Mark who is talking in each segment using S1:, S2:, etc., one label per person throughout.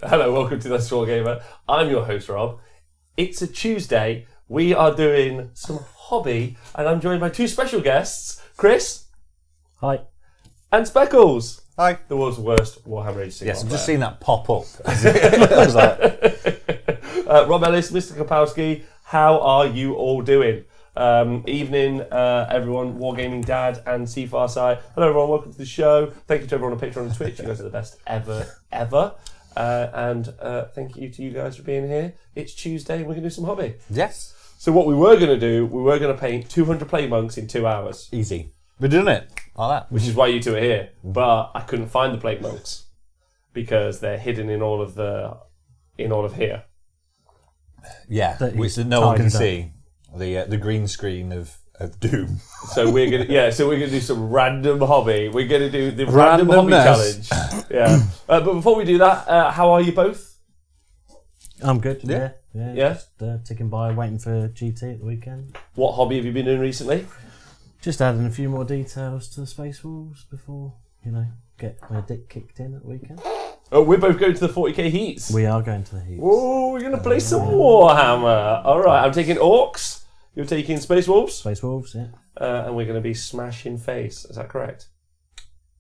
S1: Hello, welcome to That's War Gamer. I'm your host, Rob. It's a Tuesday. We are doing some hobby, and I'm joined by two special guests, Chris.
S2: Hi.
S1: And Speckles.
S3: Hi.
S1: The world's worst Warhammer Age 6.
S3: Yes, I've just seen that pop up. I was like,
S1: Rob Ellis, Mr. Kapowski, how are you all doing? Evening, everyone, Wargaming Dad and C-Farsight. Hello, everyone, welcome to the show. Thank you to everyone on Patreon and Twitch. You guys are the best ever. And thank you to you guys for being here. It's Tuesday and we're going to do some hobby.
S3: yes.
S1: So what we were going to do, we were going to paint 200 plague monks in 2 hours,
S3: Easy. We're doing it. Like that.
S1: which is why you two are here. But I couldn't find the plague monks because they're hidden in all of here.
S3: Yeah,
S2: That
S3: which
S2: is
S3: no one can
S2: tidied
S3: see. The green screen of Doom.
S1: So we're gonna do some random hobby. We're gonna do the random hobby
S3: Randomness.
S1: challenge. Yeah. But before we do that, how are you both?
S2: I'm good.
S3: Yeah.
S1: Yeah?
S2: Just ticking by, waiting for GT at the weekend.
S1: What hobby have you been doing recently?
S2: Just adding a few more details to the Space Wolves before, get my dick kicked in at the weekend.
S1: Oh, we're both going to the 40k heats.
S2: We are going to the heats.
S1: Oh, we're gonna play some Warhammer. All right, I'm taking Orcs. You're taking Space Wolves,
S2: Space Wolves, yeah.
S1: and we're gonna be smashing face. Is that correct?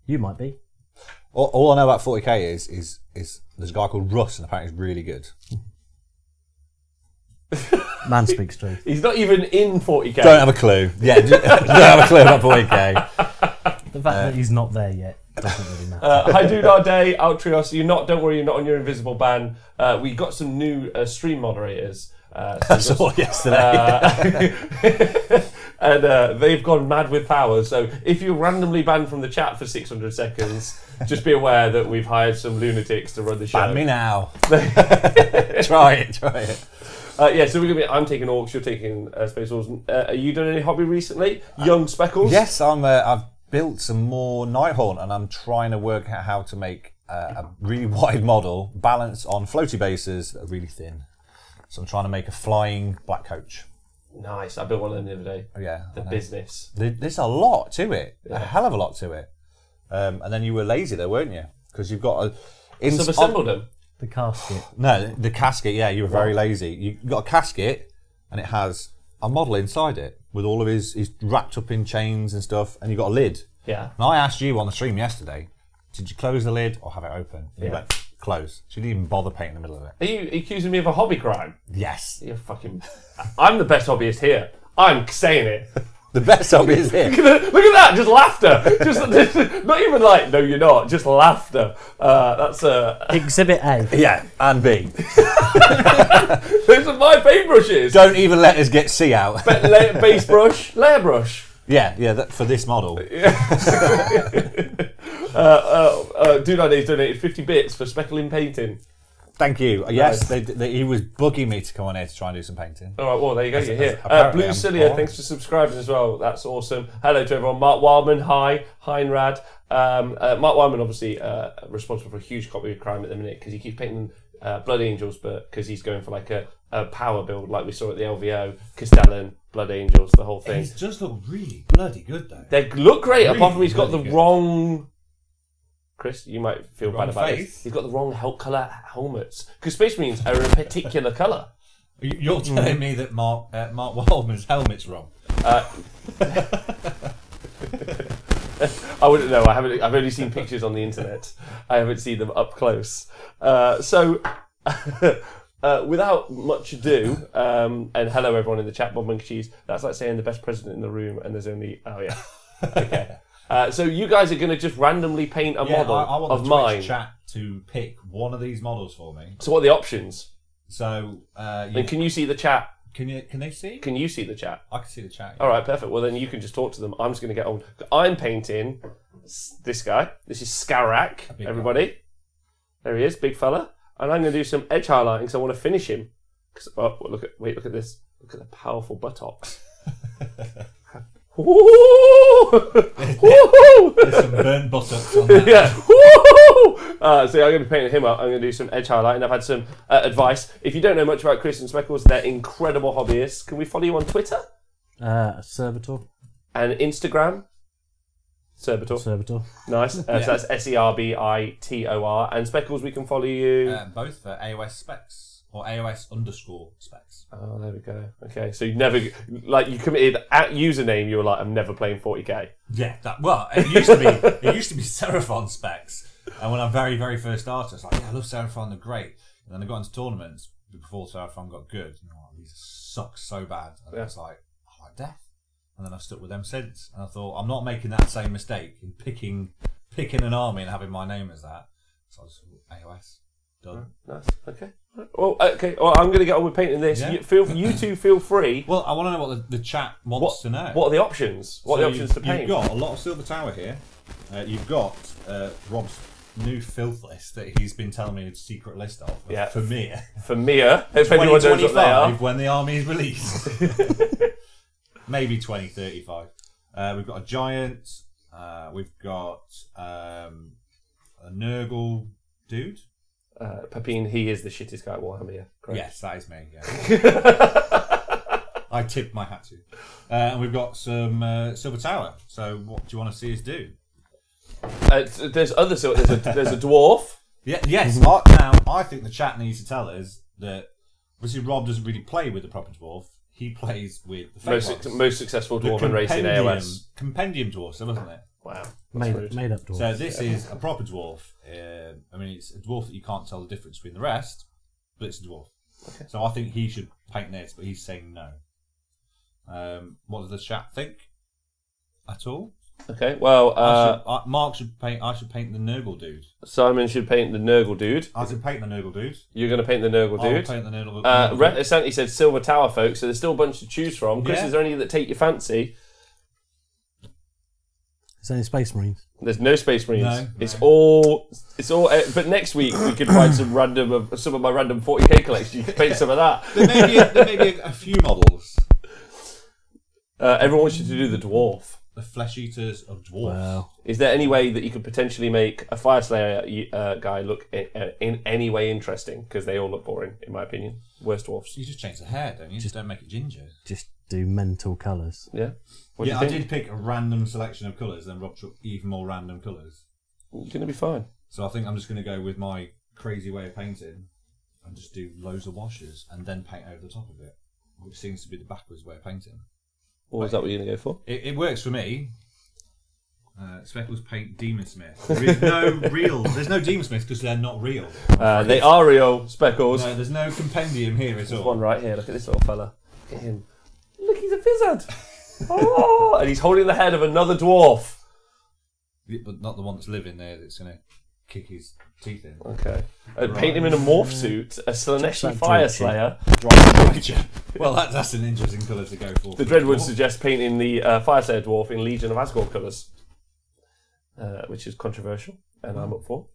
S2: You might be.
S3: All I know about 40k is there's a guy called Russ, and apparently he's really good.
S2: Man speaks truth.
S1: He's not even in 40k.
S3: Don't have a clue. Yeah, don't have a clue about 40k.
S2: The fact that he's not there yet doesn't really matter.
S1: Hi, Dude Our Day, Altrios. Don't worry, you're not on your invisible ban. We got some new stream moderators.
S3: I saw it yesterday.
S1: And they've gone mad with power. So if you're randomly banned from the chat for 600 seconds, just be aware that we've hired some lunatics to run the show.
S3: Ban me now. Try it.
S1: Yeah, so I'm taking Orcs, you're taking Space Wolves. Are you doing any hobby recently? Young Speckles?
S3: Yes, I've built some more Nighthaunt, and I'm trying to work out how to make a really wide model, balanced on floaty bases that are really thin. So I'm trying to make a flying black coach.
S1: Nice, I built one of them the other day.
S3: Oh, yeah.
S1: The business.
S3: There's a lot to it. A hell of a lot to it. And then you were lazy there, weren't you? Because you've got a...
S1: Sub-assembled them?
S2: The casket.
S3: No, the casket, yeah, you were very lazy. You've got a casket, and it has a model inside it with all of his wrapped up in chains and stuff, and you've got a lid.
S1: Yeah.
S3: And I asked you on the stream yesterday, did you close the lid or have it open? And you
S1: Yeah.
S3: went, close. So you didn't even bother painting the middle of it.
S1: Are you accusing me of a hobby crime?
S3: Yes.
S1: You're fucking... I'm the best hobbyist here. I'm saying it.
S3: The best hobby is here.
S1: Look at that, just laughter. Just not even like, no, you're not, just laughter. That's
S2: Exhibit A.
S3: Yeah, and B.
S1: those are my paintbrushes.
S3: Don't even let us get C out.
S1: Base brush, layer brush.
S3: Yeah, for this model.
S1: Dude Ideas donated 50 bits for speckling painting.
S3: Thank you. Yes, he was bugging me to come on here to try and do some painting.
S1: All right, well, there you go, you're here.
S3: apparently
S1: Blue
S3: I'm
S1: Cilia,
S3: on.
S1: thanks for subscribing as well. That's awesome. Hello to everyone. Mark Wildman, hi. Heinrad. Mark Wildman, obviously, responsible for a huge copy of crime at the minute because he keeps painting Blood Angels, but because he's going for like a power build like we saw at the LVO, Castellan, Blood Angels, the whole thing.
S4: It does look really bloody good though.
S1: They look great,
S4: Really
S1: apart from he's got the
S4: bloody good.
S1: wrong... Chris, you might feel
S4: Wrong
S1: bad about
S4: face?
S1: this. He's got the wrong colour helmets. Because Space Marines are a particular colour.
S4: You're telling me that Mark Wildman's helmet's wrong.
S1: I wouldn't know. I've only seen pictures on the internet. I haven't seen them up close. So, without much ado, and hello everyone in the chat, Bob Monkey Cheese. That's like saying the best president in the room, and there's only... Oh, yeah. Okay. So you guys are going to just randomly paint a model
S4: I want
S1: of
S4: the
S1: mine.
S4: Twitch chat to pick one of these models for me.
S1: So what are the options?
S4: So,
S1: And can you see the chat?
S4: can they see?
S1: Can you see the chat?
S4: I can see the chat. Yeah.
S1: All right, perfect. Well, then you can just talk to them. I'm just going to get on. I'm painting this guy. This is Skarak,
S4: big
S1: everybody. There he is, big fella. And I'm going to do some edge highlighting because I want to finish him. Look at this. Look at the powerful buttocks. Woo!
S4: There's some burnt buttocks on that.
S1: Yeah. Woo! So I'm going to be painting him up. I'm going to do some edge highlighting. I've had some advice. If you don't know much about Chris and Speckles, they're incredible hobbyists. Can we follow you on Twitter
S2: Servitor.
S1: and Instagram?
S2: Servitor.
S1: Nice. So that's SERBITOR. And Speckles, we can follow you.
S4: Both for AOS specs or AOS_specs.
S1: Oh, there we go. Okay, so you never you committed at username. You were like, I'm never playing 40k.
S4: Yeah, it used to be. It used to be Seraphon specs. And when I very, very first started, I was like, yeah, I love Seraphon, they're great. And then I got into tournaments before Seraphon got good. And I'm like, these suck so bad. And I was like, I like death. And then I've stuck with them since. And I thought, I'm not making that same mistake in picking an army and having my name as that. So I just AOS. Done.
S1: Nice. Okay. Well, I'm going to get on with painting this.
S4: Yeah.
S1: You two feel free.
S4: Well, I want to know what the chat wants to know.
S1: What are the options? What are the options to paint?
S4: You've got a lot of Silver Tower here. You've got Rob's new filth list that he's been telling me his secret list of.
S1: Yeah.
S4: For me.
S1: For Mia, if anyone knows what they are.
S4: When the army is released. Maybe 2035. We've got a giant. We've got a Nurgle dude.
S1: Papine, he is the shittest guy at Warhammer. Yeah, correct.
S4: Yes, that is me. Yeah. I tip my hat to. And we've got some Silver Tower. So, what do you want to see us do?
S1: There's other. There's a dwarf.
S4: Yeah. Yes. Now, I think the chat needs to tell us that obviously Rob doesn't really play with the proper dwarf. He plays with the fake ones.
S1: Most successful dwarven race in AOS.
S4: Compendium dwarf, wasn't it?
S1: Wow.
S2: Made up dwarf.
S4: So this is a proper dwarf. I mean, it's a dwarf that you can't tell the difference between the rest, but it's a dwarf. Okay. So I think he should paint this, but he's saying no. What does the chat think? At all?
S1: Okay. Well,
S4: Mark should paint. I should paint the Nurgle dude.
S1: Simon should paint the Nurgle dude.
S4: I should paint the Nurgle dude.
S1: You're going to paint the Nurgle dude.
S4: I'll paint the Nurgle dude.
S1: Santi said Silver Tower, folks. So there's still a bunch to choose from. Chris,
S4: Yeah.
S1: is there any that take your fancy?
S2: Is there any Space Marines?
S1: There's no Space Marines.
S4: No.
S1: It's all. But next week we could find some of my random 40k collection. You can paint some of that.
S4: There may be a few models.
S1: Everyone wants you to do the dwarf.
S4: The flesh eaters of dwarves.
S2: Wow.
S1: Is there any way that you could potentially make a Fire Slayer guy look in any way interesting? Because they all look boring, in my opinion. Worst dwarfs.
S4: You just change the hair, don't you? Just don't make it ginger.
S2: Just do mental colours.
S1: Yeah. What do you
S4: I
S1: think?
S4: did pick a random selection of colours, then Rob took even more random colours.
S1: You're going to be fine.
S4: So I think I'm just going to go with my crazy way of painting and just do loads of washes and then paint over the top of it, which seems to be the backwards way of painting.
S1: Or is that what you're going to go for?
S4: It works for me. Speckles paint Demon Smith. There's no Demon Smith because they're not real.
S1: They are real, Speckles.
S4: No, there's no compendium here at
S1: There's
S4: all.
S1: one right here. Look at this little fella. Look at him. Look, he's a wizard. Oh, and he's holding the head of another dwarf.
S4: But not the one that's living there that's going to kick his teeth in.
S1: Okay. Paint him in a morph suit, a Slaneshi
S2: that
S1: Fire
S2: Dreadwood?
S1: Slayer.
S4: Well, that's an interesting colour to go for.
S1: The Dreadwood suggests painting the Fire Slayer dwarf in Legion of Asgore colours, which is controversial, and I'm up for.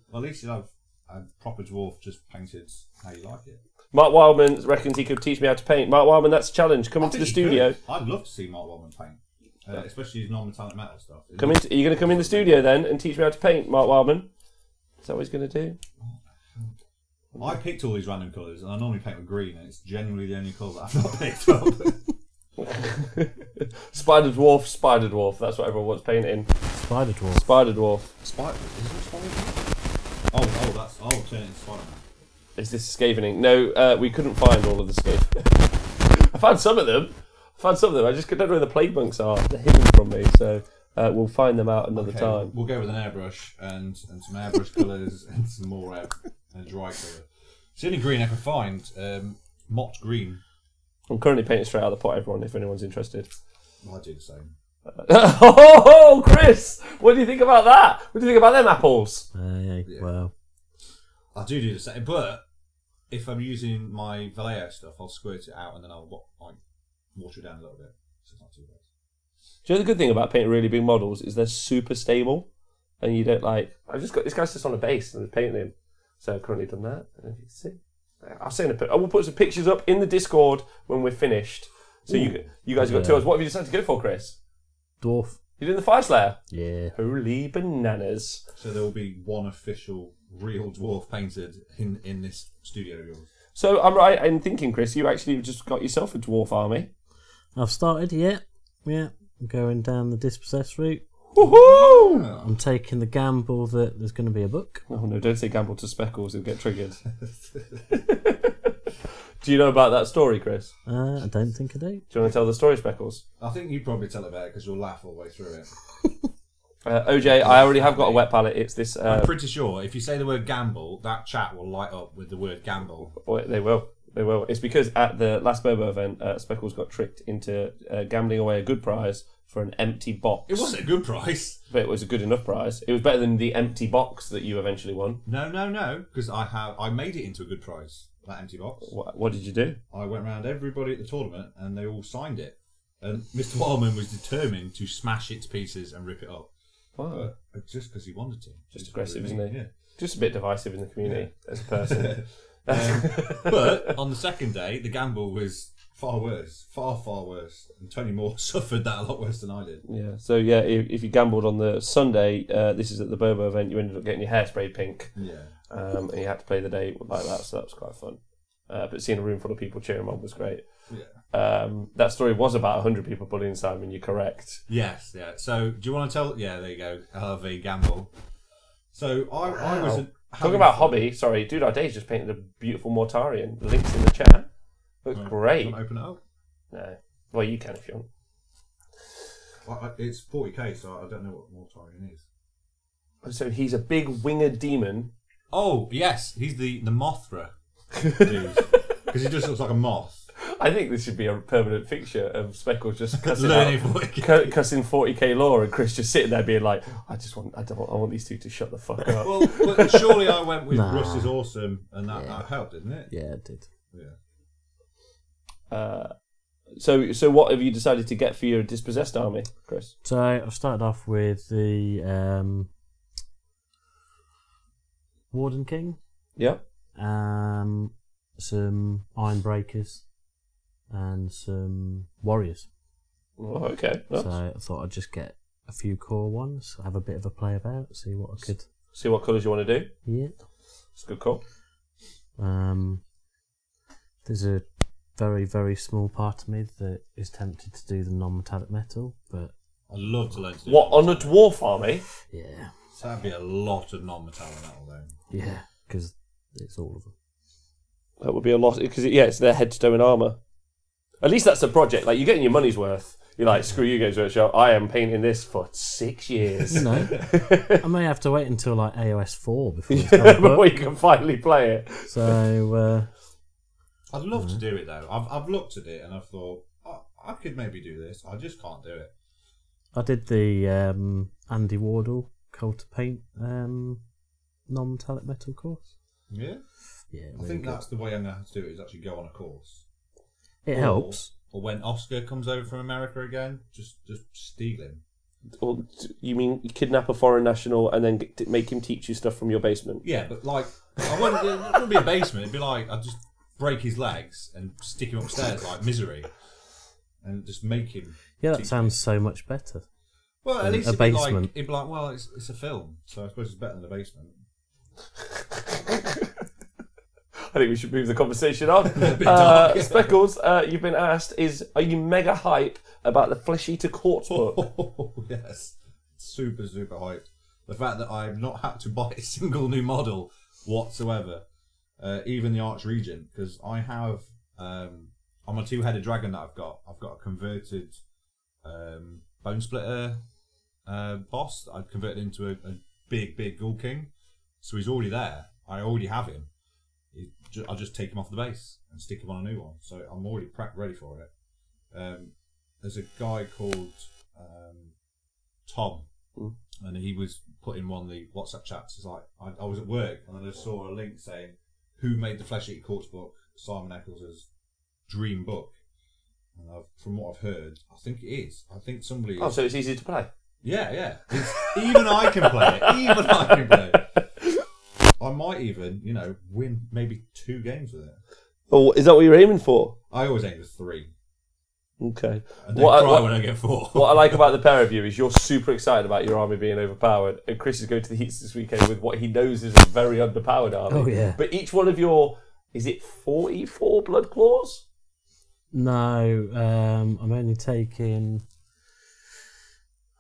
S4: Well, at least you'll have a proper dwarf just painted how you like it.
S1: Mark Wildman reckons he could teach me how to paint. Mark Wildman, that's a challenge. Come into the studio.
S4: I'd love to see Mark Wildman paint, especially his non-metallic metal stuff.
S1: Are you going to come in the studio then and teach me how to paint, Mark Wildman? Is that what he's going to do?
S4: I picked all these random colours, and I normally paint with green, and it's genuinely the only colour that I've not picked up.
S1: Spider Dwarf. That's what everyone wants painting.
S2: Spider Dwarf.
S1: Spider Dwarf.
S4: Spider? Is it Spider? I'll turn it into Spider-Man.
S1: Is this Skavening? No, we couldn't find all of the Skave. I found some of them. I just don't know where the plague monks are. They're hidden from me, so we'll find them out another time.
S4: We'll go with an airbrush and some airbrush colours and some more and dry colour. It's the only green I can find. Mott green.
S1: I'm currently painting straight out of the pot, everyone, if anyone's interested.
S4: Well, I do the same.
S1: Oh, Chris! What do you think about that? What do you think about them apples?
S2: Yeah. Well,
S4: I do the same, but if I'm using my Vallejo stuff, I'll squirt it out and then I'll water it down a little bit. So it's not too bad.
S1: Do you know the good thing about painting really big models is they're super stable, and you don't like. I've just got this guy's just on a base and I'm painting him. So I've currently done that. And if you can see, I will put some pictures up in the Discord when we're finished. So you guys have got 2 hours. What have you decided to go for, Chris?
S2: Dwarf.
S1: You're doing the Fire Slayer?
S2: Yeah.
S1: Holy bananas.
S4: So there will be one official real dwarf painted in this studio of yours.
S1: So I'm right in thinking, Chris, you actually just got yourself a dwarf army.
S2: I've started, yeah. I'm going down the dispossessed route.
S1: Woohoo!
S2: I'm taking the gamble that there's going to be a book.
S1: Oh no, don't say gamble to Speckles, he'll get triggered. Do you know about that story, Chris?
S2: I don't think I do.
S1: Do you want to tell the story, Speckles?
S4: I think you'd probably tell it better because you'll laugh all the way through it.
S1: OJ, I already have got a wet palette. It's this...
S4: I'm pretty sure if you say the word gamble, that chat will light up with the word gamble.
S1: They will. They will. It's because at the last Bobo event, Speckles got tricked into gambling away a good prize for an empty box.
S4: It wasn't a good price.
S1: But it was a good enough prize. It was better than the empty box that you eventually won.
S4: No, because I made it into a good prize, that empty box.
S1: What did you do?
S4: I went around everybody at the tournament and they all signed it. And Mr. Wildman was determined to smash it to pieces and rip it up.
S1: Wow.
S4: Just because he wanted to.
S1: Just aggressive,
S4: really,
S1: isn't he?
S4: Yeah.
S1: Just a bit divisive in the community as a person.
S4: But on the second day, the gamble was far worse. Far worse. And Tony Moore suffered that a lot worse than I did.
S1: Yeah, so yeah, if you gambled on the Sunday, this is at the Bobo event, you ended up getting your hair sprayed pink.
S4: Yeah.
S1: And you had to play the day like that, so that was quite fun. But seeing a room full of people cheering on was great.
S4: Yeah.
S1: That story was about 100 people bullying Simon, you're correct.
S4: Yes, yeah. So, do you want to tell... Yeah, there you go. LV gamble. So, I was...
S1: Talking about hobby, sorry, Dude Our Days just painted a beautiful Mortarion. The link's in the chat. Looks great.
S4: Do you want to open it up?
S1: No. Well, you can if you want.
S4: Well, it's 40k, so I don't know what Mortarion is.
S1: So he's a big winged demon.
S4: Oh, yes. He's the Mothra dude. Because he just looks like a moth.
S1: I think this should be a permanent fixture of Speckles just cussing,
S4: Learning
S1: out,
S4: 40K.
S1: cussing 40k lore, and Chris just sitting there being like, I want these two to shut the fuck up.
S4: Well, but surely I went with
S2: Nah.
S4: Russ is awesome, and that helped, didn't it?
S2: Yeah, it did.
S4: Yeah.
S1: So what have you decided to get for your dispossessed army, Chris?
S2: So I've started off with the Warden King,
S1: Yeah.
S2: some Iron Breakers, and some Warriors.
S1: Oh, okay. Nice.
S2: So I thought I'd just get a few core ones, have a bit of a play about, see what I could.
S1: See what colours you want to do.
S2: Yeah.
S1: It's a good call.
S2: There's a very, very small part of me that is tempted to do the non-metallic metal, but
S4: I'd love to learn to do
S1: What,
S4: that.
S1: on a dwarf army?
S2: yeah,
S4: So that'd be a lot of non-metallic metal then.
S2: yeah, because it's all of them.
S1: That would be a lot, because it's their headstone armour. At least that's the project. Like, you're getting your money's worth. You're like, screw you, Games Workshop. I am painting this for 6 years.
S2: You know, I may have to wait until like AOS 4 before it's done,
S1: Before
S2: but,
S1: you can finally play it.
S2: so
S4: I'd love to do it though. I've looked at it and I've thought, I could maybe do this. I just can't do it.
S2: I did the Andy Wardle Cold to Paint non-metallic metal course.
S4: Yeah.
S2: Yeah,
S4: I think that's the way I'm going to have to do it, is actually go on a course.
S2: it helps.
S4: Or when Oscar comes over from America again, just steal him.
S1: Or you mean you kidnap a foreign national and then make him teach you stuff from your basement?
S4: Yeah, but like, it wouldn't be a basement. It'd be like, I'd just break his legs and stick him upstairs like Misery. And just make him.
S2: Yeah, that
S4: teach
S2: sounds
S4: me.
S2: so much better.
S4: Well, at
S2: a
S4: least it'd be
S2: basement.
S4: it'd be like, well, it's a film, so I suppose it's better than the basement.
S1: I think we should move the conversation on.
S4: dark, yeah.
S1: Speckles, you've been asked, are you mega hype about the Flesh Eater Courts book?
S4: Oh, yes. Super hyped. The fact that I've not had to buy a single new model whatsoever, even the Archregent, because I have, on my two-headed dragon that I've got a converted Bone Splitter boss that I've converted into a big Ghoul King. So he's already there. I already have him. I'll just take him off the base and stick him on a new one. So I'm already ready for it. There's a guy called Tom, and he was putting one of the WhatsApp chats. It's like I was at work and I just saw a link saying, "Who made the Flesh Eater Courts book?" Simon Eccles' dream book. And from what I've heard, I think it is. I think somebody.
S1: Oh, so it's easy to play.
S4: Yeah. Even I can play it. Even I can play it. I might even, win maybe 2 games with it.
S1: Oh, is that what you're aiming for?
S4: I always aim for 3.
S1: Okay.
S4: And then cry when I get 4.
S1: What I like about the pair of you is you're super excited about your army being overpowered, and Chris is going to the Heats this weekend with what he knows is a very underpowered army.
S2: Oh, yeah.
S1: But each one of your, is it 44 blood claws?
S2: No, I'm only taking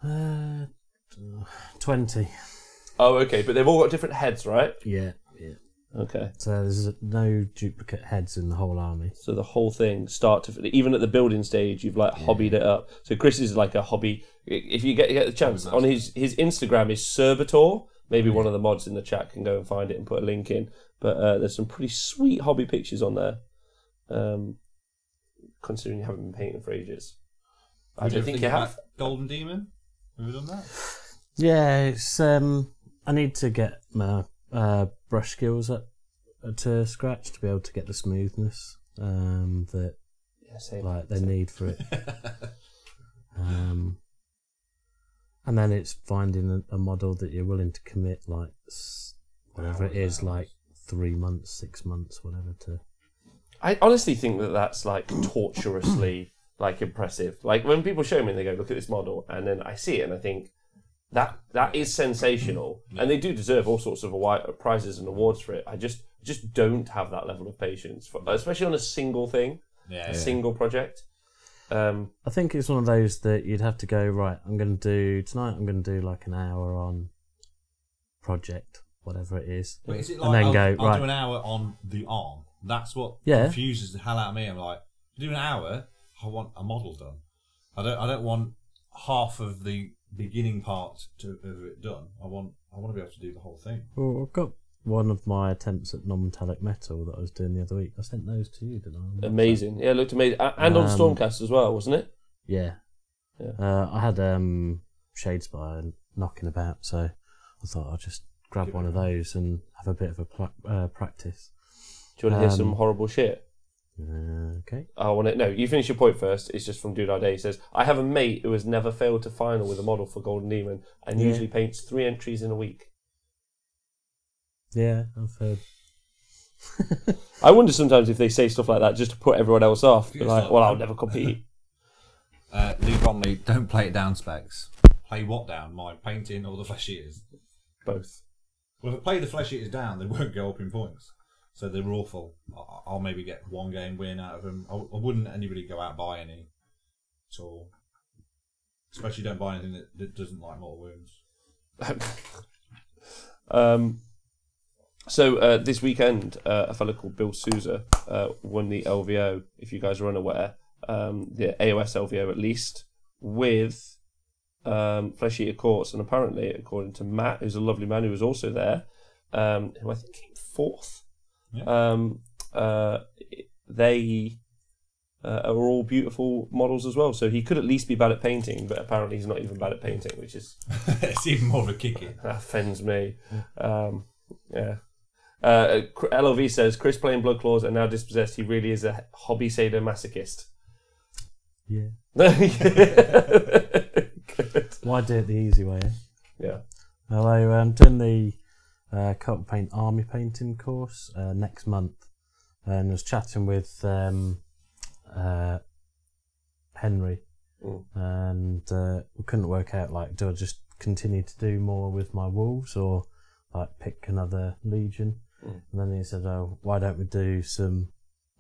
S2: 20.
S1: Oh, okay. But they've all got different heads, right?
S2: Yeah.
S1: Okay.
S2: So there's no duplicate heads in the whole army.
S1: So the whole thing, start to even at the building stage, you've like hobbied it up. So Chris is like a hobby. If you get the chance, on his Instagram is Serbator. Maybe one of the mods in the chat can go and find it and put a link in. But there's some pretty sweet hobby pictures on there. Considering you haven't been painting for ages, I don't think you have.
S4: Golden Demon. Have we done that?
S2: Yeah, it's I need to get my brush skills up to scratch to be able to get the smoothness that they need for it. And then it's finding a model that you're willing to commit whatever it is, like 3 months, 6 months, whatever to.
S1: I honestly think that's like torturously like impressive. Like when people show me and they go, look at this model, and then I see it and I think that is sensational, and they do deserve all sorts of prizes and awards for it. I just don't have that level of patience, especially on a single thing, single project.
S2: I think it's one of those that you'd have to go, right, I'm going to do like an hour on project, whatever it is.
S4: But is it
S2: and then
S4: I'll do an hour on the arm. That's what confuses the hell out of me. I'm like, do an hour, I want a model done. I don't want half of the beginning part of it done. I want to be able to do the whole thing.
S2: Well, I've got one of my attempts at non-metallic metal that I was doing the other week. I sent those to you, didn't I?
S1: Amazing. Yeah, it looked amazing. And on Stormcast as well, wasn't it?
S2: Yeah. I had Shadespire knocking about, so I thought I'll just grab one of those and have a bit of a practice.
S1: Do you want to hear some horrible shit?
S2: Okay.
S1: No, you finish your point first. It's just from Dude Our Day. He says, I have a mate who has never failed to final with a model for Golden Demon and usually paints 3 entries in a week.
S2: Yeah, I've heard.
S1: I wonder sometimes if they say stuff like that just to put everyone else off. They're like, well, I'll never compete.
S3: Lee Bromley, don't play it down, Specs.
S4: Play what down? My painting or the flesh eaters?
S1: Both.
S4: Well, if I play the flesh eaters down, they won't go up in points. So they're awful. I'll maybe get 1 game win out of them. I wouldn't anybody go out and buy any at all. Especially don't buy anything that doesn't like mortal wounds.
S1: So this weekend, a fellow called Bill Souza won the LVO, if you guys are unaware, the AOS LVO at least, with Flesh Eater Courts. And apparently, according to Matt, who's a lovely man who was also there, who I think came 4th, they are all beautiful models as well. So he could at least be bad at painting, but apparently he's not even bad at painting, which is...
S4: it's even more of a kick-in.
S1: That offends me. Yeah. LOV says, Chris playing Blood Claws and now dispossessed, he really is a hobby sadomasochist.
S2: Yeah.
S1: Good.
S2: Why do it the easy way, eh?
S1: Yeah.
S2: Although I'm doing the Cult Paint Army Painting course next month, and I was chatting with Henry, and we couldn't work out, like, do I just continue to do more with my wolves or like pick another legion? And then he said, oh, why don't we do some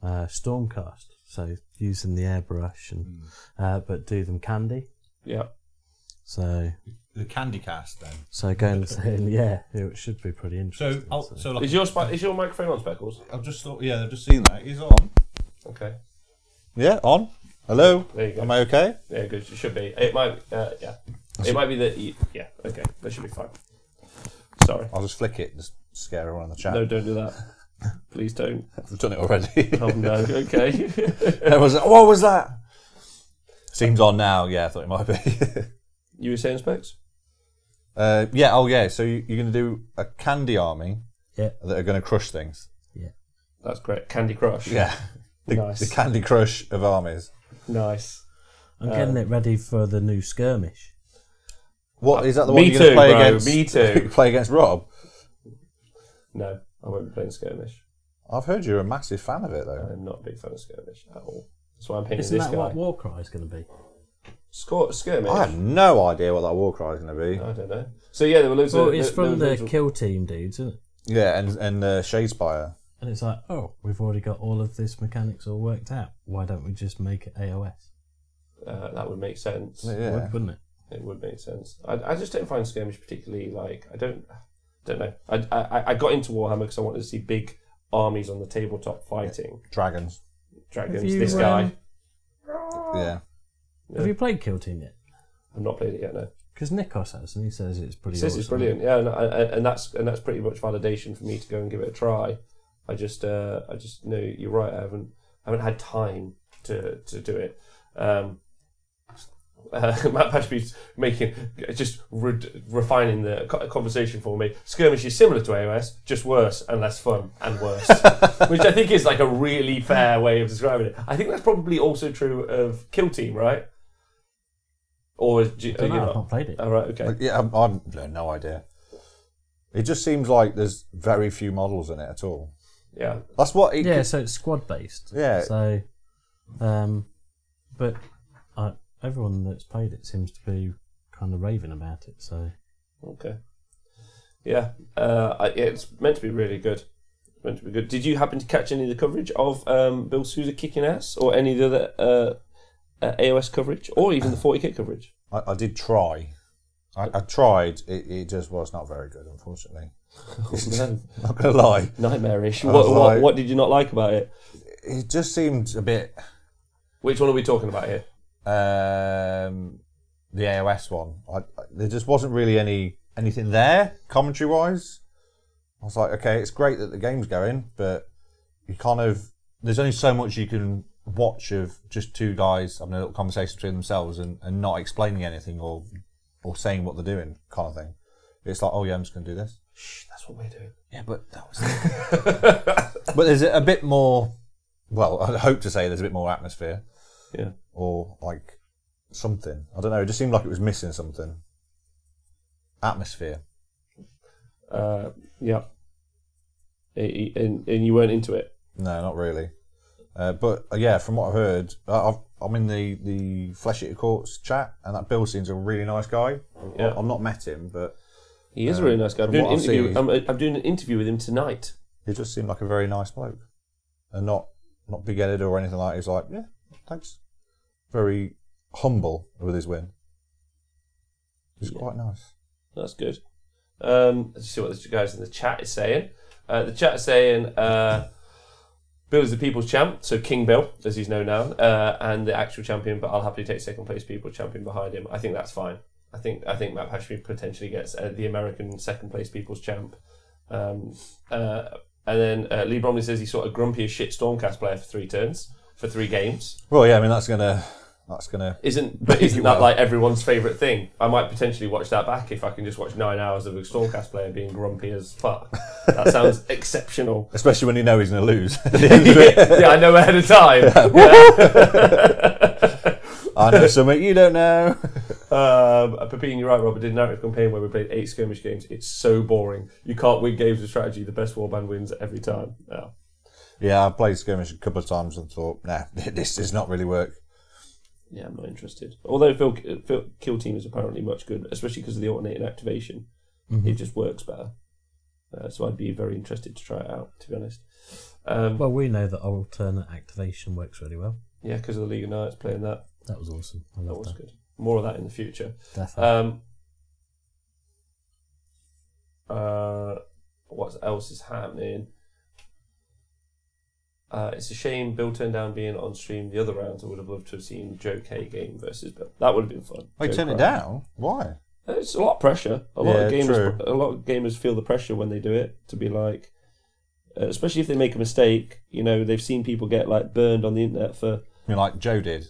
S2: Stormcast? So using the airbrush and but do them candy.
S1: Yeah.
S2: So
S4: the candy cast then.
S2: So going yeah, it should be pretty interesting.
S4: So like,
S1: is your microphone on, Speckles?
S4: I've just thought, I've just seen that. He's on.
S1: Okay.
S3: Yeah, on. Hello.
S1: There you go.
S3: Am I okay?
S1: Yeah, good. It should be. It might. Yeah. It might be that. Yeah. Okay. That should be fine. Sorry.
S3: I'll just flick it. Just scare everyone in the chat.
S1: No, don't do that. Please don't.
S3: I've done it already.
S1: Oh no. Okay.
S3: What was that? Seems on now. Yeah, I thought it might be.
S1: You were saying, Specs?
S3: Yeah. Oh, yeah. So you're going to do a candy army.
S2: Yeah.
S3: That are going to crush things.
S2: Yeah.
S1: That's great. Candy Crush.
S3: Yeah.
S1: Nice.
S3: The Candy Crush of armies.
S1: Nice.
S2: I'm getting it ready for the new skirmish.
S3: What is that? The one
S1: Me
S3: you're going to
S1: too,
S3: play
S1: bro.
S3: against?
S1: Me too.
S3: Play against Rob.
S1: No, I won't be playing Skirmish.
S3: I've heard you're a massive fan of it, though.
S1: I'm not a big fan of Skirmish at all. That's why I'm painting
S2: Isn't
S1: this
S2: that
S1: guy.
S2: what Warcry is going to be?
S1: Skirmish.
S3: I have no idea what that Warcry is going to be.
S1: I don't know. So yeah, there were loads
S2: Well,
S1: of.
S2: it's
S1: there
S2: from
S1: was
S2: the
S1: loads of-
S2: Kill Team dudes, isn't it?
S3: Yeah, and Shadespire.
S2: And it's like, oh, we've already got all of this mechanics all worked out. Why don't we just make it AOS?
S1: that would make sense.
S3: Yeah.
S2: Wouldn't it?
S1: It would make sense. I just don't find Skirmish particularly like. I don't know. I got into Warhammer because I wanted to see big armies on the tabletop fighting
S3: Dragons.
S1: dragons.
S2: Have you,
S1: This guy.
S3: Yeah.
S2: Have you played Kill Team yet?
S1: I've not played it yet. No.
S2: Because Nikos has, and he says it's pretty.
S1: He says
S2: awesome.
S1: it's brilliant. Yeah, and that's pretty much validation for me to go and give it a try. I just know you're right. I haven't had time to do it. Matt Pashby's refining the conversation for me. Skirmish is similar to AOS, just worse and less fun and worse, which I think is like a really fair way of describing it. I think that's probably also true of Kill Team, right? Or are you
S2: I've
S1: not?
S2: not played it.
S1: Oh, right, okay.
S3: Yeah, I've no idea. It just seems like there's very few models in it at all.
S1: Yeah.
S3: That's what it
S2: Yeah, so it's squad based.
S3: Yeah.
S2: So, but everyone that's played it seems to be kind of raving about it. So,
S1: Okay. Yeah. It's meant to be really good. It's meant to be good. Did you happen to catch any of the coverage of Bill Sousa kicking ass, or any of the other AOS coverage, or even the 40k coverage?
S3: I did try. I tried. It just was not very good, unfortunately.
S1: No.
S3: Not gonna lie.
S1: Nightmarish.
S3: I was like-
S1: What did you not like about it?
S3: It just seemed a bit.
S1: Which one are we talking about here?
S3: The AOS one. There just wasn't really anything there commentary wise. I was like, okay, it's great that the game's going, but you there's only so much you can watch of just two guys having a little conversation between themselves and not explaining anything or saying what they're doing, kind of thing. It's like, oh yeah, I'm just going to do this.
S1: Shh, that's what we're doing.
S3: Yeah, but that was. But there's a bit more. Well, I hope to say there's a bit more atmosphere.
S1: Yeah.
S3: Or like something. I don't know. It just seemed like it was missing something. Atmosphere.
S1: Yeah. And you weren't into it?
S3: No, not really. But yeah, from what I've heard, I'm in the Flesh Eater Courts chat, and that Bill seems a really nice guy.
S1: Yeah.
S3: I've not met him, but
S1: He is a really nice guy. I'm
S3: from
S1: doing,
S3: what I've seen,
S1: I'm doing an interview with him tonight.
S3: he just seemed like a very nice bloke, and not big-headed or anything like that. He's like, yeah, thanks. Very humble with his win. He's quite nice.
S1: That's good. Let's see what the guys in the chat is saying. The chat is saying Bill is the people's champ, so King Bill, as he's known now, and the actual champion, but I'll happily take second place people's champion behind him. I think that's fine. I think Matt Pashby potentially gets the American second place people's champ. And then Lee Bromley says he saw a grumpy as shit Stormcast player for 3 turns, for 3 games.
S3: Well, yeah, I mean that's gonna.
S1: Isn't that like everyone's favourite thing? I might potentially watch that back if I can just watch 9 hours of a Stormcast player being grumpy as fuck. That sounds exceptional.
S3: Especially when you know he's going to lose at the end of it.
S1: Yeah, I know ahead of time.
S3: I know something you don't know.
S1: Pepin, you're right, Rob. I did a narrative campaign where we played 8 skirmish games. It's so boring. You can't win games of strategy. The best warband wins every time. Yeah.
S3: Yeah, I played skirmish a couple of times and thought, nah, this does not really work.
S1: Yeah, I'm not interested. Although Phil Kill Team is apparently much good, especially because of the alternating activation.
S2: Mm-hmm.
S1: It just works better. So I'd be very interested to try it out, to be honest.
S2: well, we know that alternate activation works really well.
S1: Yeah, because of the League of Knights playing that.
S2: That was awesome. I
S1: That
S2: love
S1: was
S2: that.
S1: good. More of that in the future.
S2: Definitely.
S1: What else is happening? It's a shame Bill turned down being on stream the other rounds. I would have loved to have seen Joe K game versus Bill. That would have been fun.
S3: Wait,
S1: Joe
S3: turn it
S1: Cry.
S3: down? Why?
S1: It's a lot of pressure. A lot of
S3: true.
S1: gamers feel the pressure when they do it to be like, especially if they make a mistake. You know, they've seen people get like burned on the internet for.
S3: I mean, like Joe did.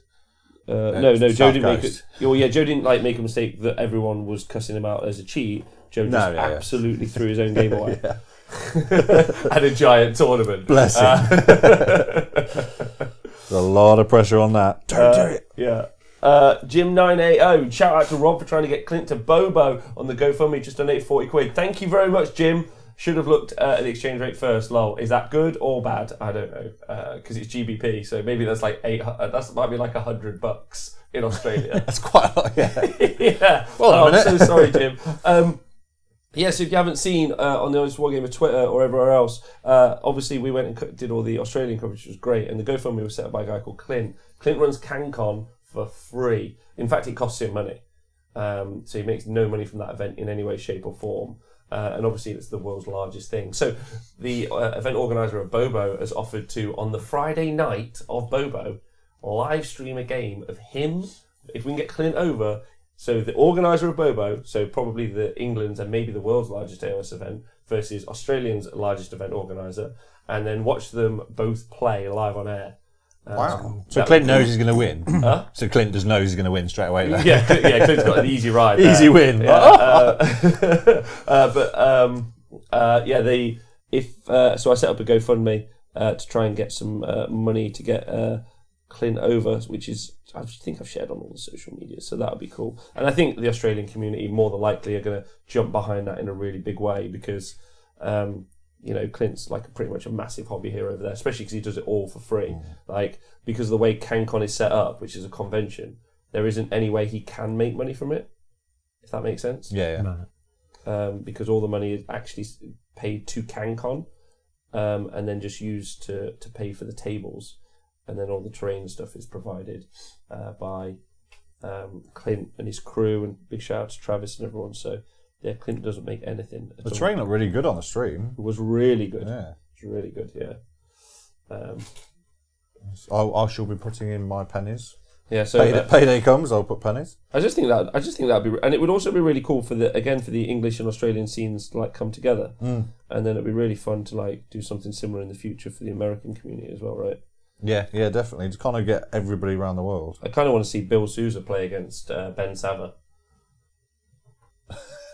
S1: No, Joe
S3: South
S1: didn't make
S3: Coast.
S1: it. Well, yeah, Joe didn't like make a mistake that everyone was cussing him out as a cheat. Joe just
S3: No, yeah.
S1: absolutely threw his own game away at a giant tournament.
S3: Bless him. There's a lot of pressure on that. Don't do it.
S1: Yeah. Jim980, shout out to Rob for trying to get Clint to Bobo on the GoFundMe, just donated 40 quid. Thank you very much, Jim. Should have looked at the exchange rate first. Lol. Is that good or bad? I don't know because it's GBP, so maybe that's like that might be like $100 in Australia.
S3: That's quite a lot, yeah.
S1: Yeah.
S3: Well,
S1: I'm so sorry, Jim. Yeah, so if you haven't seen on the Honest Wargamer Twitter or everywhere else, obviously we went and did all the Australian coverage, which was great, and the GoFundMe was set up by a guy called Clint. Clint runs CanCon for free. In fact, it costs him money. So he makes no money from that event in any way, shape or form. And obviously it's the world's largest thing. So the event organizer of Bobo has offered to, on the Friday night of Bobo, live stream a game of him, if we can get Clint over. So the organizer of Bobo, so probably the England's and maybe the world's largest AOS event, versus Australian's largest event organizer, and then watch them both play live on air.
S3: Wow. So Clint knows he's going to win.
S1: Huh?
S3: So Clint just knows he's going to win straight away then.
S1: Yeah, Clint's got an easy ride.
S3: Easy win.
S1: Yeah, so I set up a GoFundMe to try and get some money to get Clint over, which is, I think I've shared on all the social media, so that would be cool. And I think the Australian community more than likely are going to jump behind that in a really big way because Clint's like pretty much a massive hobby hero over there, especially because he does it all for free. Like, because of the way CanCon is set up, which is a convention, there isn't any way he can make money from it, if that makes sense.
S3: Yeah.
S2: No.
S1: Because all the money is actually paid to CanCon, and then just used to pay for the tables, and then all the terrain stuff is provided by Clint and his crew, and big shout out to Travis and everyone. So yeah, Clint doesn't make anything at
S3: The
S1: all.
S3: terrain looked really good on the stream.
S1: It was really good.
S3: Yeah.
S1: It was really good, yeah.
S3: I shall be putting in my pennies.
S1: Yeah, so
S3: Payday comes, I'll put pennies.
S1: I just think that'd be, and it would also be really cool for the English and Australian scenes to like come together, and then it'd be really fun to like do something similar in the future for the American community as well, right?
S3: Yeah, definitely. To kind of get everybody around the world.
S1: I kind of want to see Bill Sousa play against Ben Sava.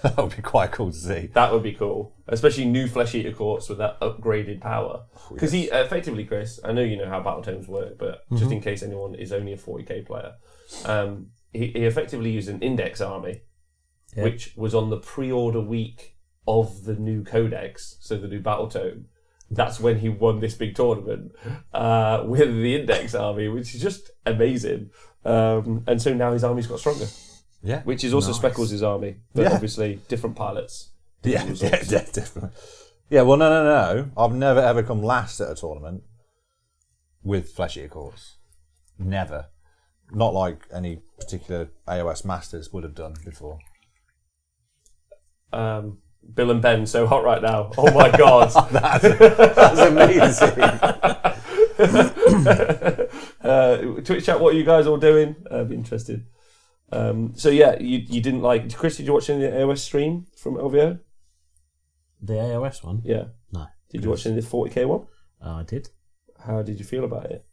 S3: That would be quite cool to see.
S1: That would be cool, especially new Flesh Eater courts with that upgraded power. Because he effectively, Chris, I know you know how battle tomes work, but just in case anyone is only a 40k player, he effectively used an index army, which was on the pre-order week of the new codex, so the new battle tome. That's when he won this big tournament with the index army, which is just amazing. And so now his army's got stronger.
S3: Yeah.
S1: Which is also Speckles' army, but obviously different pilots.
S3: Yeah, definitely. Yeah, well, no. I've never ever come last at a tournament with Flesh Eater courts. Never. Not like any particular AOS Masters would have done before.
S1: Bill and Ben so hot right now. Oh my god.
S3: That's amazing.
S1: Twitch chat, what are you guys all doing? I'd be interested. So yeah, you didn't like... Chris, did you watch any of the AOS stream from LVO?
S2: The AOS one?
S1: Yeah.
S2: No.
S1: Did you watch any of the 40k one?
S2: I did.
S1: How did you feel about it?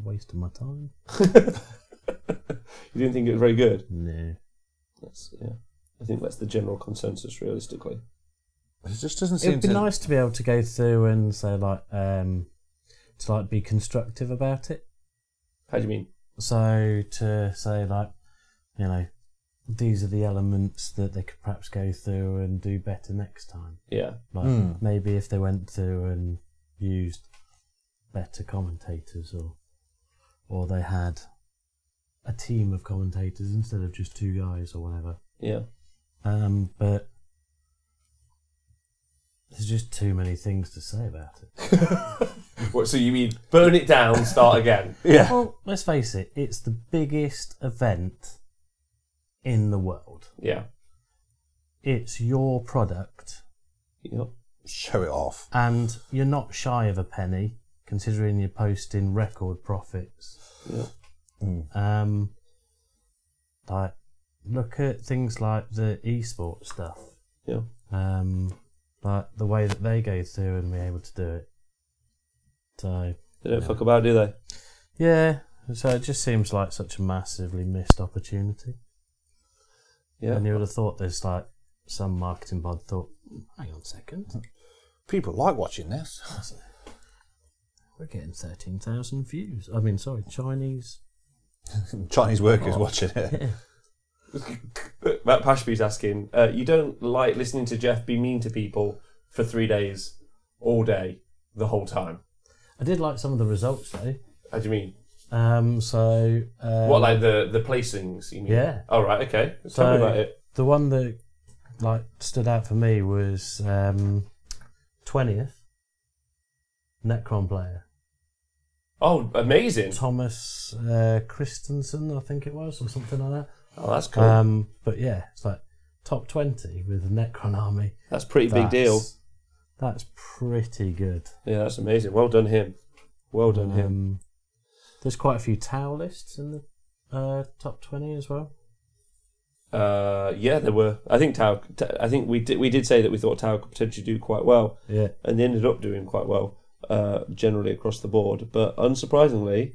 S2: Waste of my time.
S1: You didn't think it was very good?
S2: No.
S1: I think that's the general consensus, realistically.
S3: It just doesn't seem
S2: It'd be nice to be able to go through and say to be constructive about it.
S1: How do you mean?
S2: So to say these are the elements that they could perhaps go through and do better next time.
S1: Yeah.
S2: Maybe if they went through and used better commentators, or they had a team of commentators instead of just two guys or whatever.
S1: Yeah.
S2: But there's just too many things to say about it.
S1: What? So you mean burn it down, start again?
S3: Yeah.
S2: Well, let's face it, it's the biggest event in the world.
S1: Yeah.
S2: It's your product.
S1: Yep.
S3: Show it off.
S2: And you're not shy of a penny, considering you're posting record profits.
S1: Yeah.
S2: Look at things like the esports stuff.
S1: Yeah.
S2: Like the way that they go through and be able to do it. So
S1: They don't fuck about, do they?
S2: yeah, so it just seems like such a massively missed opportunity.
S1: Yeah.
S2: And you would have thought there's like some marketing bod thought, hang on a second,
S3: People like watching this.
S2: we're getting 13,000 views. I mean, sorry, Chinese.
S3: Chinese workers watching it.
S2: Yeah.
S1: Matt Pashby's asking, you don't like listening to Jeff be mean to people for 3 days, all day, the whole time.
S2: I did like some of the results though.
S1: How do you mean?
S2: What,
S1: like the placings? You mean?
S2: Yeah.
S1: Oh, right, okay. Tell me about it.
S2: The one that like stood out for me was 20th Necron player.
S1: Oh, amazing.
S2: Thomas Christensen, I think it was, or something like that.
S1: Oh, that's cool.
S2: But yeah, it's like top 20 with the Necron army.
S1: That's a pretty big deal.
S2: That's pretty good.
S1: Yeah, that's amazing. Well done him. Well done him.
S2: There's quite a few Tau lists in the top 20 as well.
S1: Yeah, there were. I think Tau. I think we did say that we thought Tau could potentially do quite well.
S2: Yeah,
S1: and they ended up doing quite well generally across the board. But unsurprisingly,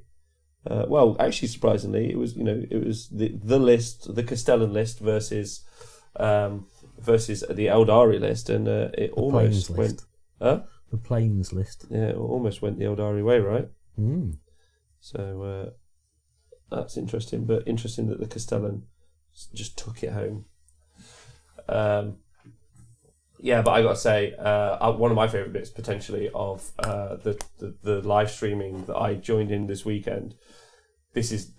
S1: actually surprisingly, it was the list, the Castellan list versus the Eldari list, and it almost went.
S2: The Plains list.
S1: Yeah, it almost went the Eldari way, right?
S2: Mm.
S1: So that's interesting, but interesting that the Castellan just took it home. Yeah, but I got to say, one of my favourite bits potentially of the live streaming that I joined in this weekend. This is.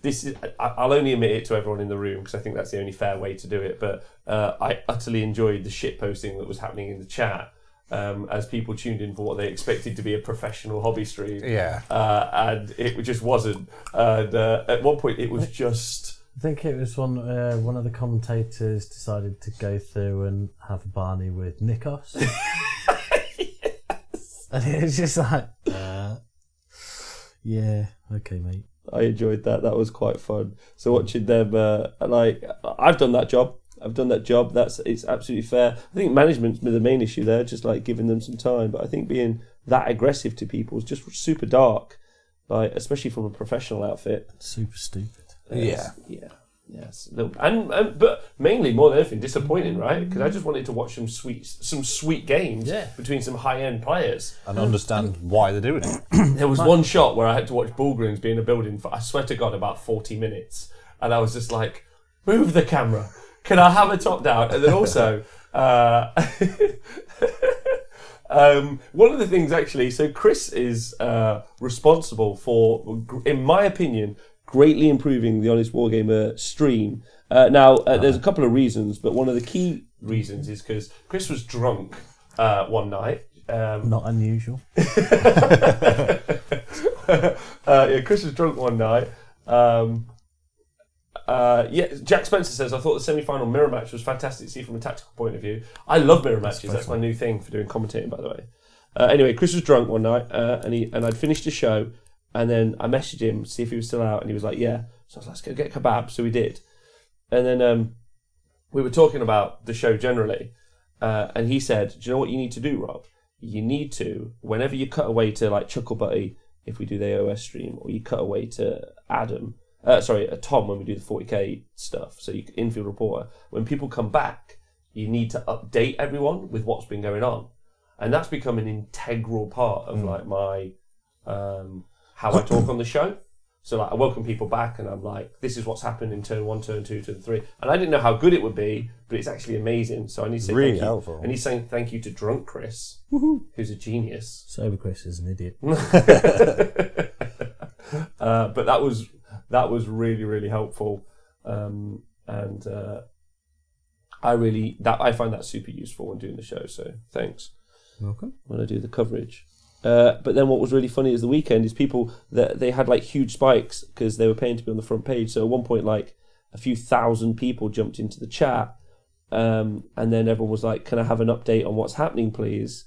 S1: I'll only admit it to everyone in the room because I think that's the only fair way to do it. But I utterly enjoyed the shit posting that was happening in the chat. As people tuned in for what they expected to be a professional hobby stream.
S3: Yeah.
S1: And it just wasn't. And at one point it was just...
S2: I think it was one of the commentators decided to go through and have a Barney with Nikos. Yes. And it was just like, yeah, okay, mate.
S1: I enjoyed that. That was quite fun. So watching them, I've done that job. It's absolutely fair. I think management's been the main issue there, just like giving them some time. But I think being that aggressive to people is just super dark, like especially from a professional outfit.
S2: Super stupid.
S1: Yes. But mainly more than anything, disappointing, right? Because I just wanted to watch some sweet games between some high end players
S3: and understand why they're doing it.
S1: There was one shot where I had to watch Bullgrins be in a building for, I swear to God, about 40 minutes, and I was just like, move the camera. Can I have a top down? And then also, one of the things actually, so Chris is responsible for, in my opinion, greatly improving the Honest Wargamer stream. There's a couple of reasons, but one of the key reasons is because Chris was drunk one night.
S2: Not unusual.
S1: Chris was drunk one night. Jack Spencer says, I thought the semi-final mirror match was fantastic to see from a tactical point of view. I love mirror matches. That's my new thing for doing commentating, by the way. Anyway, Chris was drunk one night, and I'd finished the show, and then I messaged him to see if he was still out, and he was like, yeah. So I was like, let's go get kebab. So we did. And then we were talking about the show generally, and he said, do you know what you need to do, Rob? You need to, whenever you cut away to like Chuckle Buddy, if we do the AOS stream, or you cut away to Tom when we do the 40k stuff, so you infield reporter, when people come back, you need to update everyone with what's been going on. And that's become an integral part of like my how I talk on the show. So like I welcome people back and I'm like, this is what's happened in turn 1, turn 2, turn 3. And I didn't know how good it would be, but it's actually amazing. So I need to say
S3: really
S1: thank
S3: helpful.
S1: you. And he's saying thank you to Drunk Chris, who's a genius.
S2: Sober Chris is an idiot.
S1: But that was really, really helpful. I find that super useful when doing the show. So thanks.
S2: Welcome.
S1: When I do the coverage. But then what was really funny is the weekend is people that they had like huge spikes because they were paying to be on the front page. So at one point, like a few thousand people jumped into the chat, and then everyone was like, "Can I have an update on what's happening, please?"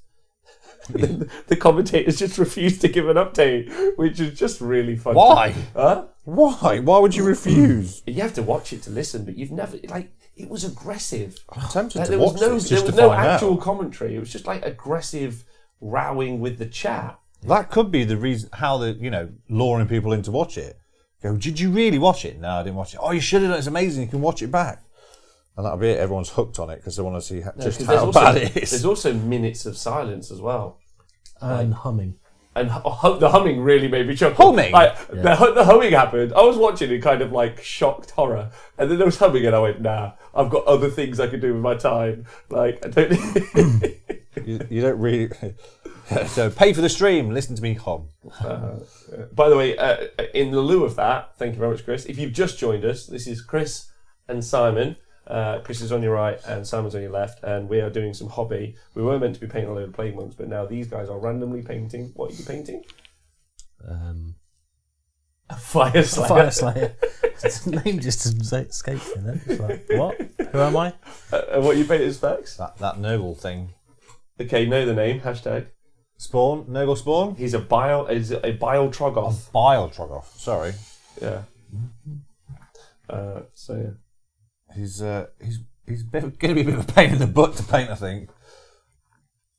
S1: The commentators just refused to give an update, which is just really funny.
S3: Why?
S1: Huh?
S3: Why? Why would you refuse?
S1: You have to watch it to listen, but you've never it was aggressive.
S3: I'm tempted
S1: Like,
S3: to
S1: there
S3: watch
S1: was no
S3: this just
S1: there was
S3: to
S1: no
S3: find
S1: actual
S3: out.
S1: commentary. It was just like aggressive rowing with the chat.
S3: That could be the reason how they're, luring people in to watch it. Go, did you really watch it? No, I didn't watch it. Oh, you should have done. It's amazing. You can watch it back. And that'll be it. Everyone's hooked on it because they want to see just how bad it is.
S1: There's also minutes of silence as well.
S2: And humming.
S1: And the humming really made me chuckle.
S3: Humming?
S1: The humming happened. I was watching in kind of like shocked horror. And then there was humming and I went, nah, I've got other things I could do with my time. Like, I don't...
S3: You don't really... So pay for the stream, listen to me hum.
S1: By the way, in lieu of that, thank you very much, Chris. If you've just joined us, this is Chris and Simon. Chris is on your right and Simon's on your left, and we are doing some hobby. We were meant to be painting a load of Plague Monks, but now these guys are randomly painting. What are you painting? A Fire Slayer.
S2: Fire Slayer. The name just escaped me then. It's like, what? Who am I?
S1: What are you painting, Specs?
S3: That noble thing.
S1: Okay, know the name. Hashtag.
S3: Spawn, Nurgle Spawn?
S1: He's a Bile Trogoth.
S3: Bile Trogoth, sorry.
S1: Yeah. So yeah.
S3: He's going to be a bit of a pain in the butt to paint, I think.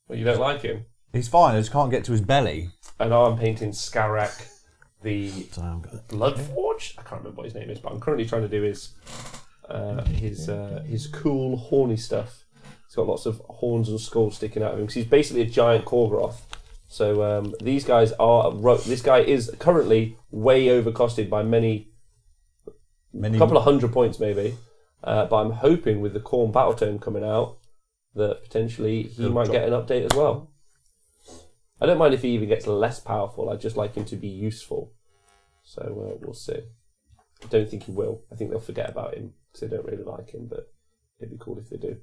S1: Well, you don't like him.
S3: He's fine, I just can't get to his belly.
S1: And now I'm painting Skarak, the
S2: So I've got it.
S1: Bloodforged. I can't remember what his name is, but I'm currently trying to do his cool horny stuff. He's got lots of horns and skulls sticking out of him because he's basically a giant Korgroth. So these guys are. This guy is currently way overcosted by many. A couple of 100 points maybe. But I'm hoping with the Khorne Battle Tome coming out that potentially he might get an update as well. I don't mind if he even gets less powerful. I'd just like him to be useful. So we'll see. I don't think he will. I think they'll forget about him because they don't really like him, but it'd be cool if they do.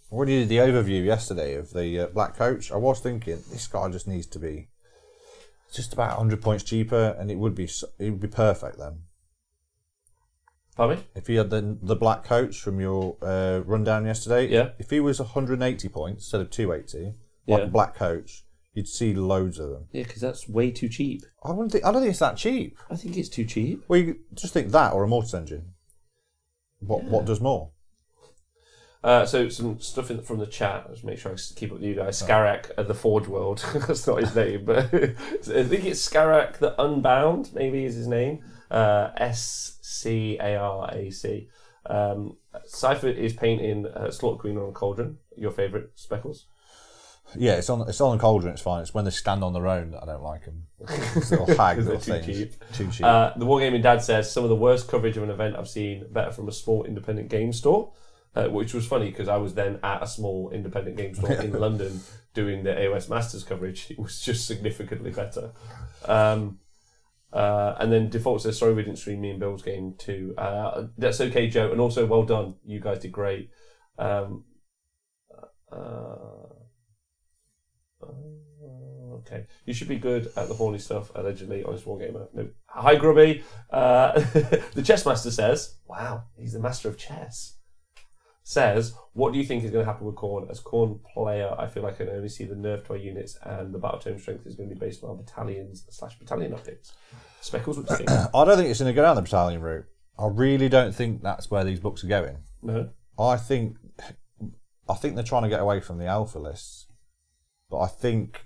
S3: When you did the overview yesterday of the Black Coach, I was thinking this guy just needs to be just about 100 points cheaper, and it would be perfect then.
S1: Pardon me?
S3: If he had the Black Coach from your rundown yesterday,
S1: Yeah.
S3: if he was 180 points instead of 280, like
S1: Yeah.
S3: a Black Coach, you'd see loads of them.
S1: Yeah, because that's way too cheap.
S3: I don't think it's that cheap.
S1: I think it's too cheap.
S3: Well, you just think that or a Mortis Engine. What does more?
S1: So some stuff from the chat. Let's make sure I keep up with you guys. Skarak at the Forge World. That's not his name, but I think it's Skarak the Unbound. Maybe is his name. SCARAC. Cypher is painting Slaughter Queen on Cauldron. Your favourite, Speckles?
S3: Yeah, it's on Cauldron. It's fine. It's when they stand on their own that I don't like them. Little hag little
S1: too
S3: things.
S1: cheap.
S3: Too cheap.
S1: The Wargaming Dad says some of the worst coverage of an event I've seen. Better from a small independent game store. Which was funny because I was then at a small independent game store in London doing the AOS Masters coverage. It was just significantly better. And then Default says, sorry we didn't stream me and Bill's game too. That's okay, Joe. And also, well done. You guys did great. Okay. You should be good at the horny stuff, allegedly, Honest Wargamer. No. Hi, Grubby. The Chessmaster says, wow, he's the master of chess. Says, what do you think is going to happen with Khorne? As Khorne player, I feel like I can only see the nerf to our units, and the battle tome strength is going to be based on our battalion updates. Speckles, what do you think?
S3: I don't think it's going to go down the battalion route. I really don't think that's where these books are going.
S1: No?
S3: I think they're trying to get away from the alpha lists, but I think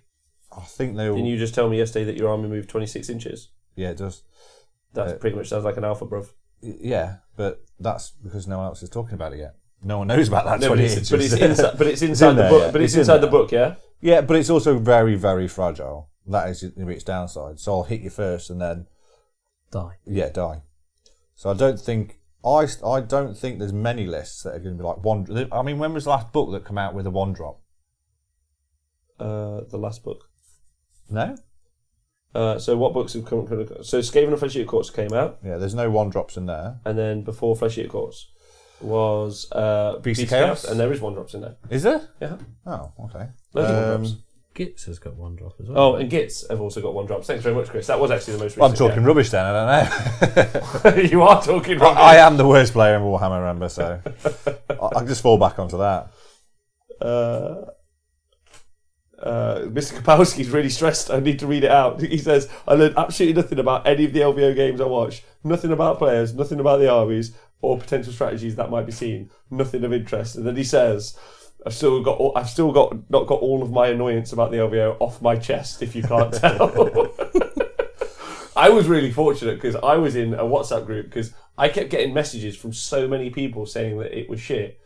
S3: they'll.
S1: Didn't you just tell me yesterday that your army moved 26 inches?
S3: Yeah, it does.
S1: That pretty much sounds like an alpha, bruv.
S3: Yeah, but that's because no one else is talking about it yet. No one knows about that.
S1: No,
S3: 20
S1: but
S3: inches.
S1: it's inside the book.
S3: yeah.
S1: But it's inside the book, yeah.
S3: Yeah, but it's also very, very fragile. That is going to be its downside. So I'll hit you first and then
S2: Die.
S3: Yeah, die. So I don't think there's many lists that are going to be like one. I mean, when was the last book that came out with a one drop?
S1: The last book.
S3: No.
S1: So what books have come? So Skaven and Flesh Eater Courts came out,
S3: Yeah, there's no one drops in there.
S1: and then before Flesh Eater Courts was
S3: Beast of
S1: Chaos,
S3: Chaos?
S1: and there is one drops in there.
S3: Is there?
S1: Yeah,
S3: Oh, okay.
S1: loads of one drops.
S2: Gits has got one drop as well.
S1: Oh, and Gits have also got one drop. Thanks very much, Chris. That was actually the most
S3: Well, I'm
S1: recent.
S3: talking rubbish then. I don't know.
S1: You are talking rubbish.
S3: I am the worst player in Warhammer, remember? So I'll just fall back onto that.
S1: Mr. Kapowski's really stressed. I need to read it out. He says, I learned absolutely nothing about any of the LVO games I watch. Nothing about players, nothing about the armies, or potential strategies that might be seen. Nothing of interest. And then he says, I've still not got all of my annoyance about the LVO off my chest, if you can't tell. I was really fortunate because I was in a WhatsApp group because I kept getting messages from so many people saying that it was shit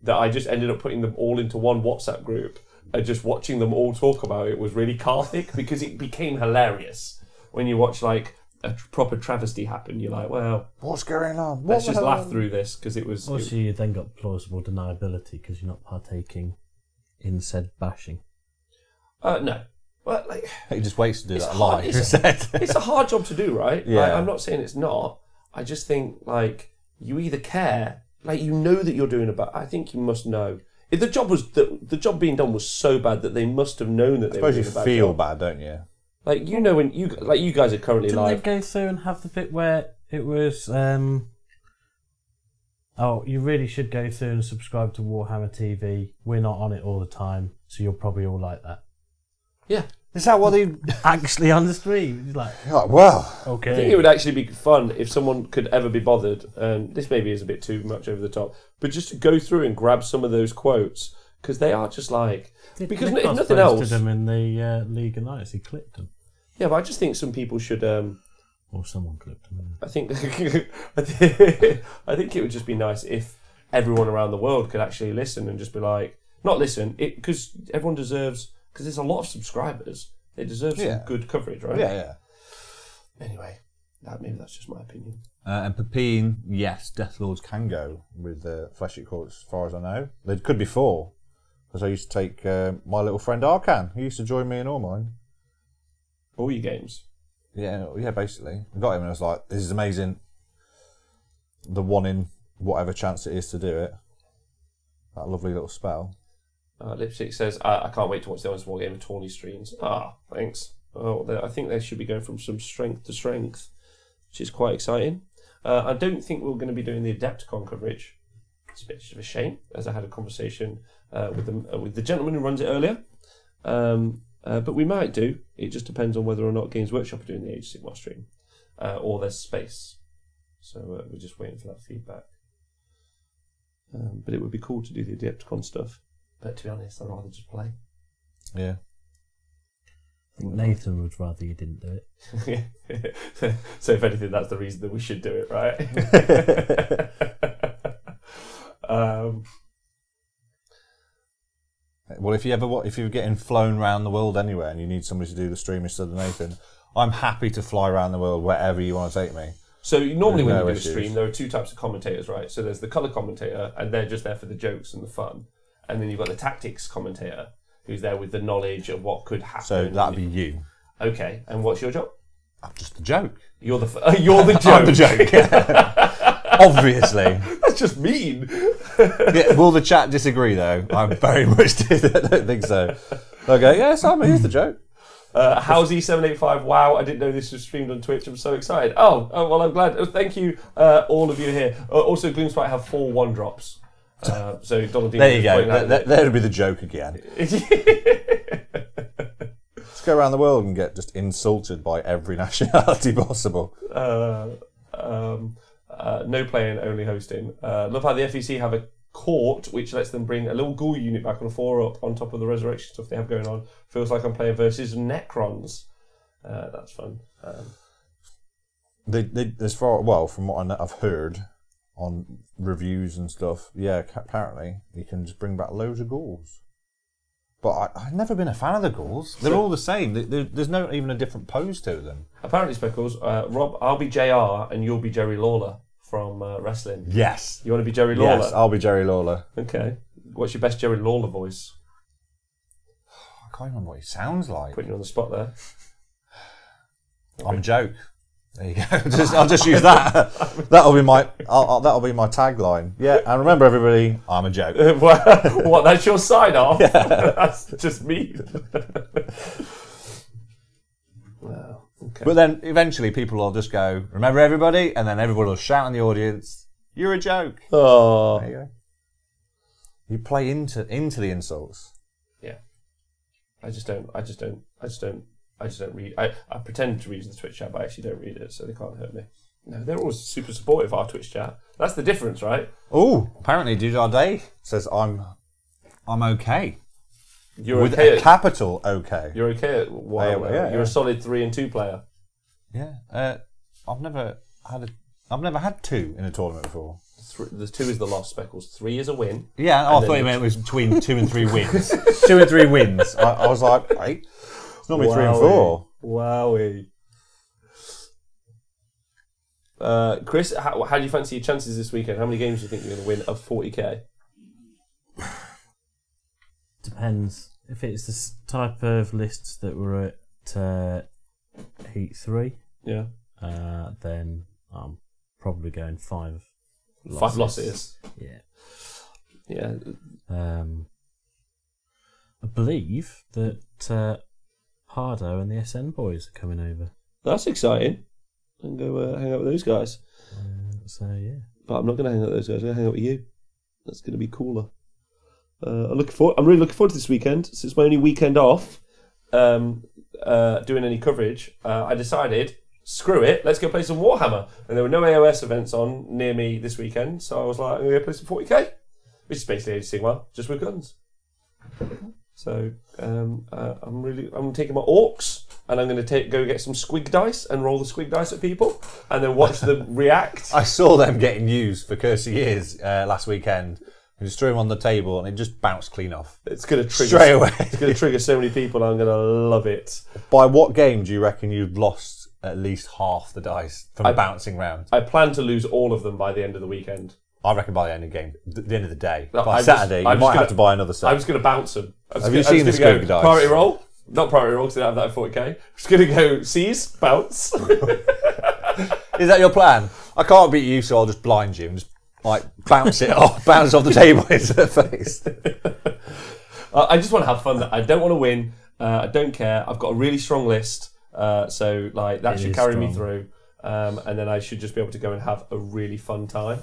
S1: that I just ended up putting them all into one WhatsApp group. and just watching them all talk about it was really cathartic because it became hilarious when you watch like a proper travesty happen. You're like, well,
S3: What's going on?
S1: let's just laugh through this because it was.
S2: Also, you then got plausible deniability because you're not partaking in said bashing.
S1: No, well, like
S3: He just waits to do
S1: It's
S3: that
S1: hard,
S3: live
S1: isn't
S3: instead.
S1: it's a hard job to do, right?
S3: Yeah.
S1: Like, I'm not saying it's not. I just think like you either care, like you know that you're doing it, but I think you must know. If the job being done was so bad that they must have known that
S3: I
S1: they were
S3: suppose you
S1: doing a bad
S3: feel
S1: job.
S3: bad, don't you?
S1: Like you know when you guys are currently
S2: Didn't
S1: live.
S2: they go through and have the bit where it was, oh, you really should go through and subscribe to Warhammer TV. We're not on it all the time, so you'll probably all like that.
S1: Yeah,
S3: Is that what they?
S2: Actually on the stream. It's like,
S3: You're like, well,
S1: I think
S2: okay.
S1: it would actually be fun if someone could ever be bothered. And this maybe is a bit too much over the top, but just to go through and grab some of those quotes because they are just like because if
S2: Nikos
S1: nothing
S2: posted
S1: else.
S2: them in the League of Nights. He clipped them.
S1: Yeah, but I just think some people should.
S2: Or someone clipped them.
S1: I think I think it would just be nice if everyone around the world could actually listen and just be like, not listen, because everyone deserves, because there's a lot of subscribers, they deserve some
S3: Yeah.
S1: good coverage, right?
S3: yeah.
S1: Anyway, maybe that's just my opinion.
S3: And Pepin, yes, Death Lords can go with Fleshy Courts, as far as I know. There could be 4, because I used to take my little friend Arkan. He used to join me in all mine.
S1: All your games.
S3: Yeah, basically. I got him and I was like, this is amazing. The one in whatever chance it is to do it. That lovely little spell.
S1: Lipstick says, I can't wait to watch the Honest War Game of Tawny streams. Thanks. Oh, I think they should be going from some strength to strength, which is quite exciting. I don't think we're going to be doing the Adepticon coverage. It's a bit of a shame, as I had a conversation with the gentleman who runs it earlier. But we might do. It just depends on whether or not Games Workshop are doing the Age of Sigmar stream, or there's space. So we're just waiting for that feedback. But it would be cool to do the Adepticon stuff. But to be honest, I'd rather just play.
S3: Yeah.
S2: I think Nathan would rather you didn't do it.
S1: So if anything, that's the reason that we should do it, right?
S3: Well, if you're getting flown around the world anywhere and you need somebody to do the stream instead of Nathan, I'm happy to fly around the world wherever you want to take me.
S1: So normally when
S3: No
S1: you do a
S3: issues.
S1: stream, there are 2 types of commentators, right? So there's the colour commentator, and they're just there for the jokes and the fun. And then you've got the tactics commentator, who's there with the knowledge of what could happen.
S3: So that'd be you.
S1: Okay, and what's your job?
S3: I'm just a joke.
S1: You're the you're the joke.
S3: I'm the joke. Obviously.
S1: That's just mean.
S3: Yeah, will the chat disagree though? I very much don't think so. Okay, yeah, Simon, here's the joke.
S1: Howsy785, wow, I didn't know this was streamed on Twitch. I'm so excited. Oh well, I'm glad. Thank you, all of you here. Also, Gloomspite have 4 1-drops. So Donald
S3: There you go. There'd be the joke again. Let's go around the world and get just insulted by every nationality possible.
S1: No playing, only hosting. Love how the FEC have a court which lets them bring a little ghoul unit back on a 4-up on top of the resurrection stuff they have going on. Feels like I'm playing versus Necrons. That's fun.
S3: From what I've heard on reviews and stuff, yeah, apparently you can just bring back loads of ghouls. But I've never been a fan of the ghouls. They're all the same. There's not even a different pose to them.
S1: Apparently, Speckles, Rob, I'll be JR and you'll be Jerry Lawler from wrestling.
S3: Yes.
S1: You want to be Jerry Lawler?
S3: Yes, I'll be Jerry Lawler.
S1: Okay. What's your best Jerry Lawler voice?
S3: I can't remember what he sounds like.
S1: Putting you on the spot there.
S3: I'm a joke. There you go. I'll just use that. That'll be my tagline. Yeah, and remember, everybody, I'm a joke.
S1: What? That's your sign off? Yeah. That's just me. Wow. Okay.
S3: But then eventually people will just go, remember, everybody, and then everybody will shout in the audience, "You're a joke."
S1: Oh.
S3: There you go. You play into the insults.
S1: Yeah. I just don't read. I pretend to read the Twitch chat, but I actually don't read it, so they can't hurt me. No, they're always super supportive of our Twitch chat. That's the difference, right?
S3: Oh, apparently Dujardé says I'm okay.
S1: You're
S3: with
S1: okay.
S3: a capital OK.
S1: You're okay at WoW.
S3: Yeah,
S1: You're a solid 3 and 2 player.
S3: Yeah. I've never had 2 in a tournament before.
S1: The 2 is the loss, Speckles. 3 is a win.
S3: Yeah, I
S1: And
S3: thought
S1: then
S3: you meant it was between 2 and 3 wins. 2 and 3 wins. I was like, right. It's normally 3 and 4.
S1: Wowie. Chris, how do you fancy your chances this weekend? How many games do you think you're going to win of 40k?
S2: Depends. If it's the type of lists that were at Heat 3,
S1: Yeah.
S2: then I'm probably going 5 losses.
S1: 5 losses.
S2: Yeah.
S1: Yeah.
S2: I believe that Hardo and the SN boys are coming over.
S1: That's exciting. I can go hang out with those guys.
S2: So yeah.
S1: But I'm not going to hang out with those guys. I'm going to hang out with you. That's going to be cooler. I'm really looking forward to this weekend. Since it's my only weekend off doing any coverage, I decided, screw it, let's go play some Warhammer. And there were no AOS events on near me this weekend, so I was like, I'm going to go play some 40k, which is basically Age of Sigmar, just with guns. So I'm taking my orcs, and I'm going to go get some squig dice and roll the squig dice at people, and then watch them react.
S3: I saw them getting used for Curse of Years last weekend. I just threw them on the table and it just bounced clean off.
S1: It's going to trigger
S3: Straight away.
S1: It's going to trigger so many people. I'm going to love it.
S3: By what game do you reckon you've lost at least half the dice from bouncing round?
S1: I plan to lose all of them by the end of the weekend.
S3: I reckon by the end of the game, the end of the day,
S1: No,
S3: by
S1: I'm
S3: Saturday,
S1: just-
S3: you might have to buy another set.
S1: I'm just going to bounce them.
S3: Have you seen the squig dice?
S1: Priority roll? Not priority roll because I don't have that at 40k. I'm just going to go seize, bounce.
S3: Is that your plan? I can't beat you, so I'll just blind you and just like bounce it off, bounce off the table into the face.
S1: I just want to have fun. I don't want to win. I don't care. I've got a really strong list, so like that
S2: It
S1: should
S2: is
S1: carry me
S2: strong.
S1: through, and then I should just be able to go and have a really fun time.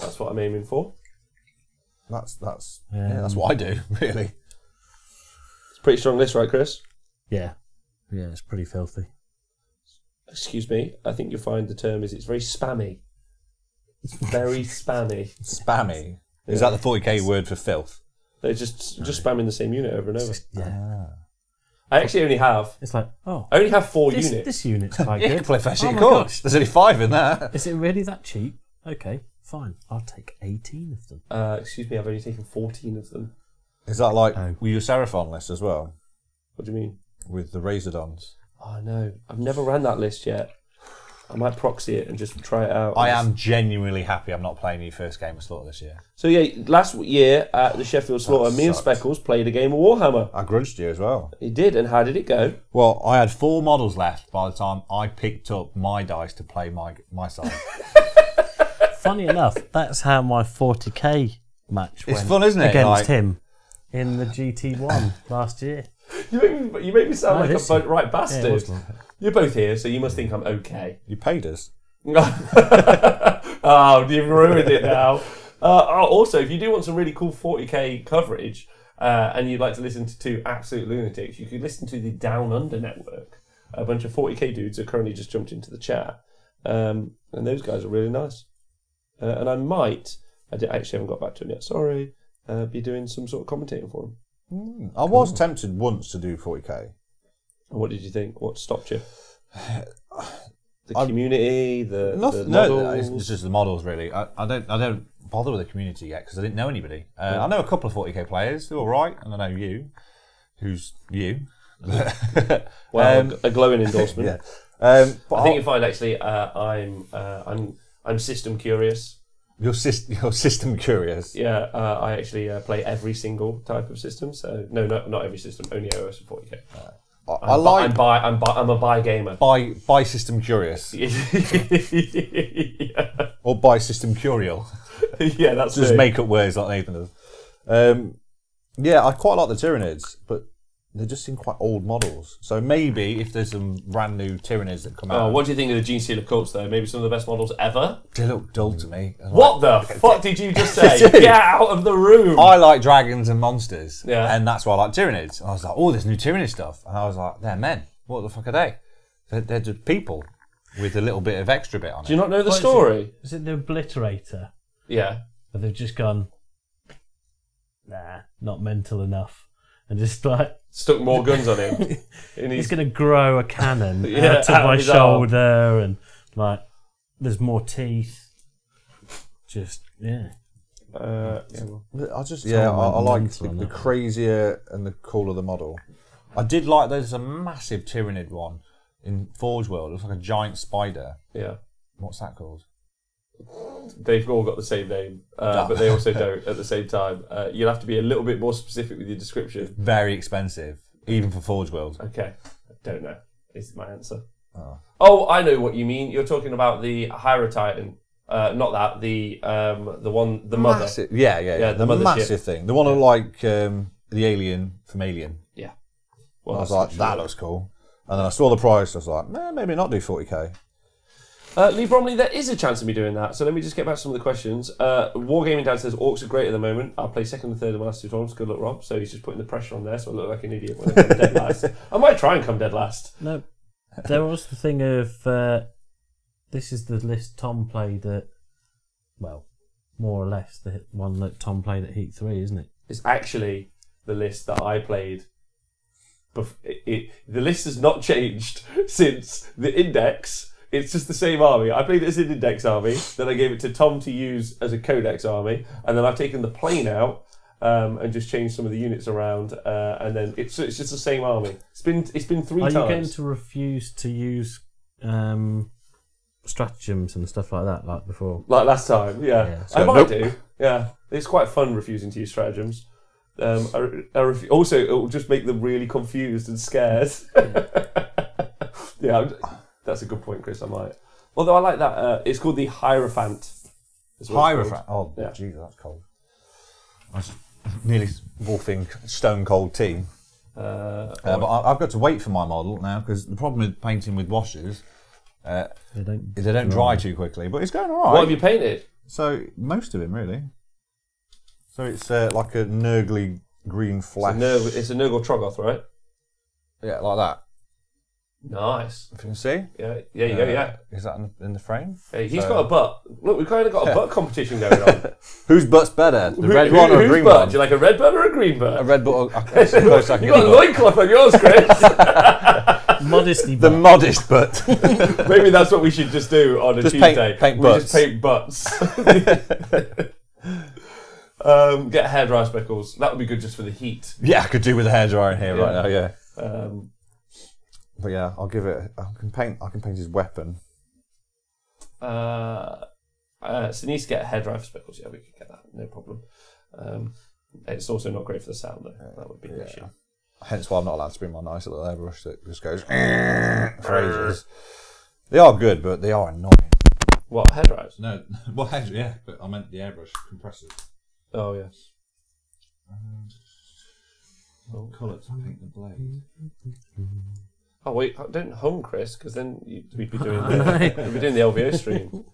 S1: That's what I'm aiming for.
S3: That's what I do, really.
S1: It's a pretty strong list, right, Chris?
S2: Yeah. Yeah, it's pretty filthy.
S1: Excuse me. I think you'll find the term is it's very spammy. It's very spammy.
S3: Spammy. Is that the 40k word for filth?
S1: They're just spamming the same unit over and over.
S2: Yeah.
S1: I actually only have
S2: It's like, oh,
S1: I only have 4
S2: this,
S1: units.
S2: this unit's quite
S3: Yeah, you
S2: good.
S3: can play Flash
S2: Oh
S3: of
S2: my
S3: course.
S2: gosh.
S3: There's only 5 in there.
S2: Is it really that cheap? Okay, fine. I'll take 18 of them.
S1: Excuse me, I've only taken 14 of them.
S3: Is that like
S2: Oh.
S3: with your Seraphon list as well?
S1: What do you mean?
S3: With the Razordons?
S1: Oh no, I've never ran that list yet. I might proxy it and just try it out.
S3: I am genuinely happy I'm not playing your first game of Slaughter this year.
S1: So yeah, last year at the Sheffield Slaughter,
S3: That
S1: me and
S3: sucked.
S1: Speckles played a game of Warhammer.
S3: I grudged you as well.
S1: He did, and how did it go?
S3: Well, I had 4 models left by the time I picked up my dice to play my side.
S2: Funny enough, that's how my 40k match
S3: It's
S2: went
S3: fun, isn't it?
S2: against
S3: Like-
S2: him in the GT1 last year.
S1: You make me sound
S2: No,
S1: like
S2: this-
S1: a right
S2: Yeah,
S1: bastard.
S2: it was like-
S1: You're both here, so you must think I'm okay.
S3: You paid us.
S1: Oh, you've ruined it now. Also, if you do want some really cool 40k coverage and you'd like to listen to 2 absolute lunatics, you could listen to the Down Under Network. A bunch of 40k dudes are currently just jumped into the chat. And those guys are really nice. And I actually haven't got back to them yet, sorry, be doing some sort of commentating for them.
S3: I was tempted once to do 40k.
S1: And what did you think? What stopped you? The community, the models.
S3: No, it's just the models really. I don't bother with the community yet because I didn't know anybody. I know a couple of 40k players who are all right, and I know you, who's you.
S1: Well, a glowing endorsement.
S3: Yeah. But
S1: I think you'll find actually I'm system curious.
S3: You're system curious.
S1: Yeah, I actually play every single type of system. So no, not every system, only AOS and 40k. I'm a buy gamer.
S3: By system curious
S1: Yeah,
S3: or by system curial.
S1: yeah, that's
S3: Just
S1: it.
S3: make up words like Nathan does. Yeah, I quite like the Tyranids, but they just seem quite old models. So maybe if there's some brand new Tyranids that come
S1: Oh,
S3: out,
S1: what do you think of the Gene Stealer cults though? Maybe some of the best models ever.
S3: they look dull to me.
S1: What the fuck did you just say?
S3: Dude.
S1: Get out of the room!
S3: I like dragons and monsters,
S1: Yeah.
S3: and that's why I like Tyranids. And I was like, oh, there's new Tyranid stuff, and I was like, they're men. What the fuck are they? They're just people with a little bit of extra bit on it.
S1: Do you not know the
S2: What is
S1: story?
S2: Is it the Obliterator?
S1: Yeah.
S2: But they've just gone, nah, not mental enough. And just like,
S1: Stuck more guns on him. And
S2: he's going to grow a cannon
S1: Yeah,
S2: out
S1: out
S2: of my
S1: of his arm.
S2: shoulder and like, there's more teeth. Just, Yeah.
S3: I just
S2: Yeah,
S3: I like
S2: mental on
S3: the
S2: that.
S3: crazier and the cooler the model. I did like there's a massive Tyranid one in Forge World. It looks like a giant spider.
S1: Yeah.
S3: What's that called?
S1: They've all got the same name, but they also don't at the same time. You'll have to be a little bit more specific with your description.
S3: Very expensive, even for Forge World.
S1: Okay. I don't know. Is my answer. Oh, I know what you mean. You're talking about the Hyra Titan. Not that, the one, the mother.
S3: Massive, yeah.
S1: the
S3: The
S1: mothership.
S3: massive thing. The one like the alien from Alien.
S1: Yeah.
S3: I
S1: Well,
S3: was
S1: that's
S3: like,
S1: for
S3: that
S1: sure.
S3: looks cool. And then I saw the price. I was like, maybe not do 40k.
S1: Lee Bromley, there is a chance of me doing that. So let me just get back to some of the questions. Wargaming Dad says Orcs are great at the moment. I'll play second and third in my last two tournaments. Good luck, Rob. So he's just putting the pressure on there, so I look like an idiot when I come dead last. I might try and come dead last.
S2: No, there was the thing of this is the list Tom played at, well, more or less the one that Tom played at Heat 3, isn't it?
S1: It's actually the list that I played. The list has not changed since the index. It's just the same army. I played it as an index army, then I gave it to Tom to use as a codex army, and then I've taken the plane out and just changed some of the units around, and then it's just the same army. It's been 3
S2: Are
S1: times.
S2: you going to refuse to use stratagems and stuff like that, like before?
S1: Like last time, yeah.
S2: Yeah.
S1: I might
S3: Nope.
S1: do. Yeah, it's quite fun refusing to use stratagems. Also, it will just make them really confused and scared. Yeah, that's a good point, Chris. I might. Although I like that. It's called the Hierophant. is what it's called.
S3: Hierophant. Oh,
S1: Yeah.
S3: Jesus, that's cold. I was nearly wolfing stone cold tea. But I've got to wait for my model now because the problem with painting with washes,
S2: They don't.
S3: they don't dry too quickly. But it's going all right.
S1: What have you painted?
S3: So most of him really. So it's like a nurgly green flesh.
S1: It's a Nurgle Troggoth, right?
S3: Yeah, like that.
S1: Nice.
S3: If you can see.
S1: Yeah, yeah, you go, yeah.
S3: Is that in the frame?
S1: Hey, he's got a butt. Look, we've kind of got a butt competition going on.
S3: Whose butt's better, the red one or a
S1: Whose
S3: green
S1: butt?
S3: one?
S1: Do you like a red butt or a green
S3: A
S1: butt?
S3: red butt. That's as close as I can
S1: You
S3: get.
S1: got a loincloth on yours, Chris.
S2: Modesty.
S3: The
S2: but
S3: modest butt.
S1: Maybe that's what we should just do on a
S3: Just
S1: Tuesday.
S3: paint
S1: we just
S3: butts.
S1: paint butts. Get hair dry speckles. That would be good just for the heat.
S3: Yeah, I could do with a hairdryer in here right now. Yeah.
S1: Um,
S3: But yeah, I'll give it. I can paint his weapon.
S1: so it needs to get hair dry for speckles. Yeah, we could get that. No problem. It's also not great for the sound though. That would be an issue.
S3: Hence why I'm not allowed to bring my nice little airbrush that just goes for ages. They are good, but they are annoying.
S1: What, hair dryers?
S4: No, well, yeah, but I meant the airbrush compressors.
S1: Oh yeah.
S4: Colour to paint the blade.
S1: Oh wait, don't hum, Chris, because then we'd be doing the LVO stream.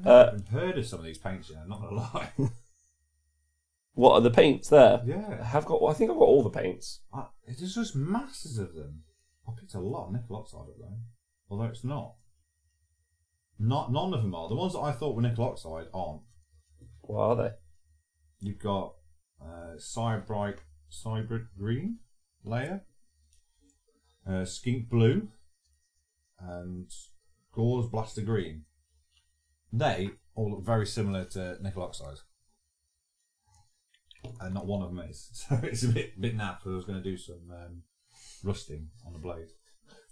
S4: I've heard of some of these paints, you know, not gonna lie.
S1: What are the paints there?
S4: Yeah.
S1: I think I've got all the paints.
S4: There's just masses of them. I picked a lot of nickel oxide up there, although it's not. None of them are. The ones that I thought were nickel oxide aren't.
S1: What are they?
S4: You've got Cybrid Green layer, Skink Blue, and Gore's Blaster Green. They all look very similar to nickel oxide. And not one of them is. So it's a bit naff. I was going to do some rusting on the blade.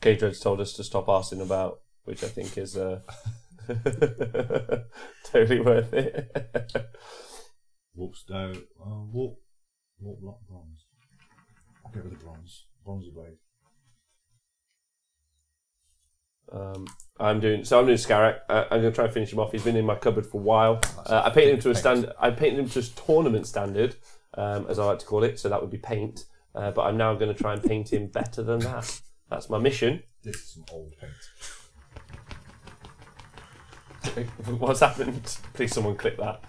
S1: K-Dreads told us to stop asking about, which I think is totally worth it.
S4: Warpstone, warp block bronze. I'll get rid of bronze. Bronzy blade.
S1: I'm doing Scarrack. I'm going to try and finish him off. He's been in my cupboard for a while. I painted him to a standard. I painted him to tournament standard, as I like to call it. So that would be paint. But I'm now going to try and paint him better than that. That's my mission.
S4: This is some old paint.
S1: What's happened? Please, someone click that.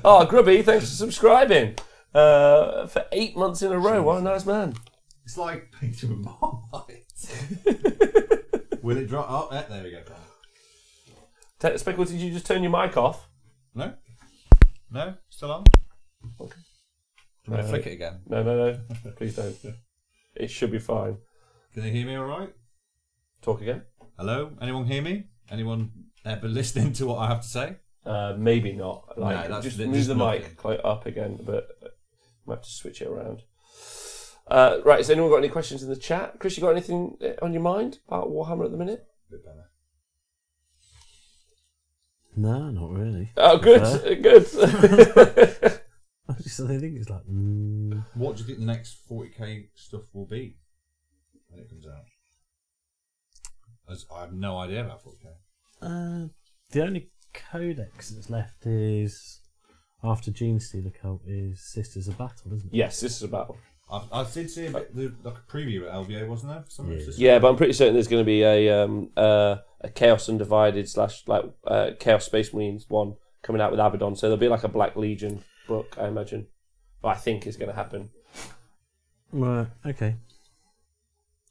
S1: Oh, Grubby, thanks for subscribing for 8 months in a row. What a nice man.
S4: It's like painting with Marmite. Will it drop? Oh, there we go.
S1: Speckle, did you just turn your mic off?
S4: No? No? Still on?
S1: Okay.
S3: Do you want me to flick it again?
S1: No. Please don't. It should be fine.
S4: Can they hear me all right?
S1: Talk again.
S4: Hello? Anyone hear me? Anyone ever listening to what I have to say?
S1: Maybe not. Like,
S4: No, that's
S1: just
S4: just
S1: move the
S4: nothing.
S1: mic quite up again, but might have to switch it around. Right, has anyone got any questions in the chat? Chris, you got anything on your mind about Warhammer at the minute?
S2: No, not really.
S1: Oh, good, good.
S2: I think it's like.
S4: What do you think the next 40k stuff will be when it comes out? As I have no idea about 40k.
S2: The only codex that's left is after Genestealer Cult is Sisters of Battle, isn't it?
S1: Yes, this is a battle.
S4: I did see a bit, like a preview at LVO, wasn't there? Some of the systems?
S1: Yeah, but I'm pretty certain there's going to be a Chaos Undivided / Chaos Space Marines one coming out with Abaddon. So there'll be like a Black Legion book, I imagine. But I think is going to happen.
S2: Right. Okay.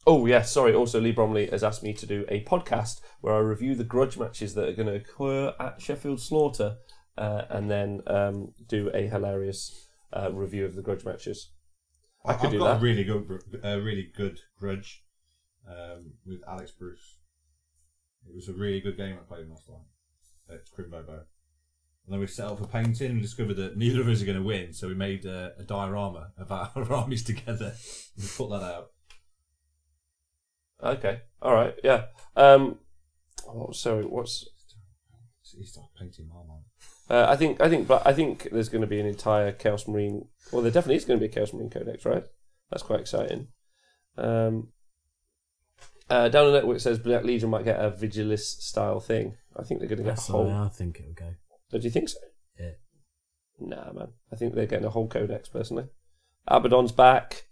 S1: Oh, yeah, sorry. Also, Lee Bromley has asked me to do a podcast where I review the grudge matches that are going to occur at Sheffield Slaughter and then do a hilarious review of the grudge matches. I could
S4: I've
S1: do
S4: got
S1: that.
S4: a really good grudge with Alex Bruce. It was a really good game I played last time at Crimbo Bow. And then we set up for painting and discovered that neither of us are going to win, so we made a diorama of our armies together and put that out.
S1: Okay, all right, yeah. Sorry, what's?
S4: He started painting Marmite.
S1: I think there's going to be an entire Chaos Marine. Well, there definitely is going to be a Chaos Marine Codex, right? That's quite exciting. Down the network it says Black Legion might get a Vigilis style thing. I think they're going to get
S2: That's
S1: a
S2: the way
S1: whole.
S2: I think it'll go.
S1: Do you think so?
S2: Yeah.
S1: Nah, man. I think they're getting a whole Codex personally. Abaddon's back.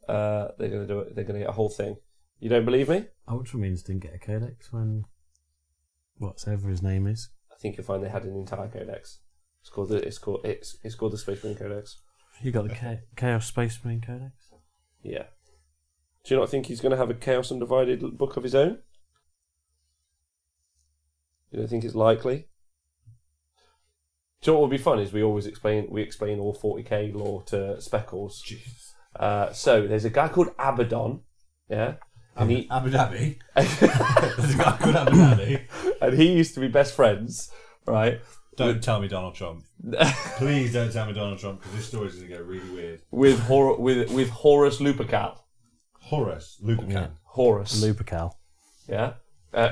S1: They're going to do it. They're going to get a whole thing. You don't believe me?
S2: Ultramarines didn't get a codex when whatever his name is.
S1: I think you'll find they had an entire Codex. It's called the Space Marine Codex.
S2: You got the Chaos Space Marine Codex?
S1: Yeah. Do you not think he's going to have a Chaos Undivided book of his own? You don't think it's likely? Do you know what would be fun is we explain all 40k lore to Speckles. So there's a guy called Abaddon, yeah, and
S4: Abu Dhabi. There's a guy called Abu Dhabi.
S1: and he used to be best friends, right?
S4: Don't tell me Donald Trump. Please don't tell me Donald Trump, because this story's going to go really weird.
S1: With Horus Lupercal.
S4: Horace Lupercan.
S1: Horus,
S2: Lupercal.
S1: yeah,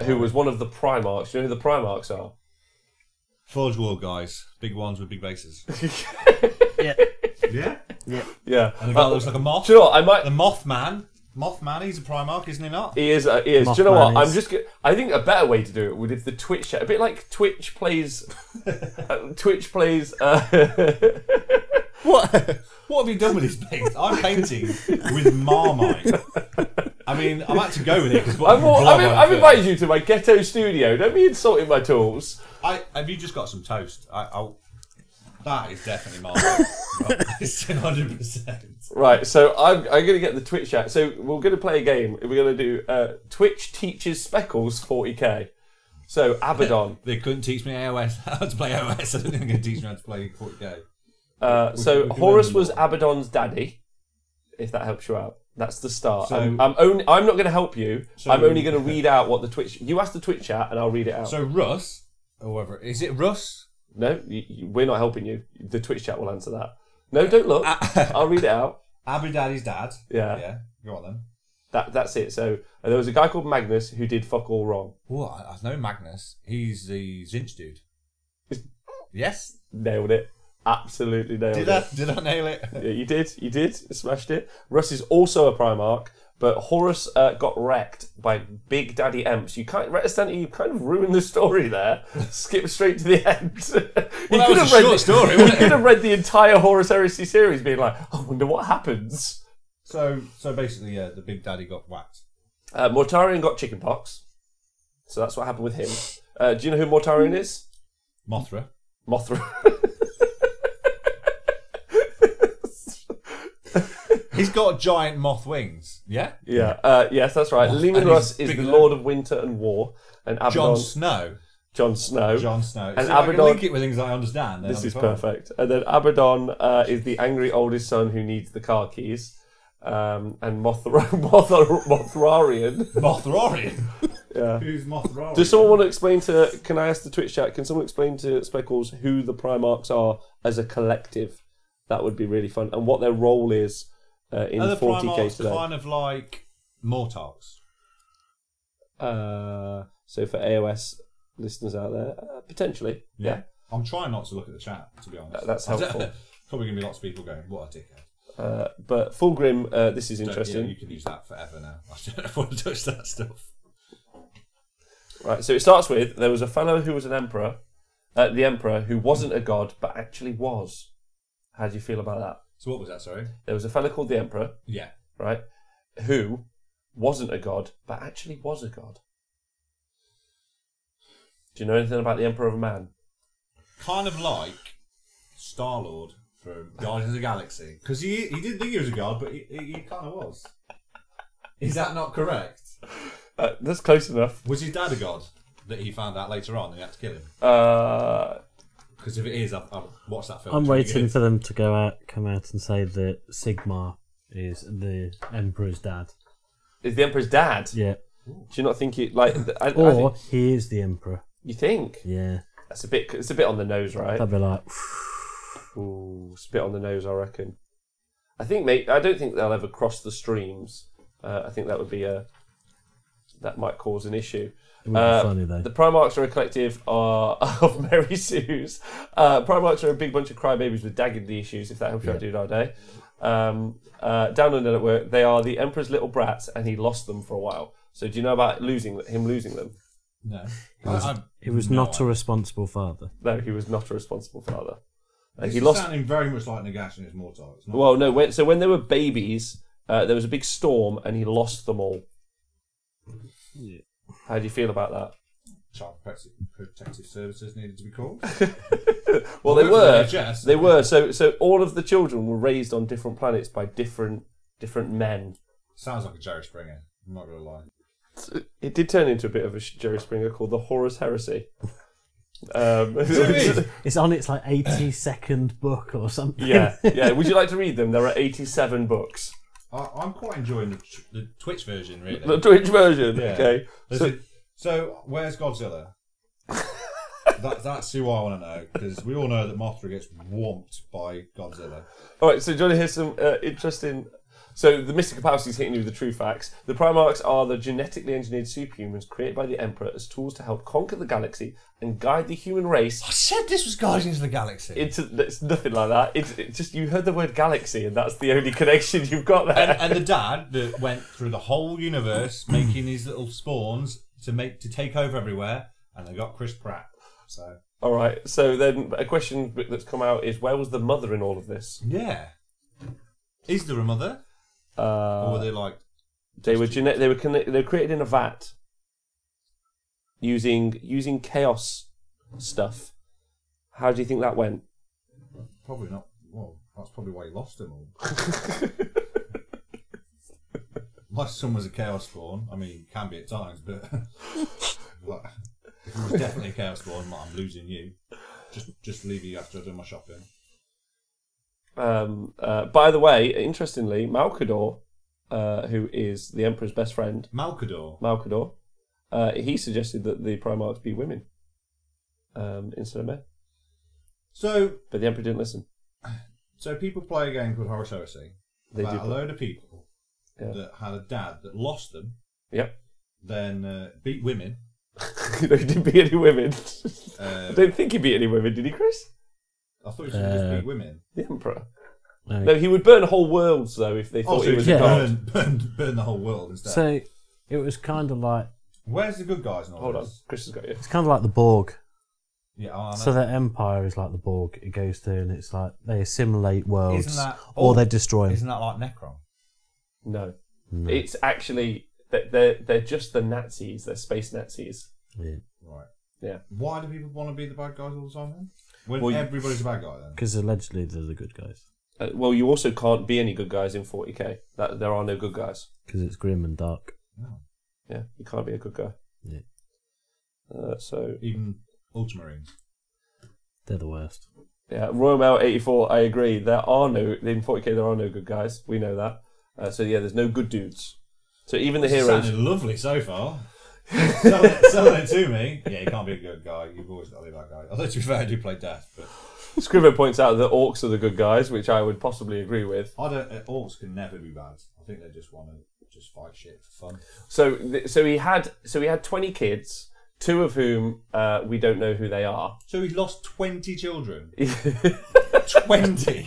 S1: who was one of the Primarchs. Do you know who the Primarchs are?
S4: Forge World guys. Big ones with big bases.
S2: Yeah.
S4: Yeah?
S1: Yeah.
S4: And the guy that looks like a moth.
S1: Do you know what? I might.
S4: The Mothman. Mothman, he's a Primarch, isn't he not?
S1: He is. He is. Do you know what?
S2: Mothman is.
S1: I think a better way to do it would if the Twitch chat, a bit like Twitch plays. Twitch plays.
S4: What? What have you done with these paints? I'm painting with Marmite. I mean, I'm actually go with it because
S1: I've invited you to my ghetto studio. Don't be insulting my tools.
S4: Have you just got some toast? That is definitely Marmite. It's 100%.
S1: Right, so I'm going to get the Twitch chat. So we're going to play a game. We're going to do Twitch teaches Speckles 40k. So Abaddon.
S4: They couldn't teach me AOS how to play AOS. I don't think they're going to teach me how to play 40k.
S1: So
S4: we can
S1: Horus
S4: learn
S1: was
S4: more.
S1: Abaddon's daddy. If that helps you out, that's the start.
S4: So-
S1: I'm not going to help you.
S4: So-
S1: I'm only going to read out what the Twitch. You ask the Twitch chat, and I'll read it out.
S4: So Russ, or whatever, is it Russ?
S1: No, we're not helping you. The Twitch chat will answer that. No, don't look. I'll read it out.
S4: Abu Daddy's dad.
S1: Yeah.
S4: Yeah. Go on then.
S1: That's it. So there was a guy called Magnus who did fuck all wrong.
S4: Oh, I know Magnus. He's the Zinch dude. Yes.
S1: Nailed it. Absolutely nailed it.
S4: Did I nail it?
S1: Yeah, you did. You did. Smashed it. Russ is also a Primarch, but Horus got wrecked by Big Daddy Emps. You kind of ruined the story there. Skip straight to the end.
S4: Well, that was a short story, wasn't
S1: You could
S4: it?
S1: have read the entire Horus Heresy series, being like, "I wonder what happens."
S4: So basically, yeah, the Big Daddy got whacked.
S1: Mortarion got chickenpox, so that's what happened with him. Do you know who Mortarion is?
S4: Mothra.
S1: Mothra.
S4: He's got giant moth wings. Yeah.
S1: Yeah. Yes, that's right.
S4: Moth-
S1: Leman
S4: and
S1: Russ
S4: he's
S1: is the
S4: bigger
S1: Lord of Winter and War, and Abaddon.
S4: Jon Snow.
S1: Jon Snow.
S4: Jon Snow.
S1: And
S4: See, I can
S1: Abaddon-
S4: link it with things I understand. then
S1: This
S4: I'll be
S1: is
S4: fine.
S1: perfect. And then Abaddon is the angry oldest son who needs the car keys. And Mothrarian.
S4: Mothrarian.
S1: Yeah.
S4: Who's Mothra?
S1: Does someone want to explain to? Can I ask the Twitch chat? Can someone explain to Speckles who the Primarchs are as a collective? That would be really fun, and what their role is in
S4: Are the
S1: 40k
S4: Primarchs
S1: today.
S4: kind of like Mortarks?
S1: So for AOS listeners out there, potentially, yeah.
S4: I'm trying not to look at the chat, to be honest.
S1: That's helpful.
S4: Probably going to be lots of people going, what a dickhead.
S1: But Fulgrim, this is interesting.
S4: You can use that forever now. I don't want to touch that stuff.
S1: Right, so it starts with, there was a fellow who was an emperor, the emperor, who wasn't a god, but actually was. How do you feel about that?
S4: So what was that, sorry?
S1: There was a fellow called the emperor,
S4: Yeah.
S1: right, who wasn't a god, but actually was a god. Do you know anything about the Emperor of Man?
S4: Kind of like Star-Lord from Guardians of the Galaxy. Because he didn't think he was a god, but he kind of was. Is that not correct?
S1: That's close enough.
S4: Was his dad a god that he found out later on and he had to kill him? Because if it is, I've watched that film.
S2: I'm
S4: It's really
S2: waiting
S4: good.
S2: for them to come out and say that Sigmar is the Emperor's dad.
S1: Is the Emperor's dad?
S2: Yeah.
S1: Do you not think it like? I
S2: Or
S1: think,
S2: he is the Emperor.
S1: you think
S2: Yeah.
S1: that's a bit? It's a bit on the nose, right?
S2: That'd be like,
S1: Ooh, it's a bit on the nose, I reckon. I think, mate. I don't think they'll ever cross the streams. I think that would be that might cause an issue.
S2: it would be funny though.
S1: The Primarchs are a collective of Mary Sues. Primarchs are a big bunch of crybabies with daggedy issues, if that helps you out, dude, our day. Down under Network, they are the Emperor's little brats, and he lost them for a while. So do you know about him losing them?
S4: No.
S2: He was not a responsible father.
S1: No, he was not a responsible father.
S4: This
S1: He
S4: is
S1: lost.
S4: sounding very much like Nagash and his Mortar. It's not.
S1: Well, no. When they were babies, there was a big storm, and he lost them all.
S2: Yeah.
S1: How do you feel about that?
S4: Child Protective Services needed to be called.
S1: Well, they
S4: Well,
S1: were.
S4: NHS.
S1: They were. So all of the children were raised on different planets by different men.
S4: Sounds like a Jerry Springer. I'm not going to lie.
S1: It did turn into a bit of a Jerry Springer called the Horus Heresy.
S2: It's on its like 82nd book or something.
S1: Yeah. Would you like to read them? There are 87 books.
S4: I'm quite enjoying the Twitch version, really.
S1: The Twitch version.
S4: Yeah.
S1: Okay.
S4: So where's Godzilla? That's who I want to know, because we all know that Mothra gets whomped by Godzilla.
S1: All right. So do you want to hear some interesting? So the Mystic Capacity is hitting you with the true facts. The Primarchs are the genetically engineered superhumans created by the Emperor as tools to help conquer the galaxy and guide the human race.
S4: I said this was Guardians of the Galaxy.
S1: It's nothing like that. It's just you heard the word galaxy, and that's the only connection you've got there.
S4: And the dad that went through the whole universe making these little spawns to take over everywhere, and they got Chris Pratt. So
S1: All right. So then a question that's come out is, where was the mother in all of this?
S4: yeah, is there a mother, or were they like?
S1: They were created in a vat using chaos stuff. How do you think that went?
S4: Probably not. Well, that's probably why he lost them all. My son was a chaos spawn. I mean, he can be at times, but like, if he was definitely a chaos spawn, I'm losing you. Just leave you after I've done my shopping.
S1: By the way, interestingly, Malkador, who is the Emperor's best friend,
S4: Malkador.
S1: he suggested that the Primarchs be women instead of men,
S4: So
S1: but the Emperor didn't listen.
S4: people play a game called Horus Heresy
S1: They
S4: about
S1: do.
S4: a load of people
S1: Yeah.
S4: that had a dad that lost them,
S1: Yep.
S4: then beat women.
S1: He didn't beat any women. I don't think he beat any women, did he, Chris?
S4: I thought he was going to just beat women.
S1: The Emperor.
S2: No.
S1: No, he would burn whole worlds though if they thought
S4: Also,
S1: he was
S2: yeah.
S1: a god.
S4: burn the whole world instead.
S2: So it was kind of like
S4: Where's the good guys in all
S1: Hold on,
S4: this?
S1: Chris has got you.
S2: it's kind of like the Borg.
S4: Yeah, I know.
S2: So the Empire is like the Borg. It goes through and it's like they assimilate worlds,
S4: Isn't that-
S2: or they destroy them.
S4: Isn't that like Necron?
S1: No.
S2: No.
S1: It's actually they're just the Nazis. They're space Nazis.
S2: Yeah.
S4: Right.
S1: Yeah.
S4: Why do people want to be the bad guys all the time then? When
S1: Well,
S4: everybody's a bad guy then?
S2: Because allegedly they're the good guys.
S1: Well, you also can't be any good guys in 40k. There are no good guys.
S2: Because it's grim and dark.
S4: No.
S1: Yeah, you can't be a good guy.
S2: Yeah.
S1: So
S4: Even Ultramarines.
S2: They're the worst.
S1: yeah, Royal Mail 84. I agree. There are no in 40k. There are no good guys. We know that. So yeah, there's no good dudes. So even the
S4: This is
S1: heroes.
S4: sounding lovely so far. selling it to me. Yeah, you can't be a good guy. You've always got to be that guy. Although to be fair, I do play death. But
S1: Scrivo points out that orcs are the good guys, which I would possibly agree with.
S4: orcs can never be bad. I think they just want to just fight shit for fun.
S1: So he had 20 kids, 2 of whom we don't know who they are.
S4: So he's lost 20 children. 20.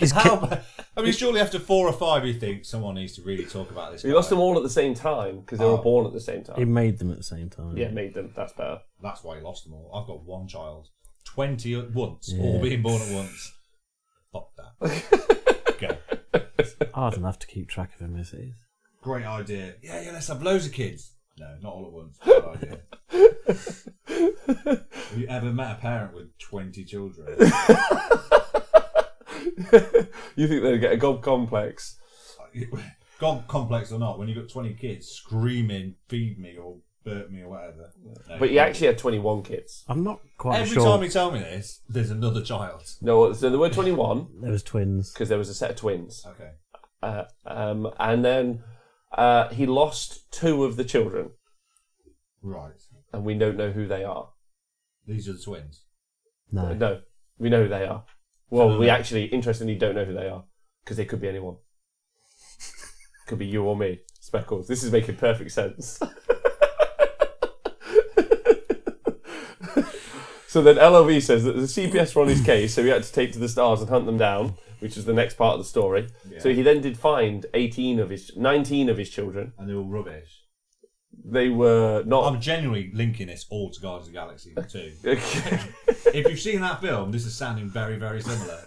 S4: I mean, surely after 4 or 5, you think someone needs to really talk about this.
S1: He lost them all at the same time because they were born at the same time.
S2: He made them at the same time.
S1: Yeah, made them. That's better.
S4: That's why he lost them all. I've got 1 child. 20 at once, all being born at once. Fuck that. Go.
S2: Hard enough to keep track of him as it is.
S4: Great idea. Yeah, let's have loads of kids. No, not all at once. Good idea. Have you ever met a parent with 20 children?
S1: You think they'd get a god complex?
S4: God complex or not, when you've got 20 kids screaming, feed me or burp me or whatever. No,
S1: But he actually had 21 kids.
S2: I'm not quite
S4: every
S2: sure.
S4: time you tell me this, there's another child.
S1: No, so there were 21
S2: There was twins.
S1: because there was a set of twins.
S4: Okay.
S1: And then he lost 2 of the children,
S4: Right.
S1: and we don't know who they are.
S4: These are the twins.
S2: No.
S1: No, we know who they are. Well, we actually, interestingly, don't know who they are because they could be anyone. Could be you or me, Speckles. This is making perfect sense. So then LLV says that the CPS were on his case, so he had to take to the stars and hunt them down, which is the next part of the story.
S4: Yeah.
S1: So he then did find 19 of his children.
S4: And they're all rubbish.
S1: They were not.
S4: I'm genuinely linking this all to Guardians of the Galaxy 2. If you've seen that film, this is sounding very, very similar.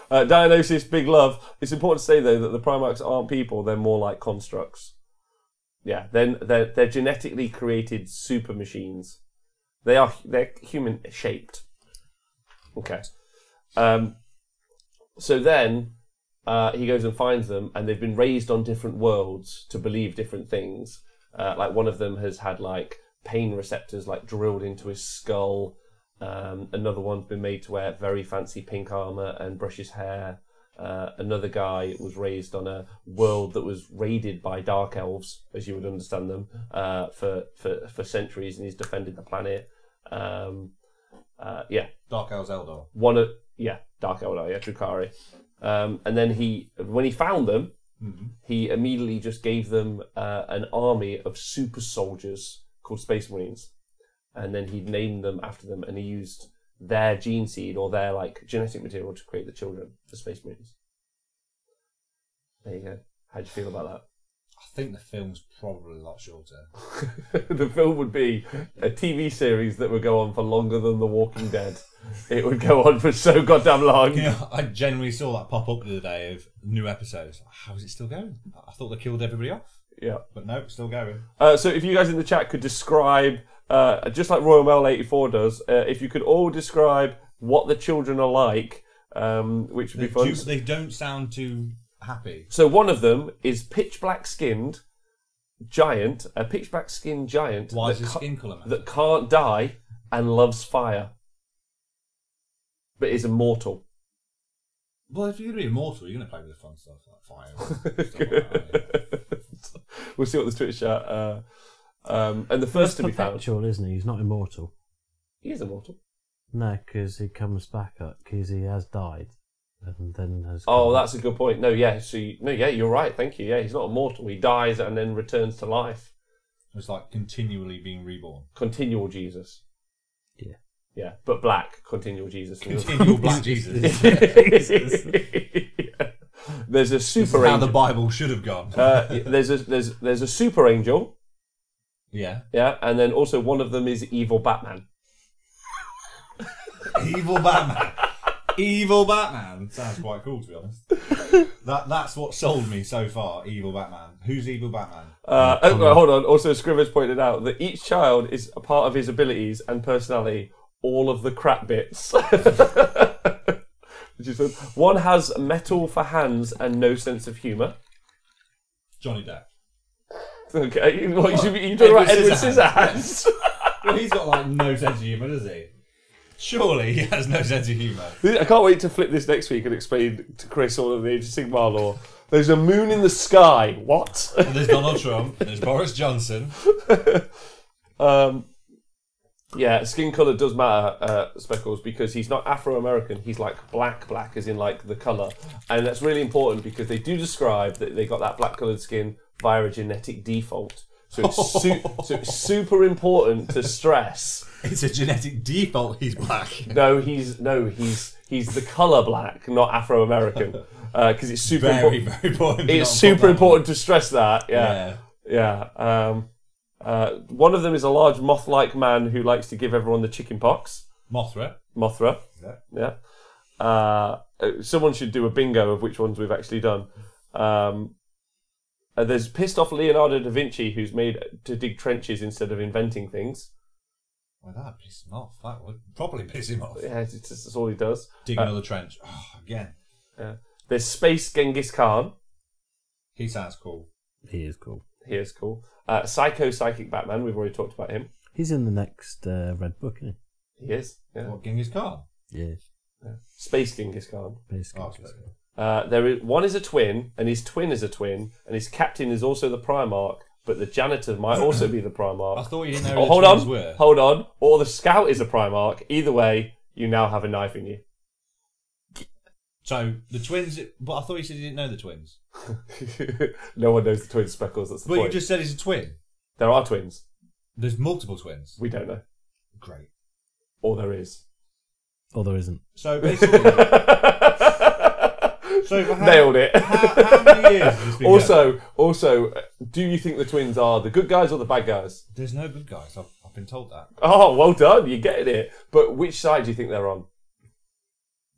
S1: Dionysus, big love. It's important to say though that the Primarchs aren't people; they're more like constructs. Yeah, they're genetically created super machines. They're human shaped. Okay. So then he goes and finds them, and they've been raised on different worlds to believe different things. Like one of them has had like pain receptors like drilled into his skull. Another one's been made to wear very fancy pink armor and brush his hair. Another guy was raised on a world that was raided by dark elves, as you would understand them, for centuries, and he's defended the planet. Yeah,
S4: Dark Elves Eldar.
S1: Dark Eldar, Drukhari. And then when he found them, he immediately just gave them an army of super soldiers called Space Marines. And then he named them after them, and he used their gene seed or their like genetic material to create the children for Space Marines. There you go. How'd you feel about that?
S4: I think the film's probably a lot shorter.
S1: The film would be a TV series that would go on for longer than The Walking Dead. It would go on for so goddamn long.
S4: You know, I genuinely saw that pop up the other day of new episodes. How is it still going? I thought they killed everybody off.
S1: Yeah.
S4: But no, it's still going.
S1: So if you guys in the chat could describe, just like Royal Mail 84 does, if you could all describe what the children are like, which would be fun.
S4: They don't sound too happy.
S1: So one of them is pitch black skinned giant, a pitch black skinned giant.
S4: Why is his skin colour matter?
S1: That can't die and loves fire, but is immortal.
S4: Well, if you're going to be immortal, you're going to play with the fun stuff like fire. Stuff like that,
S1: We'll see what the Twitch chat. And the first to be found.
S2: Perpetual, isn't he? He's not immortal.
S1: He is immortal.
S2: No, because he comes back up because he has died, and then has.
S1: Oh, that's a good point. No, yeah. So you're right. Thank you. Yeah, he's not immortal. He dies and then returns to life.
S4: It's like continually being reborn.
S1: Continual Jesus.
S2: Yeah.
S1: Yeah, but black. Continual Jesus.
S4: Continual black Jesus.
S1: There's a
S4: This
S1: super
S4: is how
S1: angel.
S4: the Bible should have gone.
S1: There's a super angel.
S4: Yeah.
S1: Yeah, and then also one of them is evil Batman.
S4: Evil Batman. Evil Batman. Sounds quite cool, to be honest. That's what sold me so far, Evil Batman. Who's Evil Batman?
S1: Hold on. Also, Scrivers pointed out that each child is a part of his abilities and personality, all of the crap bits. Which is fun. One has metal for hands and no sense of humour.
S4: Johnny Depp.
S1: Okay, what, you talking about Edward Scissorhands?
S4: Well, he's got like no sense of humour, does he? Surely he has no sense of humour.
S1: I can't wait to flip this next week and explain to Chris all of the Age of Sigmar lore. There's a moon in the sky. What?
S4: And there's Donald Trump. There's Boris Johnson.
S1: Yeah, skin colour does matter, Speckles, because he's not Afro-American. He's like black, as in like the colour. And that's really important because they do describe that they got that black coloured skin via a genetic default. So it's super important to stress.
S4: It's a genetic default. He's black.
S1: He's the colour black, not Afro-American. Because it's super
S4: Very
S1: important.
S4: important.
S1: It's super important to stress that. Yeah. One of them is a large moth-like man who likes to give everyone the chicken pox.
S4: Mothra.
S1: Yeah. Someone should do a bingo of which ones we've actually done. There's pissed off Leonardo da Vinci, who's made to dig trenches instead of inventing things.
S4: Well, that'd piss him off. That would probably piss him off.
S1: Yeah, that's all he does.
S4: Dig another trench. Oh, again.
S1: There's Space Genghis Khan.
S4: He sounds cool.
S2: He is cool.
S1: He is cool. Psycho Psychic Batman. We've already talked about him.
S2: He's in the next Red Book, isn't
S1: He is. Yeah.
S4: What, Genghis Khan?
S2: he? Yeah.
S1: Space Genghis Khan.
S2: Basically.
S4: Oh, okay.
S1: One is a twin, and his twin is a twin, and his captain is also the Primarch, but the janitor might also be the Primarch.
S4: I thought you didn't know who
S1: hold
S4: the twins
S1: on,
S4: were.
S1: hold on. Or the scout is a Primarch. Either way, you now have a knife in you.
S4: So, the twins... But I thought you said you didn't know the twins.
S1: No one knows the twin Speckles. That's the
S4: But
S1: point.
S4: you just said he's a twin.
S1: There are twins.
S4: There's multiple twins.
S1: We don't know.
S4: Great.
S1: Or there is.
S2: Or there isn't.
S4: So, basically... So for
S1: Nailed it.
S4: How many years has this been going?
S1: Also, do you think the twins are the good guys or the bad guys?
S4: There's no good guys. I've been told that.
S1: Oh, well done. You're getting it. But which side do you think they're on?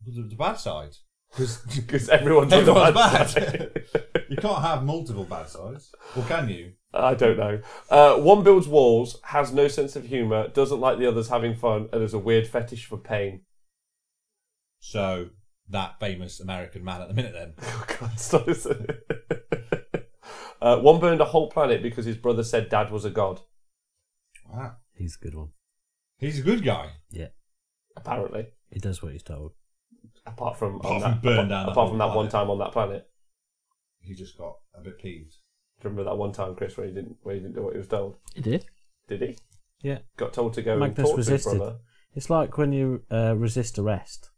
S4: The bad side.
S1: Because everyone's on the
S4: Everyone's
S1: bad
S4: bad.
S1: side.
S4: You can't have multiple bad sides. Or can you?
S1: I don't know. One builds walls, has no sense of humour, doesn't like the others having fun, and has a weird fetish for pain.
S4: So, that famous American man at the minute then.
S1: Oh God, stop this. One burned a whole planet because his brother said Dad was a god.
S4: Wow.
S2: He's a good one.
S4: He's a good guy.
S2: Yeah.
S1: Apparently,
S2: He does what he's told.
S1: apart from
S4: burn down
S1: apart from that
S4: whole
S1: one
S4: planet.
S1: time on that planet.
S4: He just got a bit peeved.
S1: Do you remember that one time, Chris, where he didn't do what he was told?
S2: He did.
S1: Did he?
S2: Yeah.
S1: Got told to go and
S2: Magnus
S1: talk to his
S2: resisted.
S1: brother,
S2: It's like when you resist arrest.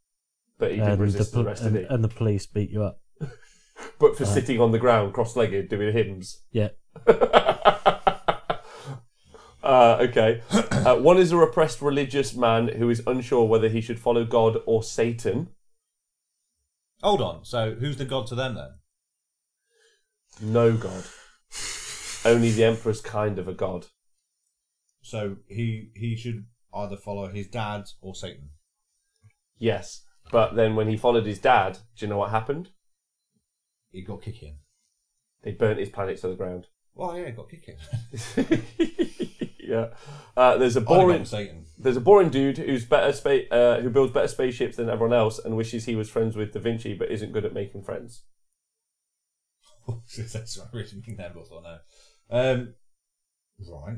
S1: but he didn't resist the
S2: pol-
S1: rest, did he?
S2: and the police beat you up.
S1: But for sitting on the ground, cross-legged, doing hymns.
S2: Yeah.
S1: Okay. One is a repressed religious man who is unsure whether he should follow God or Satan.
S4: Hold on. So, who's the god to them then?
S1: No God. Only the Emperor's kind of a god.
S4: So, he should either follow his dad or Satan.
S1: Yes. But then when he followed his dad, do you know what happened?
S4: He got kicking.
S1: They burnt his planet to the ground.
S4: Well, yeah, he got kicking.
S1: Yeah. There's a
S4: I'd have
S1: boring
S4: gone Satan.
S1: There's a boring dude who builds better spaceships than everyone else and wishes he was friends with Da Vinci but isn't good at making friends.
S4: That's what I really mean there, but I thought no. Right.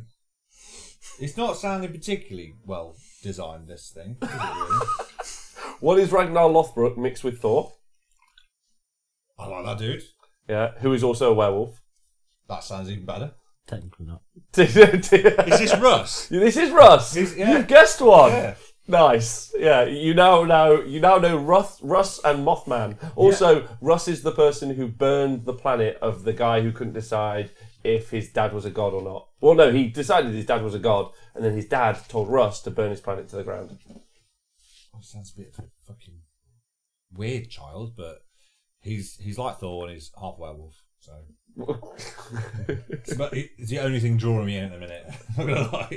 S4: It's not sounding particularly well designed, this thing, is it really?
S1: One is Ragnar Lothbrok mixed with Thor.
S4: I like that dude.
S1: Yeah, who is also a werewolf.
S4: That sounds even better.
S2: Technically not.
S4: Is this Russ?
S1: This is Russ.
S4: Yeah.
S1: You've guessed one.
S4: Yeah.
S1: Nice. Yeah, you now know Russ and Mothman. Also, Russ is the person who burned the planet of the guy who couldn't decide if his dad was a god or not. Well, no, he decided his dad was a god, and then his dad told Russ to burn his planet to the ground.
S4: Oh, sounds a bit of a fucking weird child, but he's like Thor and he's half werewolf, so. But it's the only thing drawing me in at the minute. I'm not gonna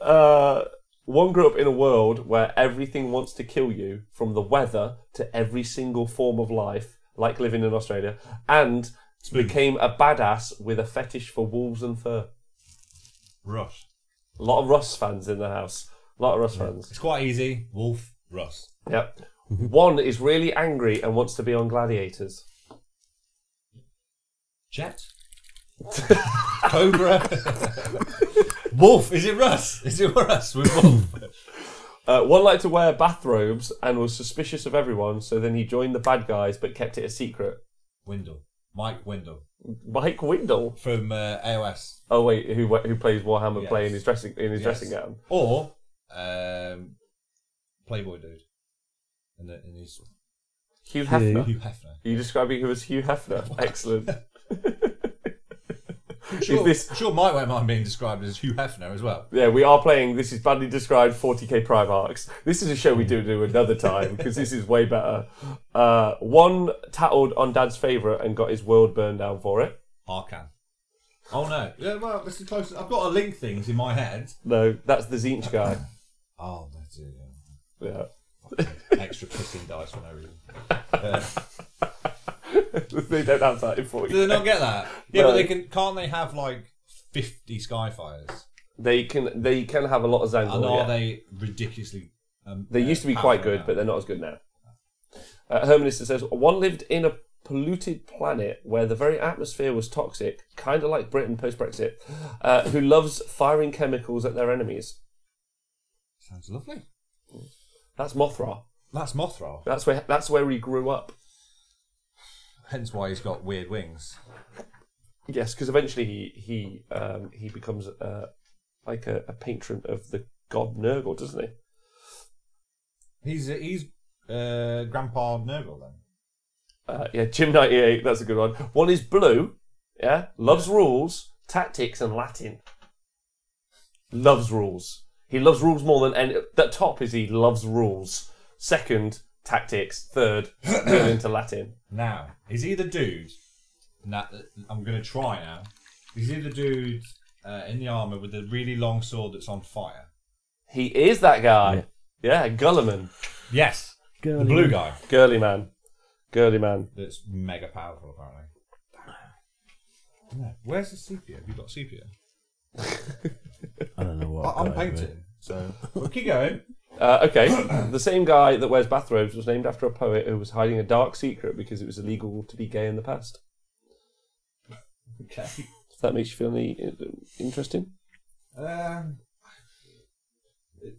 S4: lie.
S1: One grew up in a world where everything wants to kill you, from the weather to every single form of life, like living in Australia, and became a badass with a fetish for wolves and fur.
S4: Russ.
S1: A lot of Russ fans in the house. A lot of Russ fans.
S4: It's quite easy. Wolf, Russ.
S1: Yep. One is really angry and wants to be on Gladiators.
S4: Jet. Cobra. Wolf. Is it Russ? Is it Russ with Wolf?
S1: One liked to wear bathrobes and was suspicious of everyone, so then he joined the bad guys but kept it a secret.
S4: Windle. Mike Windle.
S1: Mike Windle.
S4: From AOS.
S1: Oh wait, who plays Warhammer
S4: Yes.
S1: playing his dressing dressing gown?
S4: Or Playboy dude. In his
S1: Hugh Hefner.
S4: Hugh Hefner.
S1: Are you describing him as Hugh Hefner? Excellent.
S4: Sure,
S1: Is this?
S4: sure might won't mind being described as Hugh Hefner as well.
S1: Yeah, we are playing. This is badly described 40k Primarchs. This is a show we do another time because this is way better. One tattled on Dad's favourite and got his world burned down for it.
S4: Arcan. Oh no. Yeah, well, this is close. I've got to link things in my head.
S1: No, that's the Zinch guy.
S4: Oh, that's it.
S1: Yeah.
S4: Extra pissing dice for no reason.
S1: They don't have that in 40k.
S4: Do they not get that? Yeah,
S1: No.
S4: but they can. Can't they have like 50 Skyfires?
S1: They can have a lot of Zangor.
S4: And are
S1: Yeah.
S4: they ridiculously?
S1: They used to be quite
S4: powerful
S1: good,
S4: now?
S1: but they're not as good now. Hermanista says, one lived in a polluted planet where the very atmosphere was toxic, kind of like Britain post-Brexit, who loves firing chemicals at their enemies.
S4: Sounds lovely.
S1: That's Mothra.
S4: That's Mothra.
S1: That's where he grew up.
S4: Hence why he's got weird wings.
S1: Yes, because eventually he becomes like a patron of the god Nurgle, doesn't he?
S4: He's Grandpa Nurgle then.
S1: Yeah, Jim98, that's a good one. One is blue, yeah, loves rules, tactics, and Latin. Loves rules. He loves rules more than any. At top is he loves rules. Second, tactics. Third, turn into Latin.
S4: Now, is he the dude? I'm going to try now. Is he the dude in the armour with the really long sword that's on fire?
S1: He is that guy. Yeah, Gulliman.
S4: Yes.
S2: Girly
S4: The blue
S2: man.
S4: guy.
S1: Girly man. Girly man.
S4: That's mega powerful, apparently. No. Where's the sepia? Have you got sepia?
S2: I don't know what.
S4: I'm
S2: guy,
S4: painting, so we'll keep going.
S1: Okay, the same guy that wears bathrobes was named after a poet who was hiding a dark secret because it was illegal to be gay in the past.
S4: Okay.
S1: If that makes you feel any interesting.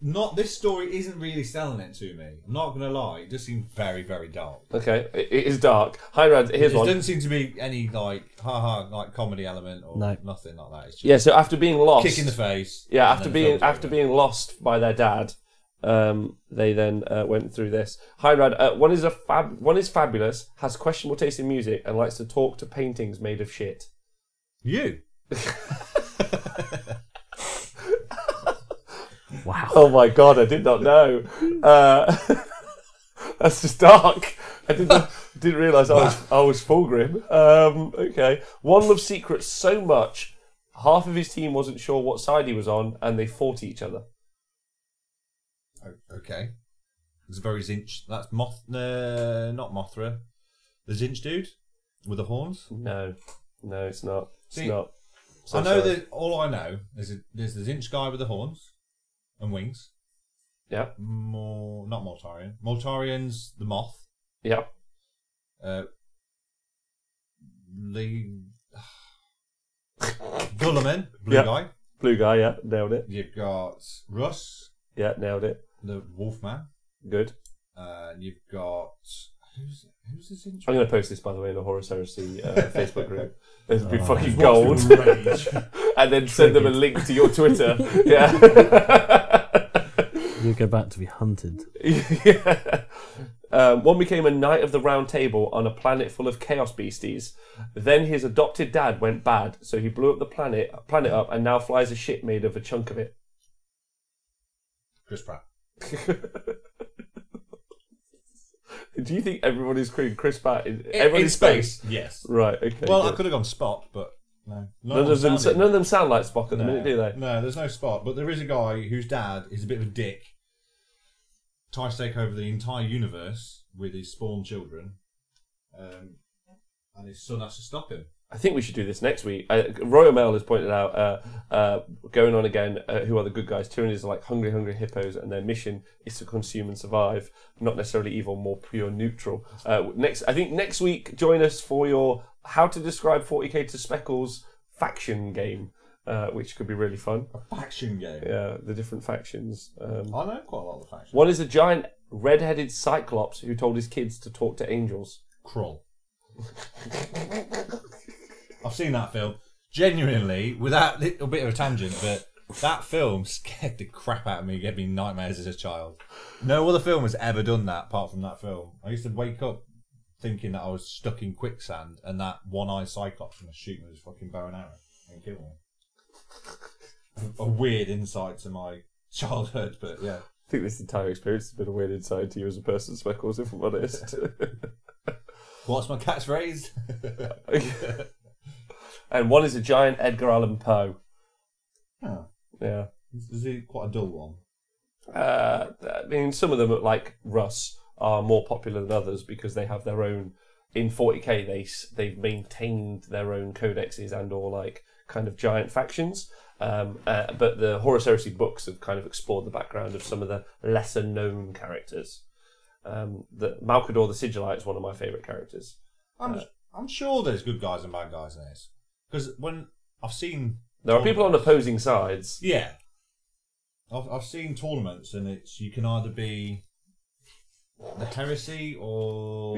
S4: Not this story isn't really selling it to me. I'm not going to lie. It just seems very, very dark.
S1: Okay, it is dark. Heinrad, here's
S4: There
S1: one.
S4: doesn't seem to be any like like comedy element or
S2: No.
S4: nothing like that. It's just
S1: Yeah, so after being lost,
S4: kick in the face.
S1: yeah,
S4: and
S1: after
S4: then the film's over.
S1: being lost by their dad, they then went through this. Heinrad, one is fabulous, has questionable taste in music, and likes to talk to paintings made of shit.
S4: You.
S2: Wow.
S1: Oh my god, I did not know. That's just dark. I didn't realise I was Fulgrim. Okay. One loves secrets so much, half of his team wasn't sure what side he was on, and they fought each other.
S4: Okay. It's a very Zinch. That's not Mothra. The Zinch dude with the horns.
S1: No, it's not. It's
S4: See,
S1: not. So
S4: I know
S1: sorry.
S4: that all I know is there's the Zinch guy with the horns and wings.
S1: Yeah,
S4: Not Moltarian. Moltarian's the moth.
S1: yeah.
S4: The Gulliman, blue
S1: Yeah.
S4: guy.
S1: Blue guy, yeah, nailed it.
S4: You've got Russ,
S1: Yeah, nailed it.
S4: the Wolfman.
S1: Good.
S4: You've got who's the Zinch?
S1: I'm going to post this, by the way, in the Horus Heresy Facebook group. This would be fucking
S4: Watch
S1: gold.
S4: them rage.
S1: And then send them a link to your Twitter. Yeah.
S2: You go back to be hunted.
S1: Yeah. One became a knight of the round table on a planet full of chaos beasties. Then his adopted dad went bad, so he blew up the planet up and now flies a ship made of a chunk of it.
S4: Chris Pratt.
S1: Do you think everyone is calling Chris Pratt in
S4: space? Yes.
S1: Right, okay.
S4: Well, I
S1: good.
S4: could have gone Spot, but no.
S1: None of them sound like Spock at the minute, do they?
S4: No, there's no Spot. But there is a guy whose dad is a bit of a dick. Tries to take over the entire universe with his spawn children, and his son has to stop him.
S1: I think we should do this next week. Royal Mail has pointed out, going on again, who are the good guys? Tyranids are like hungry, hungry hippos, and their mission is to consume and survive, not necessarily evil, more pure neutral. I think next week, join us for your How to Describe 40k to Speckles faction game. which could be really fun.
S4: A faction game.
S1: Yeah, the different factions.
S4: I know quite a lot of the factions.
S1: One is a giant red-headed cyclops who told his kids to talk to angels.
S4: Krull. I've seen that film. Genuinely, without a little bit of a tangent, but that film scared the crap out of me, gave me nightmares as a child. No other film has ever done that apart from that film. I used to wake up thinking that I was stuck in quicksand and that one-eyed cyclops was shooting with his fucking bow and arrow and kill me. A weird insight to my childhood, but yeah.
S1: I think this entire experience has been a weird insight to you as a person, Speckles, if I'm honest.
S4: What's my catchphrase?
S1: And one is a giant Edgar Allan Poe.
S4: Oh.
S1: Yeah.
S4: Is he quite a dull one?
S1: I mean, some of them, like Russ, are more popular than others because they have their own. In 40k, they've maintained their own codexes and or like kind of giant factions. But the Horus Heresy books have kind of explored the background of some of the lesser known characters. The Malkador the Sigillite is one of my favourite characters.
S4: I'm sure there's good guys and bad guys in this, because when I've seen
S1: there are people on opposing sides.
S4: Yeah, I've seen tournaments, and it's you can either be the Heresy or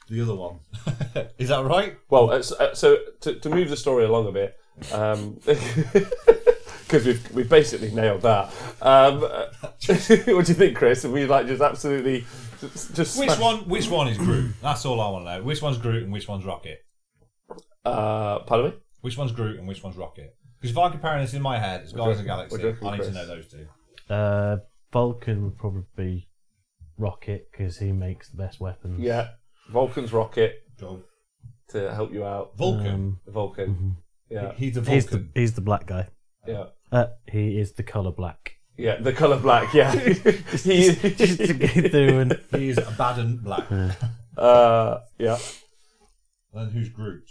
S4: the other one. Is that right?
S1: Well, so to move the story along a bit, because we've basically nailed that. What do you think, Chris? Are we like just absolutely just
S4: which one is Groot? That's all I want to know. Which one's Groot and which one's Rocket?
S1: Pardon me?
S4: Which one's Groot and which one's Rocket? Because if I'm comparing this in my head, it's Guardians of the Galaxy. I need to know those two.
S2: Vulcan would probably be Rocket because he makes the best weapons.
S1: Yeah, Vulcan's Rocket
S4: Go.
S1: to help you out.
S4: Vulcan.
S1: Vulcan.
S2: Mm-hmm.
S1: Yeah,
S4: He's the Vulcan.
S2: He's the black guy.
S1: yeah.
S2: He is the colour black.
S1: Yeah, the colour black, yeah.
S2: Just to get through and
S4: He's a bad and black.
S1: Yeah.
S4: Then who's Groot?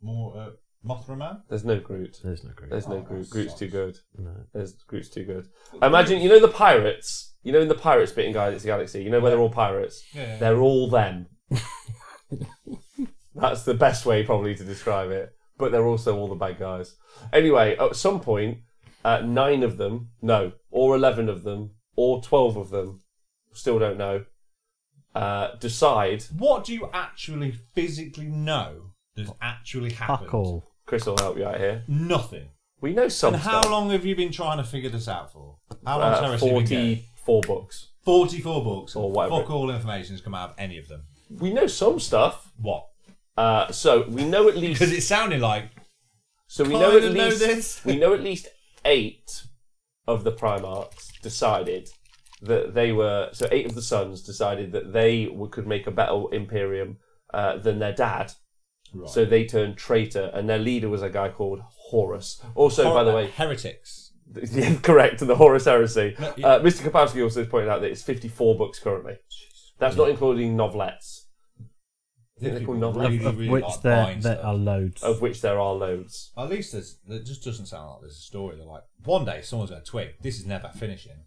S4: More Mothra Man?
S1: There's no Groot.
S2: there's no Groot.
S1: There's no Groot. Groot's too good.
S2: No.
S1: Groot's too good. I imagine, you know the pirates? You know in the Pirates bit in Guardians of the Galaxy? You know where they're all pirates?
S4: Yeah.
S1: They're all them. That's the best way probably to describe it. But they're also all the bad guys. Anyway, at some point, 9 of them, no, or 11 of them, or 12 of them, still don't know, decide...
S4: What do you actually physically know that's actually happened?
S2: Fuck all.
S1: Chris will help you out here.
S4: Nothing.
S1: We know some
S4: And how
S1: stuff.
S4: long have you been trying to figure this out for? How long has Heresy been getting?
S1: 44 books.
S4: 44 books.
S1: Or whatever.
S4: Fuck all information has come out of any of them.
S1: We know some stuff.
S4: What?
S1: So we know at least...
S4: Because it sounded like...
S1: So we
S4: Kinda
S1: know at
S4: know
S1: least...
S4: this.
S1: We know at least 8 of the Primarchs decided that they were... So 8 of the sons decided that they could make a better Imperium than their dad.
S4: Right.
S1: So they turned traitor, and their leader was a guy called Horus. Also, by the way...
S4: Heretics.
S1: Yeah, correct, the Horus Heresy.
S4: No, yeah.
S1: Mr. Kapowski also pointed out that it's 54 books currently. That's not including novelettes. I think they're called novelettes.
S4: Really, really
S2: Which
S4: like
S2: there
S4: buying
S2: are
S4: stuff.
S2: loads.
S1: Of which there are loads.
S4: At least it just doesn't sound like there's a story. They're like, one day someone's going to twig. This is never finishing.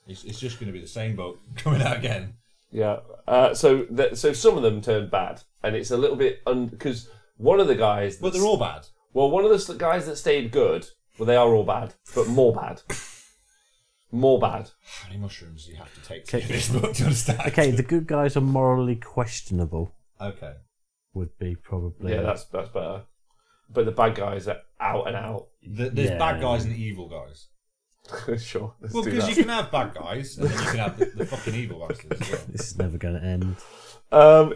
S4: It's just going to be the same book coming out again.
S1: Yeah. So some of them turned bad, and it's a little bit because one of the guys.
S4: But they're all bad.
S1: Well, one of the guys that stayed good. Well, they are all bad, but more bad. More bad.
S4: How many mushrooms do you have to take to get this book to understand?
S2: Okay, the good guys are morally questionable.
S4: Okay.
S2: Would be probably.
S1: Yeah, that's better. But the bad guys are out and out.
S4: There's
S2: Yeah.
S4: bad guys and evil guys.
S1: Sure. Let's
S4: Well,
S1: do
S4: because
S1: that.
S4: you can have bad guys, and then you can have the fucking evil bastards as well.
S2: This is never going to end.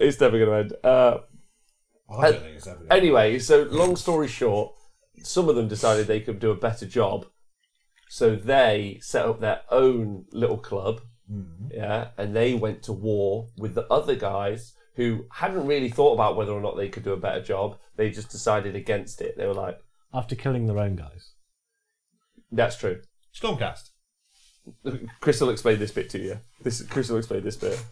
S1: It's never going to end.
S4: I don't think it's ever.
S1: Anyway, so long story short, some of them decided they could do a better job. So they set up their own little club, yeah, and they went to war with the other guys who hadn't really thought about whether or not they could do a better job. They just decided against it. They were like,
S2: After killing their own guys.
S1: that's true.
S4: Stormcast.
S1: Chris will explain this bit to you. Chris will explain this bit.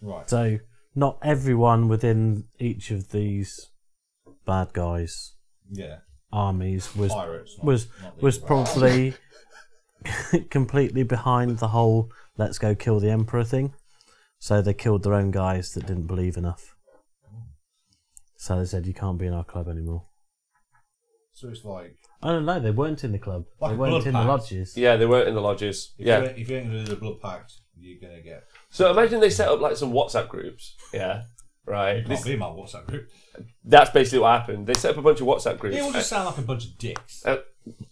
S4: Right.
S2: So, not everyone within each of these bad guys'
S4: Yeah.
S2: armies was
S4: Pirates. not
S2: was
S4: these
S2: was
S4: guys.
S2: probably completely behind the whole "let's go kill the emperor" thing. So they killed their own guys that didn't believe enough. So they said, "You can't be in our club anymore."
S4: So it's like
S2: I don't know. They weren't in the club.
S4: Like
S2: they
S4: a
S2: weren't
S4: blood
S2: in
S4: pact.
S2: the lodges.
S1: Yeah, they weren't in the lodges.
S4: if
S1: Yeah.
S4: you ain't going to do the blood pact, you're going to get.
S1: So imagine they set up like some WhatsApp groups. Yeah. Right.
S4: Can't be in my WhatsApp group.
S1: That's basically what happened. They set up a bunch of WhatsApp groups.
S4: It all just sound like a bunch of dicks.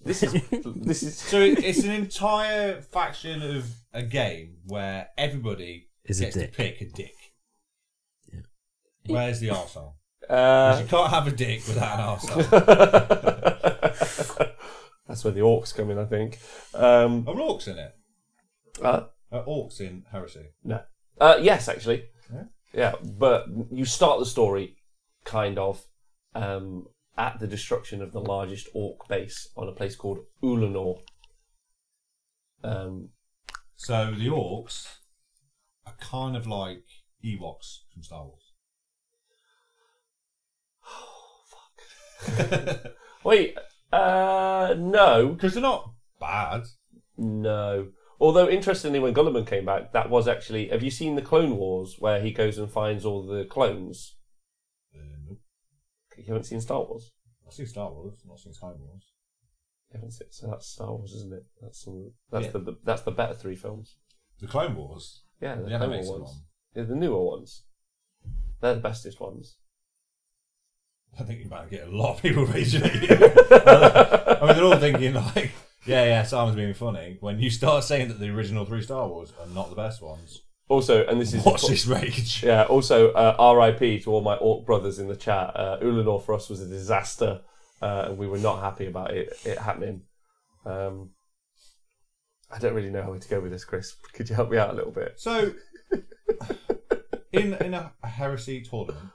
S1: This is
S4: So it's an entire faction of a game where everybody
S2: Is a
S4: gets to
S2: dick.
S4: pick a dick.
S2: Yeah.
S4: Where's the arsehole? 'Cause you can't have a dick without an arsehole.
S1: That's where the orcs come in, I think.
S4: Are orcs in it?
S1: Uh,
S4: Are orcs in Heresy?
S1: no. Yes, actually.
S4: Yeah?
S1: Yeah, but you start the story kind of at the destruction of the largest orc base on a place called Ulanor.
S4: So the orcs are kind of like Ewoks from Star Wars.
S1: Wait, no.
S4: Because they're not bad.
S1: No. Although, interestingly, when Gulliman came back, that was actually... Have you seen the Clone Wars, where he goes and finds all the clones?
S4: Nope.
S1: You haven't seen Star Wars?
S4: I've seen Star Wars, not seen Clone Wars.
S1: You haven't seen... So that's Star Wars, isn't it? That's
S4: Yeah.
S1: that's the better three films.
S4: The Clone Wars?
S1: Yeah, the
S4: The
S1: Clone
S4: animated
S1: Wars.
S4: one.
S1: Yeah, the newer ones. They're the bestest ones.
S4: I think you're about to get a lot of people raging at you. I mean, they're all thinking like, yeah, Simon's being funny. When you start saying that the original 3 Star Wars are not the best ones,
S1: Also, and this is...
S4: watch this rage.
S1: Yeah, also, RIP to all my orc brothers in the chat. Ulanor for us was a disaster, and we were not happy about it happening. I don't really know how to go with this, Chris. Could you help me out a little bit?
S4: So, in a heresy tournament,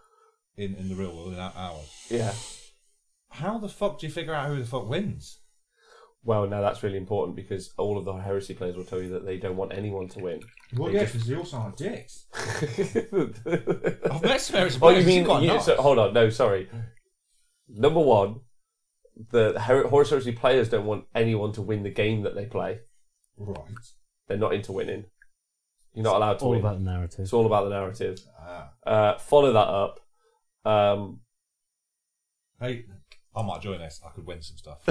S4: in the real world, in ours,
S1: Yeah.
S4: how the fuck do you figure out who the fuck wins?
S1: Well, now that's really important because all of the heresy players will tell you that they don't want anyone to win.
S4: Well,
S1: They
S4: yeah,
S1: just-
S4: because they all sound like dicks.
S1: oh,
S4: I've met some heresy
S1: you
S4: players.
S1: mean...
S4: Quite nice.
S1: So, hold on, no, sorry. Number one, the horse heresy players don't want anyone to win the game that they play.
S4: Right.
S1: They're not into winning. You're not allowed to
S2: All
S1: win.
S2: about the narrative.
S1: It's all about the narrative.
S4: Ah.
S1: Follow that up.
S4: Hey, I might join this. I could win some stuff.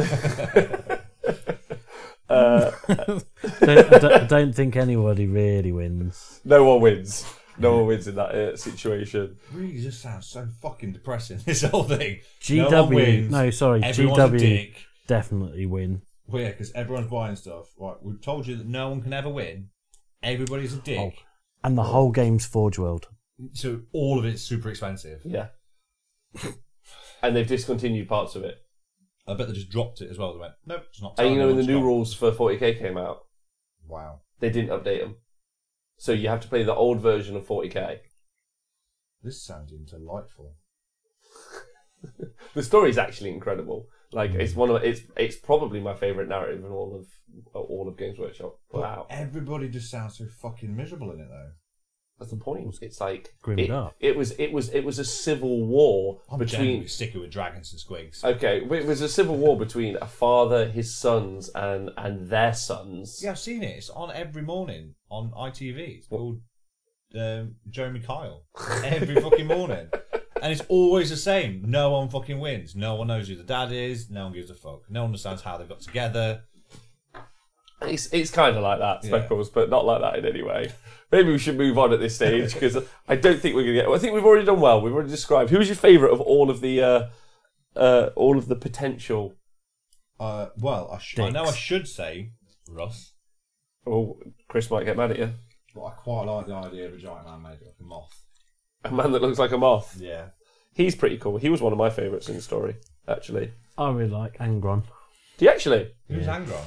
S2: I don't think anybody really wins.
S1: No one wins. No one wins in that situation.
S4: Really just sounds so fucking depressing, this whole thing. No one
S2: GW,
S4: wins.
S2: no, sorry,
S4: Everyone's a
S2: GW
S4: dick.
S2: definitely win.
S4: Well, yeah, because everyone's buying stuff. Right, we've told you that no one can ever win. Everybody's a dick.
S2: Oh. And the whole game's Forge World.
S4: So all of it's super expensive.
S1: Yeah. And they've discontinued parts of it.
S4: I bet they just dropped it as well. They went, nope, it's not.
S1: And you know, when the
S4: telling
S1: new
S4: anyone
S1: rules for 40k came out,
S4: to stop. Wow,
S1: they didn't update them. So you have to play the old version of 40k.
S4: this sounded delightful.
S1: The story is actually incredible. Like it's one of it's probably my favourite narrative in all of Games Workshop. Wow,
S4: Everybody just sounds so fucking miserable in it, though.
S1: that's the point. It's like
S2: Grimmed up.
S1: It was a civil war
S4: I'm
S1: between.
S4: genuinely sticking with dragons and squigs.
S1: Okay, it was a civil war between a father, his sons, and their sons.
S4: Yeah, I've seen it. It's on every morning on ITV. It's called Jeremy Kyle. Every fucking morning. And it's always the same. No one fucking wins. No one knows who the dad is. No one gives a fuck. No one understands how they got together.
S1: It's kind of like that,
S4: Yeah.
S1: Speckles, but not like that in any way. Maybe we should move on at this stage because I don't think we're going to get. I think we've already done well. We've already described. Who was your favourite of all of the potential?
S4: Well, I know I should say Russ,
S1: Oh, Chris might get mad at you.
S4: but I quite like the idea of a giant man made like a moth.
S1: A man that looks like a moth.
S4: Yeah.
S1: He's pretty cool. He was one of my favourites in the story, actually.
S2: I really like Angron.
S1: Do you actually?
S4: Who's Angron?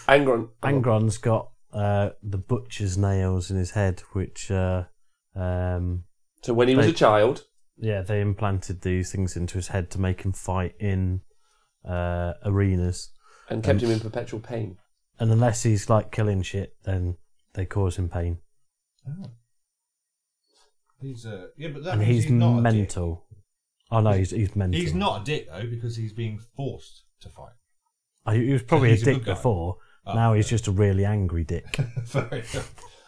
S1: Angron.
S2: Angron's got the butcher's nails in his head, which,
S1: So when he was a child,
S2: yeah, they implanted these things into his head to make him fight in arenas.
S1: and kept him in perpetual pain.
S2: And unless he's like killing shit, then they cause him pain.
S4: Oh. He's yeah, but that
S2: And
S4: means
S2: he's
S4: not
S2: mental. Oh no, he's mental.
S4: a dick. He's not a dick though because he's being forced to fight.
S2: He was probably
S4: he's
S2: a
S4: a
S2: dick
S4: good guy.
S2: before.
S4: Oh,
S2: now he's
S4: okay.
S2: just a really angry dick.
S4: Very good.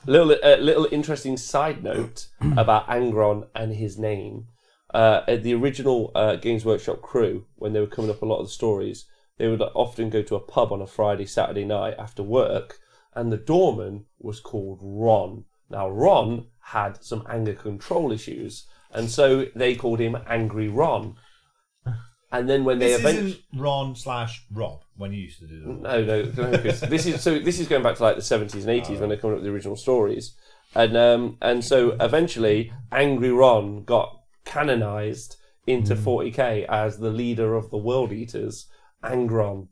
S1: Little interesting side note about Angron and his name. at the original Games Workshop crew, when they were coming up a lot of the stories, they would often go to a pub on a Friday, Saturday night after work, and the doorman was called Ron. Now, Ron had some anger control issues, and so they called him Angry Ron. And then when they
S4: This
S1: eventually...
S4: isn't Ron/Rob when you used to do that.
S1: No, Chris. This is going back to like the 70s and 80s when they're coming up with the original stories. And so eventually Angry Ron got canonized into 40k as the leader of the World Eaters, Angron,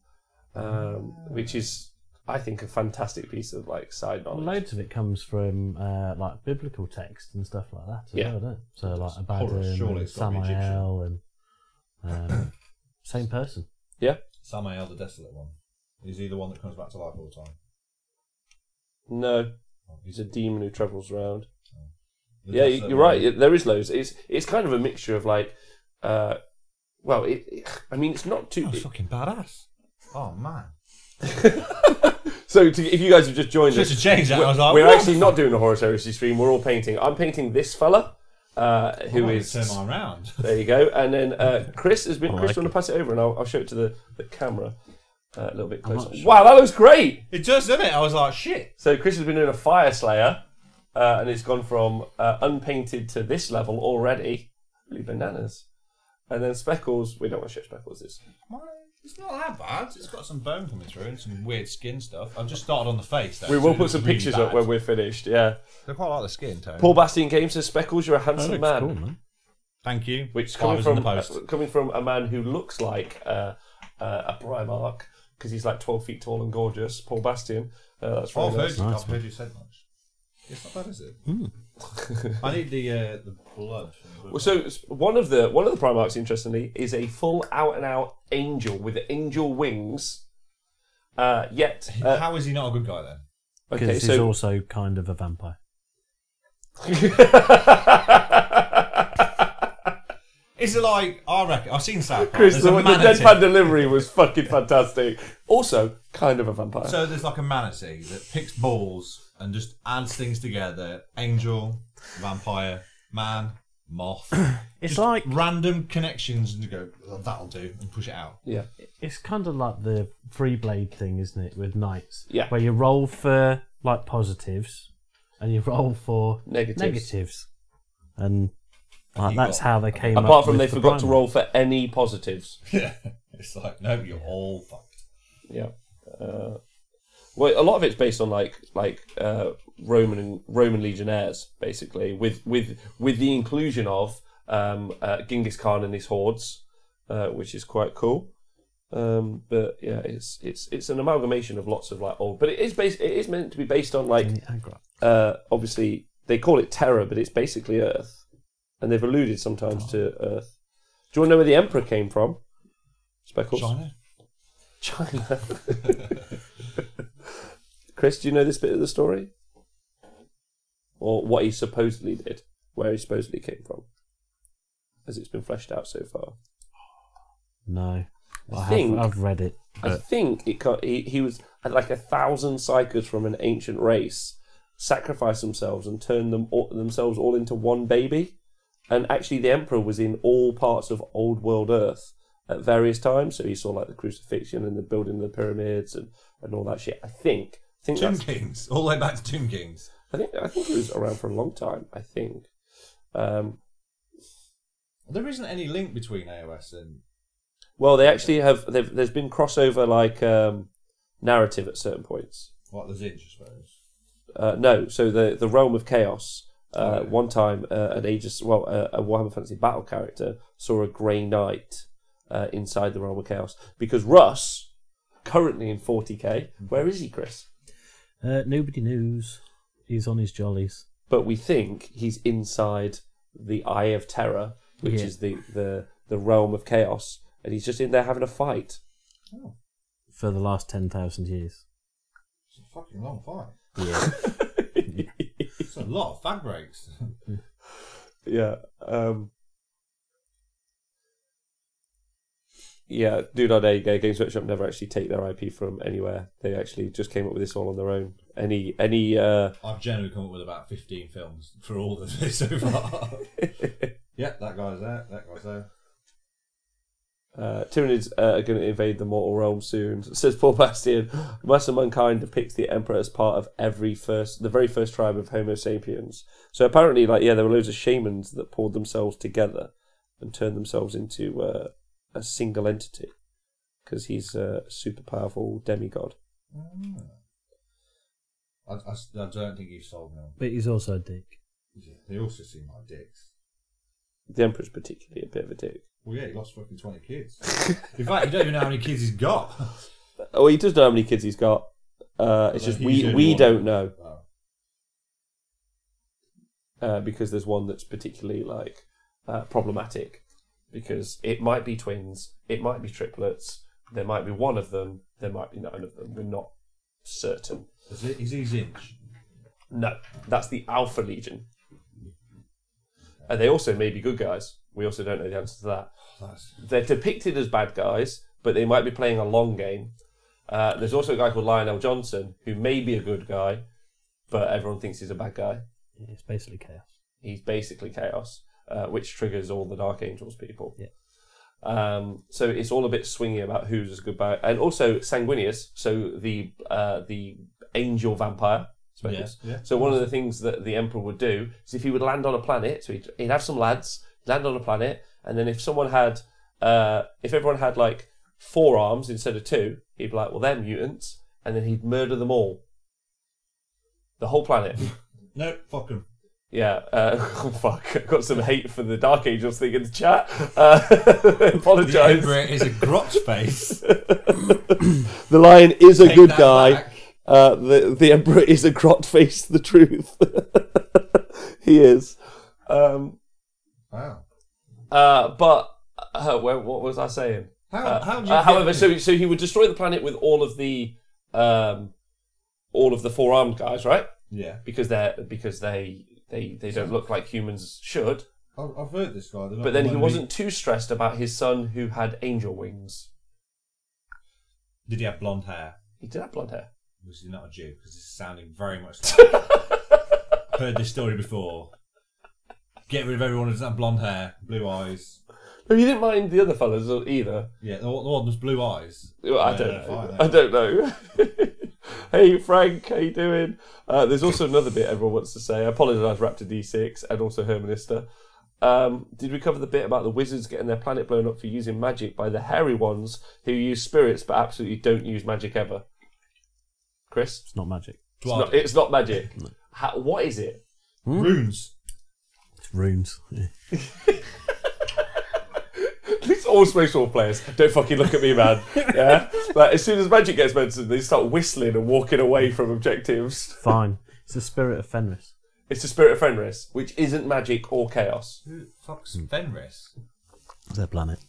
S1: which is, I think, a fantastic piece of like side knowledge.
S2: Loads of it comes from like biblical text and stuff like that as well, don't it? So like Abaddon,
S4: surely
S2: and
S4: it's got to be
S2: Samael, and same person.
S1: Yeah?
S4: Samael, the Desolate one. Is he the one that comes back to life all the time?
S1: No.
S4: Oh,
S1: He's a demon who travels around.
S4: The
S1: Yeah,
S4: Desolate
S1: you're
S4: one.
S1: right. There is loads. It's kind of a mixture of like, I mean, it's not too.
S4: That's fucking badass. Oh man.
S1: So if you guys have just joined
S4: Just
S1: us,
S4: to change that, I was like,
S1: we're
S4: "What?"
S1: actually not doing a Horus Heresy stream. We're all painting. I'm painting this fella, who is.
S4: turn mine around.
S1: There you go. And then Chris has been.
S2: I
S1: Chris,
S2: like
S1: you want to pass it over, and I'll show it to the camera a little bit closer.
S2: not sure.
S1: Wow, that looks great.
S4: It does, doesn't it? I was like, shit.
S1: So Chris has been doing a Fire Slayer, and it's gone from unpainted to this level already. Really bananas. And then Speckles, we don't want to show Speckles this.
S4: It's not that bad. It's got some bone coming through and some weird skin stuff. I've just started on the face. Though,
S1: We
S4: so
S1: will
S4: it
S1: put
S4: looks
S1: some
S4: really
S1: pictures
S4: bad.
S1: up when we're finished, yeah.
S3: I quite like the skin tone.
S1: Paul Bastian Games says, Speckles, you're a
S2: That
S1: handsome
S2: looks
S1: man.
S2: cool, man.
S4: Thank you.
S1: Which
S4: I was in the post.
S1: coming from a man who looks like a Primarch, because he's like 12 feet tall and gorgeous, Paul Bastian. That's
S4: Oh,
S1: really
S4: I've
S1: nice.
S2: Nice
S4: I've heard you said much. It's not bad, is it? I need the blood.
S1: Well, so one of the Primarchs, interestingly, is a full out and out angel with angel wings. Yet,
S4: How is he not a good guy then?
S2: Because
S1: okay,
S2: he's
S1: so
S2: also kind of a vampire.
S4: Is it like, I reckon, I've seen South Park.
S1: Chris,
S4: There's
S1: the
S4: a manatee.
S1: deadpan delivery was fucking fantastic. Also, kind of a vampire.
S4: So there's like a manatee that picks balls and just adds things together. Angel, vampire, man, moth.
S2: It's
S4: Just
S2: like
S4: random connections and you go, "Oh, that'll do, and push it out.
S1: Yeah.
S2: it's kind of like the free blade thing, isn't it, with knights?
S1: Yeah.
S2: Where you roll for like positives and you roll for
S1: Negatives.
S2: and like
S4: you
S2: that's
S4: got-
S2: how they came.
S1: Apart
S2: up
S1: from
S2: with
S1: they
S2: the
S1: forgot to
S2: Primarch.
S1: roll for any positives.
S4: Yeah. It's like, no, you're all fucked.
S1: Yeah. Well, a lot of it's based on like Roman legionnaires, basically, with the inclusion of Genghis Khan and his hordes, which is quite cool. But yeah, it's an amalgamation of lots of like old, but it is meant to be based on like
S2: And the aggro.
S1: obviously they call it Terra, but it's basically Earth, and they've alluded sometimes to Earth. Do you want to know where the Emperor came from? Speckles.
S4: China.
S1: Chris, do you know this bit of the story? Or what he supposedly did? Where he supposedly came from? As it's been fleshed out so far.
S2: No,
S1: think-
S2: I've read it.
S1: I think he was like 1,000 psychers from an ancient race sacrificed themselves and turned themselves all into one baby. And actually the Emperor was in all parts of Old World Earth at various times. So he saw like the crucifixion and the building of the pyramids and all that shit. I think
S4: Tomb
S1: that's,
S4: Kings. All the way back to Tomb Kings.
S1: I think it was around for a long time. I think.
S4: There isn't any link between AOS and...
S1: Well, they actually have. There's been crossover like narrative at certain points.
S4: What, the Zinj, I suppose?
S1: No, so the realm of chaos.
S4: Oh, yeah.
S1: One time, a Warhammer Fantasy battle character saw a Grey Knight inside the realm of chaos because Russ, currently in 40k, where is he, Chris?
S2: Nobody knows. He's on his jollies.
S1: But we think he's inside the Eye of Terror, which
S2: Yeah.
S1: is the realm of chaos, and he's just in there having a fight.
S2: For the last 10,000 years.
S4: It's a fucking long fight.
S2: Yeah.
S4: It's a lot of fag breaks.
S1: Yeah. Yeah, Do.A Games Workshop never actually take their IP from anywhere. They actually just came up with this all on their own. Any
S4: I've generally come up with about 15 films for all of this so far. Yeah, that guy's there. That guy's there.
S1: Tyranids are going to invade the mortal realm soon. Says Paul Bastian. Master Mankind depicts the Emperor as part of the very first tribe of Homo sapiens. So apparently, there were loads of shamans that pulled themselves together and turned themselves into a single entity because he's a super powerful demigod.
S4: I don't think you've sold me on.
S2: But he's also a dick.
S4: Yeah, they also seem like dicks.
S1: The Emperor's particularly a bit of a dick.
S4: Well, yeah, he lost fucking 20 kids. In fact, you don't even know how many kids he's got.
S1: Oh, he does know how many kids he's got. It's just we don't know. Because there's one that's particularly problematic. Because it might be twins, it might be triplets, there might be one of them, there might be none of them. We're not certain.
S4: Is he Zinch?
S1: No, that's the Alpha Legion. And they also may be good guys. We also don't know the answer to that. They're depicted as bad guys, but they might be playing a long game. There's also a guy called Lionel Johnson, who may be a good guy, but everyone thinks he's a bad guy.
S2: Yeah, it's basically chaos.
S1: He's basically chaos, which triggers all the Dark Angels people.
S2: Yeah.
S1: So it's all a bit swingy about who's a good guy. And also Sanguinius, so the angel vampire.
S4: Yeah.
S1: So one of the things that the Emperor would do is if he would land on a planet, so he'd have some lads land on a planet, and then if someone had, if everyone had 4 arms instead of 2, he'd be like, well, they're mutants, and then he'd murder them all. The whole planet.
S4: No, fuck them.
S1: Yeah, oh fuck, I've got some hate for the Dark Angels thing in the chat. Apologise.
S4: The Emperor is a grotch face.
S1: The Lion is a
S4: Take
S1: good
S4: that
S1: guy.
S4: back.
S1: The Emperor is a grot face, the truth. He is.
S4: Wow.
S1: But what was I saying?
S4: How do you
S1: however, so he would destroy the planet with all of the 4-armed guys, right?
S4: Yeah.
S1: Because they don't look like humans should.
S4: I've heard this guy.
S1: But then he wasn't too stressed about his son who had angel wings.
S4: Did he have blonde hair?
S1: He did have blonde hair.
S4: Was he not a Jew? Because this is sounding very much like... Heard this story before. Get rid of everyone who doesn't have blonde hair, blue eyes.
S1: No, he didn't mind the other fellas either.
S4: Yeah, the one with blue eyes.
S1: I don't know. Hey Frank, how you doing? There's also another bit everyone wants to say. I apologise, Raptor D6 and also Hermanista. Did we cover the bit about the wizards getting their planet blown up for using magic by the hairy ones who use spirits but absolutely don't use magic ever? Chris?
S2: It's not magic.
S1: It's not magic. What is it?
S4: Runes.
S2: It's runes. Yeah.
S1: These all Space Wolf players don't fucking look at me, man. Yeah, as soon as magic gets mentioned, they start whistling and walking away from objectives.
S2: Fine. It's the spirit of Fenris.
S1: It's the spirit of Fenris, which isn't magic or chaos.
S4: Who the fuck's Fenris?
S2: It's their planet.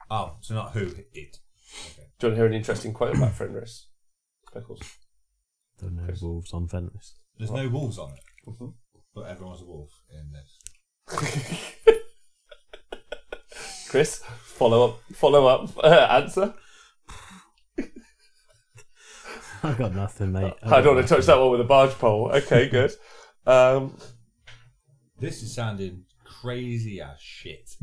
S4: Oh, so not who, it. Okay.
S1: Do you want to hear an interesting quote about Fenris? Speckles.
S2: There are no wolves on Fenris.
S4: There's no wolves on it.
S1: Mm-hmm.
S4: But everyone's a wolf in this.
S1: Chris, follow up answer.
S2: I've got nothing, mate.
S1: I don't want to touch that one with a barge pole. Okay, good.
S4: This is sounding crazy as shit.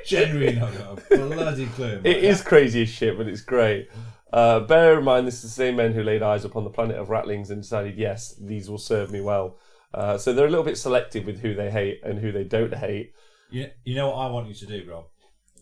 S4: Genuinely not got a bloody clue.
S1: It is crazy as shit, but it's great. Bear in mind, this is the same men who laid eyes upon the planet of ratlings and decided, yes, these will serve me well. So they're a little bit selective with who they hate and who they don't hate.
S4: You know what I want you to do, Rob?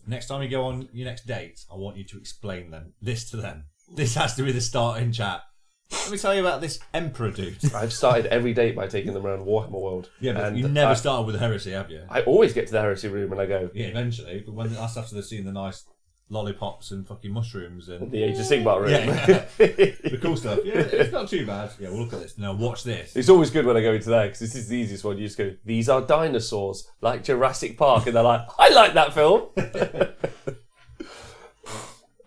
S4: Next time you go on your next date, I want you to explain this to them. This has to be the start in chat. Let me tell you about this Emperor dude.
S1: I've started every date by taking them around Warhammer World.
S4: Yeah, but
S1: and
S4: you never started with the heresy, have you?
S1: I always get to the heresy room when I go.
S4: Yeah, eventually. But when that's after they've seen the nice lollipops and fucking mushrooms and
S1: The Age of Sigmar room.
S4: yeah, the cool stuff. Yeah, it's not too bad. Yeah, we'll look at this. Now watch this.
S1: It's always good when I go into there because this is the easiest one. You just go, these are dinosaurs, like Jurassic Park, and they're like, I like that film.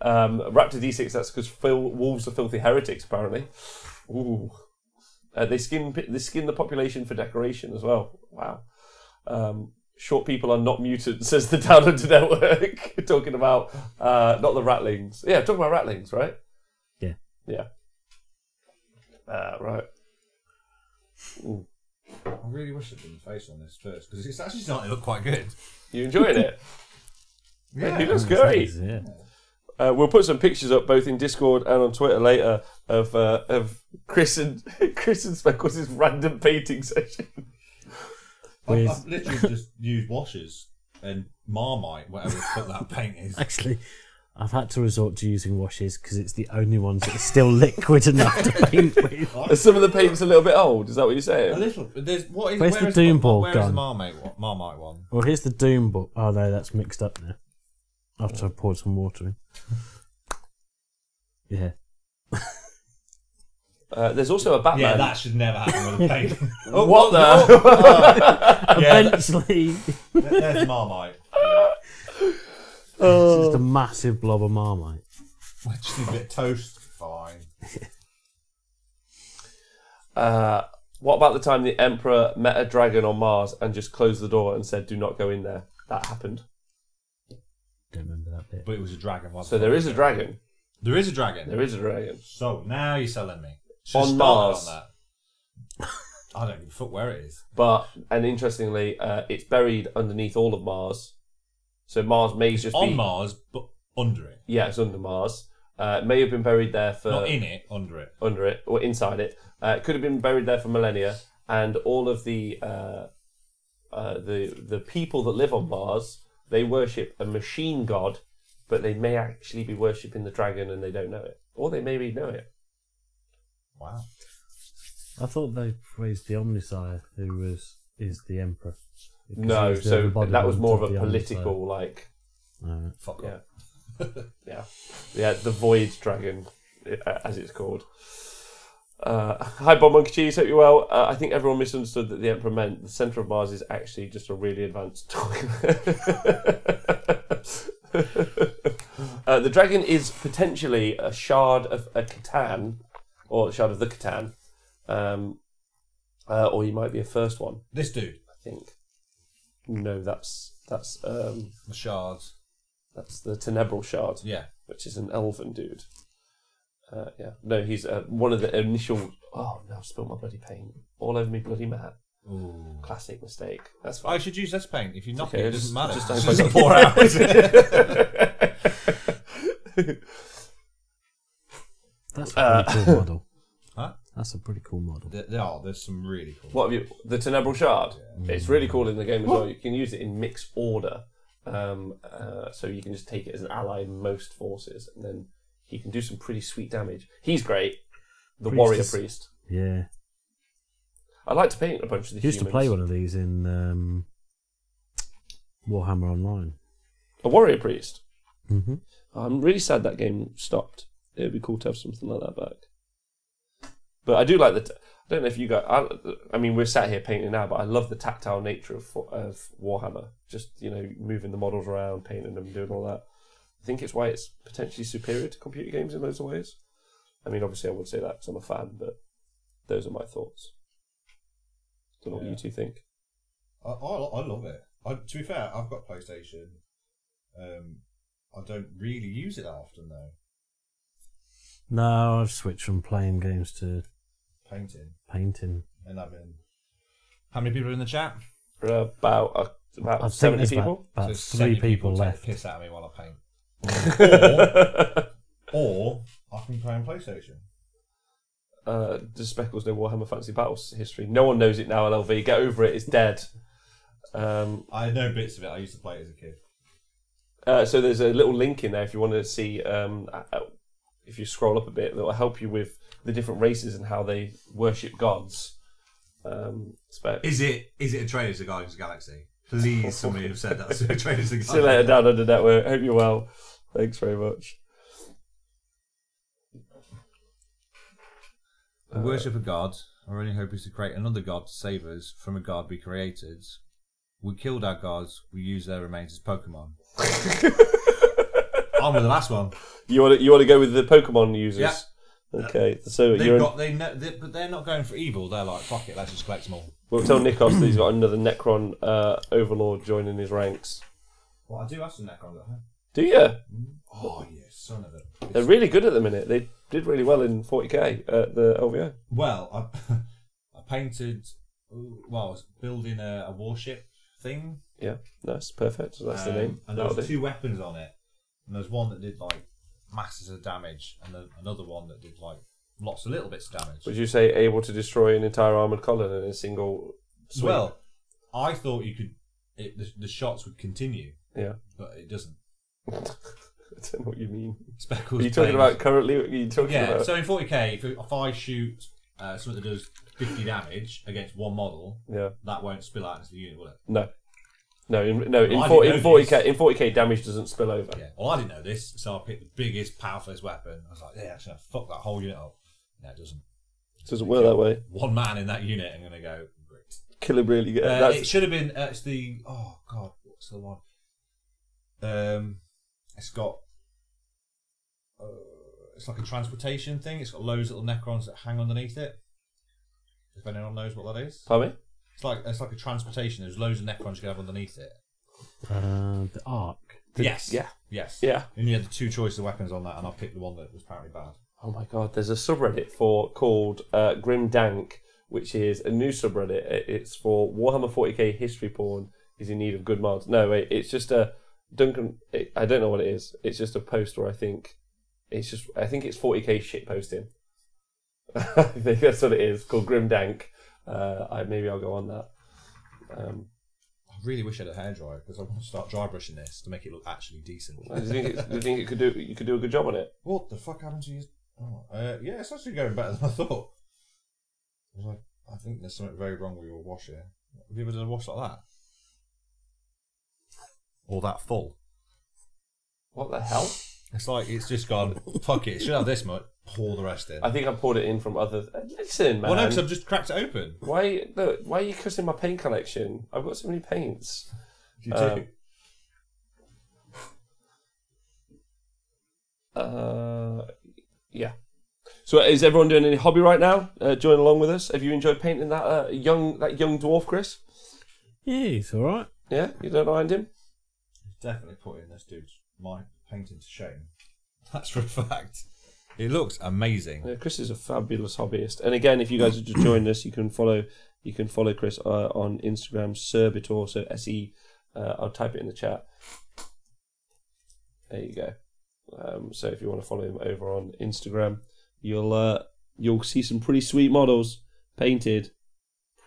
S1: Raptor D6, that's because wolves are filthy heretics, apparently. Ooh. They skin the population for decoration as well. Wow. Short people are not mutants, says the Down Under Network. Talking about, not the ratlings. Yeah, talking about ratlings, right?
S2: Yeah.
S1: Yeah. Right. Ooh.
S4: I really wish I'd done the face on this first because it's actually starting to look quite good.
S1: You enjoying it?
S4: Yeah,
S1: He looks great.
S2: Yeah.
S1: We'll put some pictures up both in Discord and on Twitter later of Chris and Speckles' random painting session.
S4: I've literally just used washes and Marmite, whatever the fuck that paint is.
S2: Actually, I've had to resort to using washes because it's the only ones that are still liquid enough to paint with.
S1: Are some of the paint's a little bit old? Is that what you're
S4: A
S1: saying?
S4: little. Where's
S2: Where's the Doom Ball
S4: Where is the
S2: gone?
S4: Marmite one?
S2: Well, here's the Doom Ball. Oh no, that's mixed up now. After I poured some water in. Yeah.
S1: There's also a Batman.
S4: Yeah, that should never happen with a paint.
S1: What the?
S4: Yeah,
S2: Eventually,
S4: there's Marmite.
S2: it's just a massive blob of Marmite.
S4: Just need a bit of toast. Fine.
S1: What about the time the Emperor met a dragon on Mars and just closed the door and said, "Do not go in there"? That happened.
S2: Don't remember that bit.
S4: But it was a dragon.
S1: So there is a dragon.
S4: There is a dragon.
S1: There is a dragon.
S4: So now you're selling me. Should've
S1: On
S4: started
S1: Mars.
S4: On that. I don't give a fuck where it is.
S1: And interestingly, it's buried underneath all of Mars. So Mars may just
S4: On
S1: be...
S4: Mars, but under it.
S1: Yeah, it's under Mars. It may have been buried there for...
S4: Not in it, under it.
S1: Under it, or inside it. It could have been buried there for millennia, and all of the people that live on Mars, they worship a machine god, but they may actually be worshipping the dragon and they don't know it. Or they maybe know it.
S4: Wow.
S2: I thought they praised the Omnissiah, who is the Emperor. Because
S1: No,
S2: he's the
S1: so
S2: embodiment
S1: that was more of a
S2: the
S1: political, like...
S2: Omnissiah.
S4: Fuck
S1: Yeah.
S4: off.
S1: Yeah, the Void Dragon, as it's called. Hi, Bob Monkey Cheese, hope you're well. I think everyone misunderstood that the Emperor meant the centre of Mars is actually just a really advanced toilet. The dragon is potentially a shard of a Catan, or a shard of the Catan, or he might be a first one,
S4: This dude.
S1: I think. No, that's
S4: The shards.
S1: that's the Tenebral shard.
S4: Yeah.
S1: Which is an elven dude. Yeah. No, he's one of the initial... Oh, no, I've spilled my bloody paint. All over me bloody mat.
S4: Ooh.
S1: Classic mistake. That's
S4: I
S1: fine.
S4: should use this paint. If you knock
S1: Okay,
S4: it, it doesn't matter.
S1: just
S4: It's
S1: don't
S4: just
S1: put-
S4: pour out.
S2: That's a pretty cool model.
S4: Huh?
S2: That's a pretty cool model.
S4: There's some really cool.
S1: What have you... The Tenebral shard? It's really cool in the game as well. You can use it in mixed order. So you can just take it as an ally in most forces. And then he can do some pretty sweet damage. He's great. The
S2: Priest
S1: warrior
S2: is-
S1: priest.
S2: Yeah.
S1: I like to paint a bunch of the
S2: Used to
S1: humans.
S2: play one of these in Warhammer Online.
S1: A warrior priest.
S2: Mm-hmm.
S1: I'm really sad that game stopped. It would be cool to have something like that back. But I do like I don't know if you guys... I mean, we're sat here painting now, but I love the tactile nature of Warhammer. Just, moving the models around, painting them, doing all that. I think it's why it's potentially superior to computer games in loads of ways. I mean, obviously I would say that because I'm a fan, but those are my thoughts. Don't know what you two think.
S4: I love it. To be fair, I've got PlayStation. I don't really use it that often though.
S2: No, I've switched from playing games to
S4: Painting.
S2: painting.
S4: And how many people are in the chat?
S1: About
S2: I think
S1: 70
S2: there's
S1: people.
S2: About
S4: So
S2: 3
S4: 70
S2: people
S4: take
S2: left.
S4: the piss out of me while I paint. Or I can play on PlayStation.
S1: Does Speckles know Warhammer Fantasy Battles history? No one knows it now, LLV. Get over it, it's dead.
S4: I know bits of it. I used to play it as a kid.
S1: So there's a little link in there if you want to see, if you scroll up a bit, that will help you with the different races and how they worship gods.
S4: Is it a Trailers of Guardians of the Galaxy? Please, somebody have said that's a Trailers of the
S1: See you later, Down Under Network. Hope you're well. Thanks very much.
S4: We worship a god. Our only hope is to create another god to save us from a god we created. We killed our gods. We use their remains as Pokemon. On with the last one.
S1: You want to go with the Pokemon users?
S4: Yeah.
S1: Okay, so
S4: But they're not going for evil. They're like, fuck it, let's just collect them all.
S1: we'll tell Nikos that he's got another Necron Overlord joining his ranks.
S4: Well, I do have some Necrons at home.
S1: Do you?
S4: Oh, yeah, son of a...
S1: They're really good at the minute. They did really well in 40k at the LVO.
S4: Well, I painted well, I was building a warship thing.
S1: Yeah, that's perfect. So that's the name.
S4: And there
S1: That'll
S4: was
S1: do.
S4: 2 weapons on it. And there was one that did like masses of damage, and then another one that did like lots of little bits of damage.
S1: Would you say able to destroy an entire armoured column in a single sweep?
S4: Well, I thought you could. The shots would continue,
S1: Yeah.
S4: but it doesn't.
S1: I don't know what you mean.
S4: Speckles.
S1: Are you talking
S4: plays-
S1: about currently? Are you talking
S4: Yeah.
S1: about?
S4: So in 40k, if I shoot something that does 50 damage against one model,
S1: Yeah.
S4: that won't spill out into the unit, will it?
S1: No. In
S4: Well, I
S1: 40k,
S4: didn't know
S1: in 40k, damage doesn't spill over.
S4: Yeah. Well, I didn't know this, so I picked the biggest, powerfulest weapon. I was like, yeah, it's gonna fuck that whole unit up. No, it doesn't.
S1: It doesn't work that way.
S4: One man in that unit, I'm gonna go great.
S1: Kill him really good.
S4: It should have been. It's the oh god, what's the one? It's got. It's like a transportation thing. It's got loads of little Necrons that hang underneath it. If anyone knows what that is,
S1: Pardon me?
S4: it's like a transportation. There's loads of Necrons you can have underneath it.
S2: The Ark.
S4: Yes.
S1: Yeah.
S4: Yes.
S1: Yeah.
S4: And you had the 2 choices of weapons on that, and I picked the one that was apparently bad.
S1: Oh my god, there's a subreddit called Grim Dank, which is a new subreddit. It's for Warhammer 40k history porn is in need of good mods. No, wait, it's just a Duncan. I don't know what it is. It's just a post where I think it's 40k shit posting. I think that's what it is. Called Grim Dank. Maybe I'll go on that.
S4: I really wish I had a hairdryer because I want to start dry brushing this to make it look actually decent.
S1: Do you think you could do a good job on it?
S4: What the fuck happened to you? Oh, yeah, it's actually going better than I thought. I was like, I think there's something very wrong with your wash here. Have you ever done a wash like that? Or that full?
S1: What the hell?
S4: It's like it's just gone. Fuck it. It should have this much. Pour the rest in.
S1: I think I poured it in from other. Listen, man.
S4: Well, no, because I've just cracked it open.
S1: Why are you cussing my paint collection? I've got so many paints.
S4: You do.
S1: Yeah. So is everyone doing any hobby right now? Join along with us. Have you enjoyed painting that young dwarf, Chris?
S2: Yeah, he's all right.
S1: Yeah, you don't mind him.
S4: Definitely putting this dude's my painting to shame. That's for a fact. It looks amazing.
S1: Yeah, Chris is a fabulous hobbyist. And again, if you guys have just joined us, you can follow Chris on Instagram, Serbitor, so SE. I'll type it in the chat. There you go. So if you want to follow him over on Instagram, you'll see some pretty sweet models painted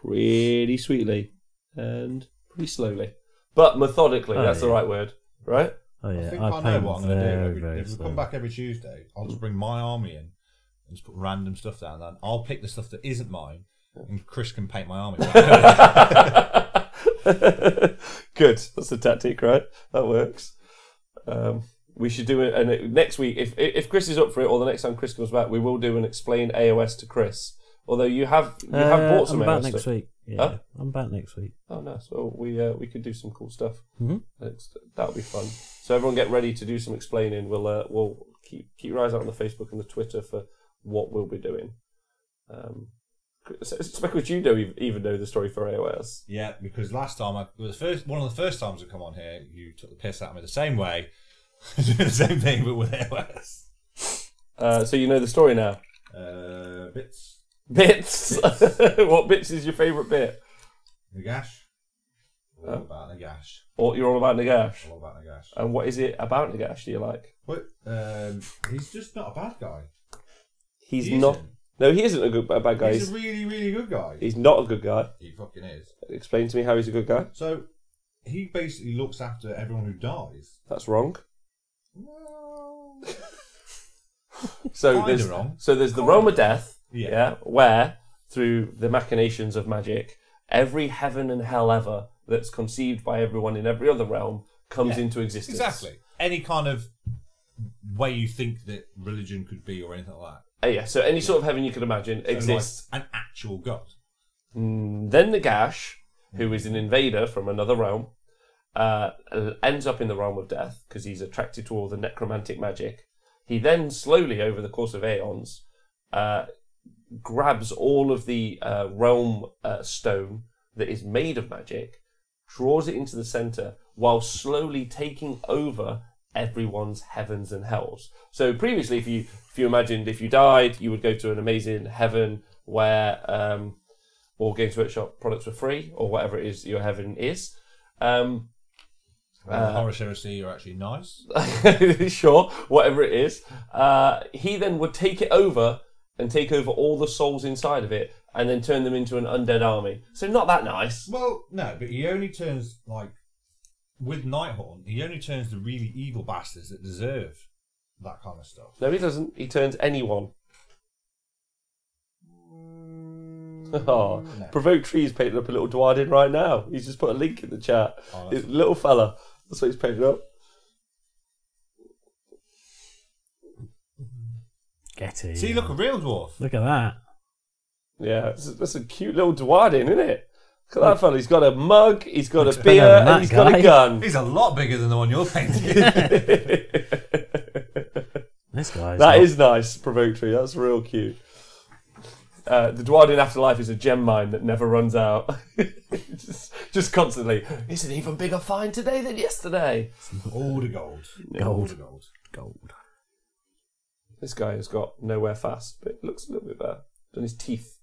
S1: pretty sweetly and pretty slowly, but methodically. That's the right word, right?
S2: Oh yeah,
S4: I think I know
S2: paint
S4: what I'm going to
S2: very,
S4: do.
S2: very
S4: If we
S2: slowly.
S4: come back every Tuesday, I'll just bring my army in and just put random stuff down there. I'll pick the stuff that isn't mine, and Chris can paint my army.
S1: Good. That's the tactic, right? That works. We should do it, and next week, if Chris is up for it, or the next time Chris comes back, we will do an explain AOS to Chris. Although you have bought some
S2: I'm back
S1: AOS
S2: next
S1: stuff.
S2: week. Yeah,
S1: Huh?
S2: I'm back next week.
S1: Oh, nice. Well, we could do some cool stuff.
S2: Mhm.
S1: That'll be fun. So everyone, get ready to do some explaining. We'll keep your eyes out on the Facebook and the Twitter for what we'll be doing. Speckles, you don't even know the story for AOS.
S4: Yeah, because last time one of the first times I come on here, you took the piss out of me the same way, doing the same thing but with AOS.
S1: So you know the story now.
S4: Bits.
S1: Bits. What bits is your favourite bit?
S4: Nagash. All about Nagash.
S1: Or you're all about Nagash.
S4: All about Nagash.
S1: And what is it about Nagash do you like?
S4: But he's just not a bad guy.
S1: He's
S4: He
S1: not.
S4: isn't.
S1: No, he isn't a bad guy.
S4: He's a really, really good guy.
S1: He's not a good guy.
S4: He fucking is.
S1: Explain to me how he's a good guy.
S4: So he basically looks after everyone who dies.
S1: That's wrong.
S4: Well,
S1: So
S4: Kinda
S1: there's
S4: wrong.
S1: so there's the realm of death,
S4: Yeah.
S1: where through the machinations of magic, every heaven and hell ever that's conceived by everyone in every other realm comes
S4: Yeah,
S1: into existence.
S4: exactly. Any kind of way you think that religion could be or anything like that.
S1: Yeah. So any sort of heaven you could imagine
S4: So,
S1: exists.
S4: like, an actual god.
S1: Then Nagash, who is an invader from another realm, ends up in the realm of death because he's attracted to all the necromantic magic. He then slowly, over the course of aeons, grabs all of the realm stone that is made of magic, draws it into the center, while slowly taking over everyone's heavens and hells. So previously, if you imagined if you died, you would go to an amazing heaven where or Games Workshop products for free, or whatever it is that your heaven is.
S4: Horus Heresy are actually nice.
S1: Sure, whatever it is. He then would take it over and take over all the souls inside of it and then turn them into an undead army. So not that nice.
S4: Well, no, but he only turns, like, with Nighthorn, he only turns the really evil bastards that deserve that kind of stuff.
S1: No, he doesn't. He turns anyone. Oh,
S4: No.
S1: Provoke Tree's painting up a little Dwarden right now. He's just put a link in the chat.
S4: Oh,
S1: It's little fella. That's what he's painting up.
S2: Get it.
S4: See, look, a real dwarf.
S2: Look at that.
S1: Yeah, that's a cute little Dwarden, isn't it? Look at that fella. He's got a mug, he's got a
S2: better
S1: beer,
S2: than that
S1: and he's got a
S2: guy.
S1: gun.
S4: He's a lot bigger than the one you're painting.
S2: This guy's
S1: That is nice, Provoke Tree. That's real cute. The Dwarden Afterlife is a gem mine that never runs out. just constantly. It's an even bigger find today than yesterday.
S4: All the gold.
S2: Gold.
S4: All the gold.
S2: gold.
S1: This guy has got nowhere fast, but it looks a little bit better. And his teeth.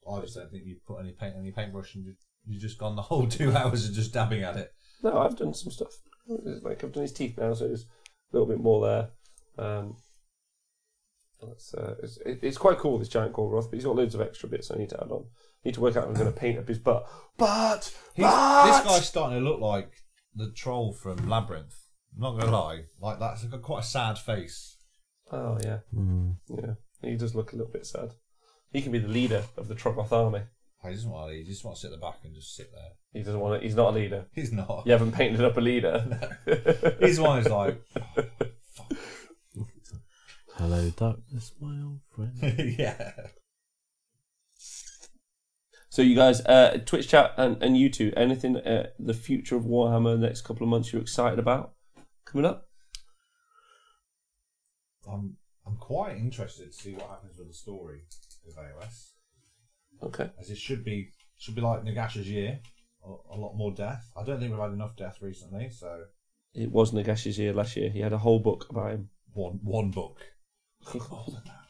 S4: I just don't think you put any paint on your paintbrush and you've just gone the whole 2 hours of just dabbing at it.
S1: No, I've done some stuff. Like I've done his teeth now, so there's a little bit more there. It's quite cool, this giant Gorgoroth, but he's got loads of extra bits I need to add on. I need to work out how I'm going to paint up his butt. But
S4: This guy's starting to look like the troll from Labyrinth. I'm not going to lie. Like, that's got quite a sad face.
S1: Oh, yeah.
S2: Mm.
S1: Yeah. He does look a little bit sad. He can be the leader of the Troggoth army.
S4: He doesn't want to lead. He just wants to sit at the back and just sit there.
S1: He doesn't want to, he's not a leader.
S4: He's not.
S1: You haven't painted up a leader.
S4: He's one who's like,
S2: Hello, darkness, my old friend.
S4: yeah.
S1: So you guys, Twitch chat and you two, anything the future of Warhammer the next couple of months you're excited about coming up?
S4: I'm quite interested to see what happens with the story of AOS.
S1: Okay.
S4: As it should be like Nagash's year. A lot more death. I don't think we've had enough death recently, so
S1: It was Nagash's year last year. He had a whole book about him.
S4: one book. More than that.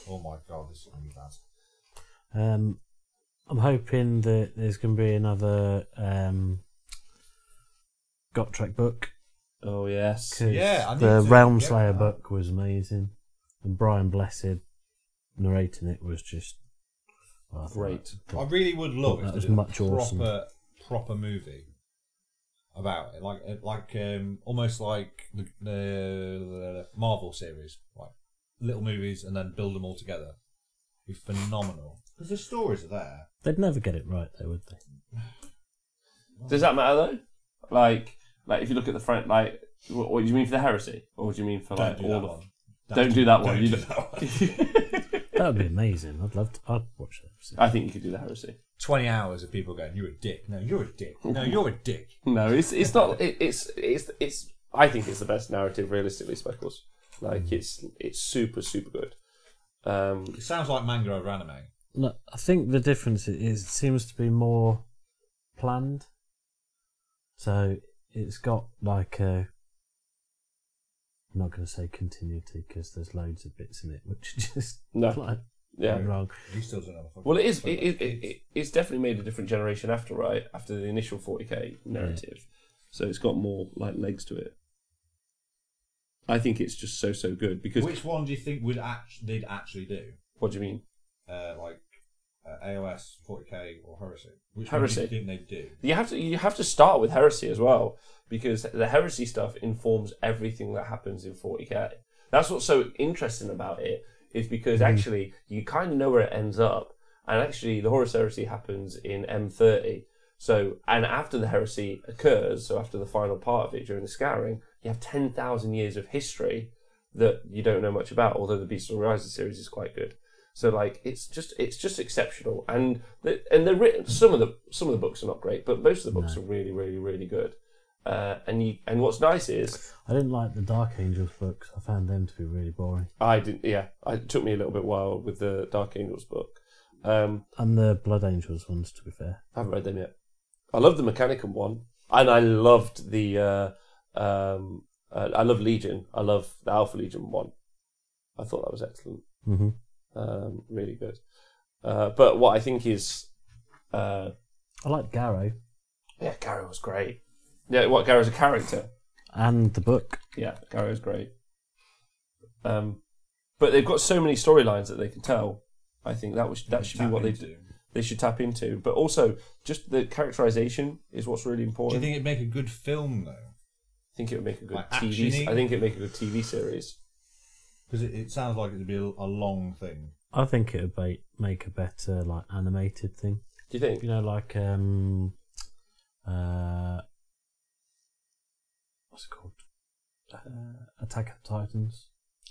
S4: Oh my god, this is going to be bad.
S2: I'm hoping that there's going to be another Gotrek book.
S1: Oh, yes.
S2: 'Cause
S4: Yeah, I need
S2: the
S4: to
S2: Realm
S4: get
S2: Slayer
S4: that.
S2: book was amazing, and Brian Blessed narrating it was just I thought
S1: Great.
S4: I really would love
S2: Thought that
S4: if
S2: was
S4: they did
S2: much
S4: a
S2: awesome.
S4: proper movie about it, like almost like the Marvel series, like little movies and then build them all together. Be phenomenal because the stories are there.
S2: They'd never get it right, though, would they?
S1: Does that matter, though? Like if you look at the front, like, what do you mean for the heresy? Or what do you mean for, like,
S4: Don't do
S1: all
S4: that
S1: the...
S4: one.
S1: Don't do that one.
S4: Don't
S1: You
S4: do
S1: don't-
S4: that one.
S2: That would be amazing. I'd watch that.
S1: I think you could do the heresy.
S4: 20 hours of people going, "You're a dick." No, you're a dick. No, you're a dick.
S1: No, it's not. It's. I think it's the best narrative, realistically, Speckles. Like it's super good.
S4: It sounds like manga over anime.
S2: No, I think the difference is it seems to be more planned. So it's got like a. I'm not going to say continuity because there's loads of bits in it which are just
S1: No.
S2: like
S1: Yeah.
S2: wrong.
S4: He still doesn't have a fucking.
S1: Well, it is. It's definitely made a different generation after, right? After the initial 40k narrative, so it's got more like legs to it. I think it's just so good because.
S4: Which one do you think they'd actually do?
S1: What do you mean?
S4: Like AOS, 40k, or Heresy? Which
S1: Heresy.
S4: one do you think they'd do?
S1: You have to start with heresy as well because the heresy stuff informs everything that happens in 40k. That's what's so interesting about it is because actually you kind of know where it ends up, and actually the Horus Heresy happens in M30. So and after the heresy occurs, so after the final part of it during the Scouring, you have 10,000 years of history that you don't know much about. Although the Beast of Horizon series is quite good. So like it's just exceptional, and they're written. Some of the books are not great, but most of the books are really good. And what's nice is
S2: I didn't like the Dark Angels books. I found them to be really boring.
S1: I didn't. Yeah, it took me a little bit while with the Dark Angels book.
S2: And the Blood Angels ones, to be fair.
S1: I haven't read them yet. I loved the Mechanicum one, and I loved the. I love Legion. I love the Alpha Legion one. I thought that was excellent.
S2: Mm-hmm.
S1: Really good. But what I think is,
S2: I like Garrow
S1: yeah, Garrow was great. Yeah, what Garrow's a character.
S2: and the book.
S1: Yeah, Garrow's great. But they've got so many storylines that they can tell. I think that should be what they should tap into. But also, just the characterization is what's really
S4: Do you
S1: important.
S4: think it'd make a good film though?
S1: I think it would make a good
S4: Like
S1: TV.
S4: action-y?
S1: I think it'd make a good TV series.
S4: Because it sounds like it'd be a long thing.
S2: I think it would make a better like animated thing.
S1: Do you think?
S2: You know, like what's it called? Attack of Titans.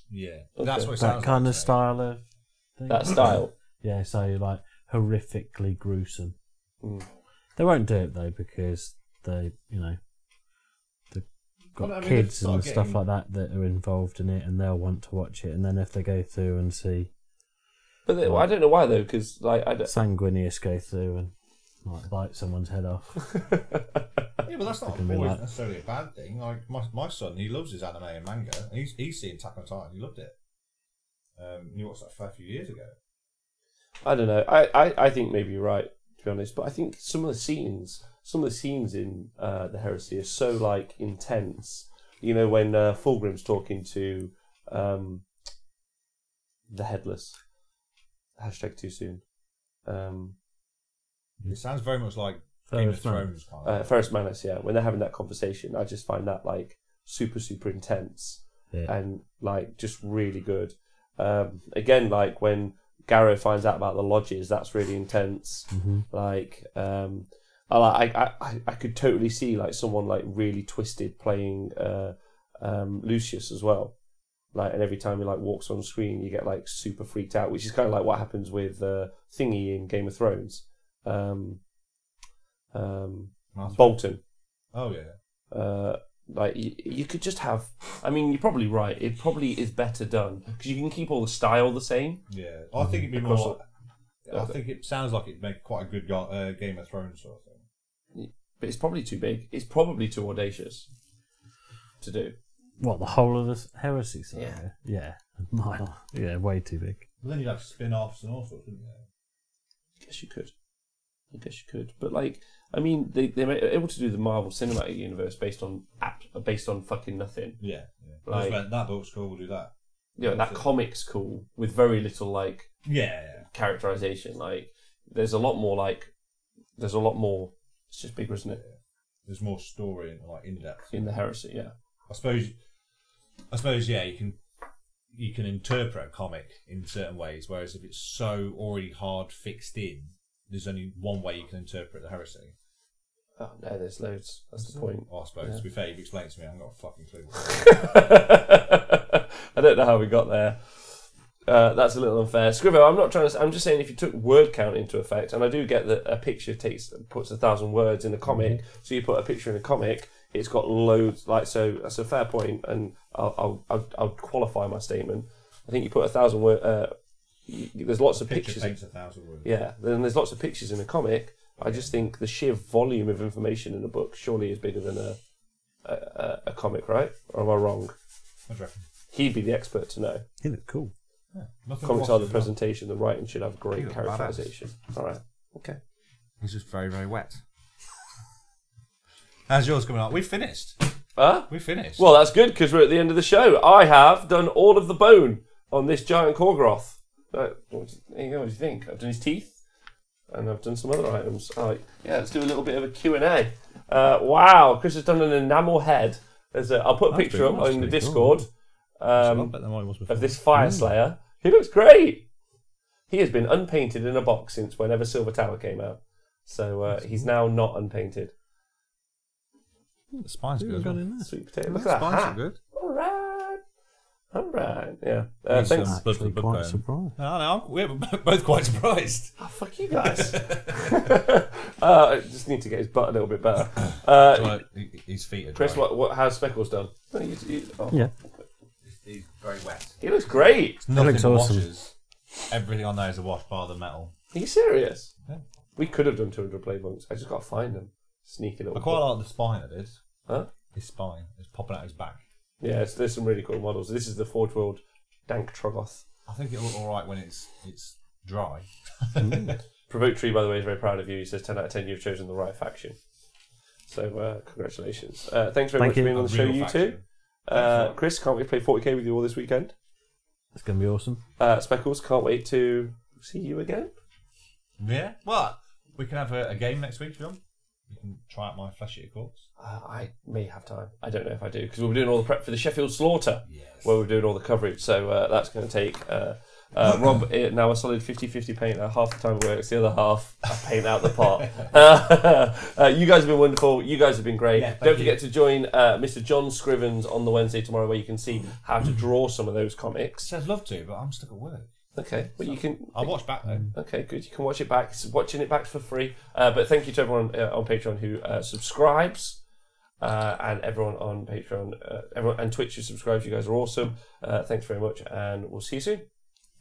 S4: Yeah,
S1: Okay.
S4: that's what it
S2: That
S4: sounds
S2: kind
S4: like
S2: of
S4: to me.
S2: style of thing.
S1: That style.
S2: Yeah, so like horrifically gruesome.
S1: Mm.
S2: They won't do it though because they've got
S4: Well, I mean,
S2: kids
S4: they've
S2: and
S4: started
S2: stuff
S4: getting-
S2: like that are involved in it, and they'll want to watch it. And then if they go through and see
S1: But I don't know why though, because like I don't.
S2: Sanguinius go through and like bite someone's head off,
S4: Yeah, but that's not
S2: can be
S4: always
S2: like-
S4: necessarily a bad thing. Like my son, he loves his anime and manga. And he's seen Attack on Titan. He loved it. He watched that a fair few years ago.
S1: I don't know. I think maybe you're right, to be honest. But I think some of the scenes in the Heresy are so like intense. You know, when Fulgrim's talking to the Headless. Hashtag too soon.
S4: It sounds very much like Game of
S2: Ferris Manor.
S4: Thrones kind of.
S1: Ferris Manus, yeah. When they're having that conversation, I just find that like super, super intense
S2: Yeah.
S1: and like just really good. Again, like when Garrow finds out about the lodges, that's really intense.
S2: Mm-hmm.
S1: Like, I could totally see like someone like really twisted playing Lucius as well. Like, and every time he like walks on screen, you get like super freaked out, which is kind of like what happens with Thingy in Game of Thrones. Bolton.
S4: Oh yeah.
S1: Like you could just have. I mean, you're probably right. It probably is better done because you can keep all the style the same.
S4: Yeah, I think it'd be
S1: Across
S4: more. I think it sounds like it'd make quite a good Game of Thrones sort of thing.
S1: But it's probably too big. It's probably too audacious to do.
S2: What, the whole of the Heresy saga?
S1: Yeah.
S2: Yeah. Mile. Yeah, way too big.
S4: But then you'd have spin-offs and all sorts, wouldn't you?
S1: I guess you could. But like, I mean, they're able to do the Marvel Cinematic Universe based on fucking nothing.
S4: Yeah.
S1: Like-
S4: Just went, that book's cool. We'll do that.
S1: You know, that comic's cool with very little like
S4: Yeah.
S1: characterization. Like, there's a lot more. It's just bigger, isn't it?
S4: There's more story and like in depth.
S1: In the Heresy, yeah.
S4: I suppose. Yeah, you can interpret a comic in certain ways, whereas if it's so already hard fixed in, there's only one way you can interpret the Heresy.
S1: Oh no, there's loads. That's the point.
S4: Well, I suppose.
S1: Yeah.
S4: To be fair, you've explained it to me. I haven't got a fucking clue.
S1: I don't know how we got there. That's a little unfair. Scrivo, I'm not trying to. I'm just saying if you took word count into effect, and I do get that a picture puts 1,000 words in a comic. So you put a picture in a comic, it's got loads. Like, so that's a fair point, and I'll qualify my statement. I think you put 1,000 words. There's lots of
S4: Picture
S1: pictures.
S4: paints 1,000 words.
S1: Yeah, then there's lots of pictures in a comic. I just think the sheer volume of information in a book surely is bigger than a comic, right? Or am I wrong?
S4: What do you reckon?
S1: He'd be the expert to know.
S2: He looked cool.
S4: Nothing
S1: Comics
S4: but
S1: are the
S4: waffles,
S1: presentation. The writing should have great
S3: He looked
S1: characterization. All right. Okay.
S3: He's just very, very wet. How's yours coming up? We finished.
S4: We finished.
S1: Well, that's good because we're at the end of the show. I have done all of the bone on this giant Korgroth. There you go. What do you think? I've done his teeth, and I've done some other items. Yeah, let's do a little bit of a Q&A. Wow, Chris has done an enamel head. I'll put a picture up
S3: That's
S1: on the
S3: pretty
S1: Discord
S3: A lot better than what it was before.
S1: of this Fire Slayer. He looks great. He has been unpainted in a box since whenever Silver Tower came out. So he's now not unpainted.
S3: The spine's good. as well.
S1: Sweet potato.
S3: The
S1: Look at that
S3: spines are
S1: hat.
S3: good.
S1: All right. Yeah.
S4: He's,
S1: Thanks.
S4: Blood for the
S2: Actually,
S4: Book
S2: quite
S4: Man.
S2: surprised.
S4: No, we're both quite surprised.
S1: Oh, fuck you guys. I just need to get his butt a little bit better.
S4: Well, his feet are dry.
S1: Chris, how's Speckles done?
S2: Yeah.
S4: He's very wet.
S1: He looks great.
S4: Nothing
S2: looks awesome.
S4: washes. Everything on there is a wash bar the metal.
S1: Are you serious?
S4: Yeah.
S1: We could have done 200 playbooks. I just got to find them. Sneaky little.
S4: I quite like the spine I did.
S1: Huh?
S4: His spine. It's popping out his back.
S1: Yeah, there's some really cool models. This is the Forge World Dank Trogoth.
S4: I think it'll look alright when it's dry.
S1: Provoke Tree, by the way, is very proud of you. He says 10 out of 10, you've chosen the right faction. So, congratulations. Thanks very much for being on the show, you two. Chris, can't wait to play 40k with you all this weekend.
S2: It's going to be awesome.
S1: Speckles, can't wait to see you again.
S4: Yeah. Well, we can have a game next week if you want. You can try out my Flesh Eater Corpse.
S1: I may have time. I don't know if I do, because we'll be doing all the prep for the Sheffield Slaughter,
S4: Yes.
S1: where we're doing all the coverage. So that's going to take Rob now a solid 50-50 paint. Half the time works, the other half I paint out the pot. You guys have been wonderful. You guys have been great.
S4: Yeah,
S1: Don't forget to join Mr. John Scrivens on the Wednesday tomorrow, where you can see how to draw some of those comics.
S4: I'd love to, but I'm stuck at work.
S1: Okay, well you can.
S4: I'll watch back though.
S1: Okay, good. You can watch it back. It's watching it back for free. But thank you to everyone on Patreon who subscribes, and everyone on Patreon, everyone and Twitch who subscribes. You guys are awesome. Thanks very much, and we'll see you soon.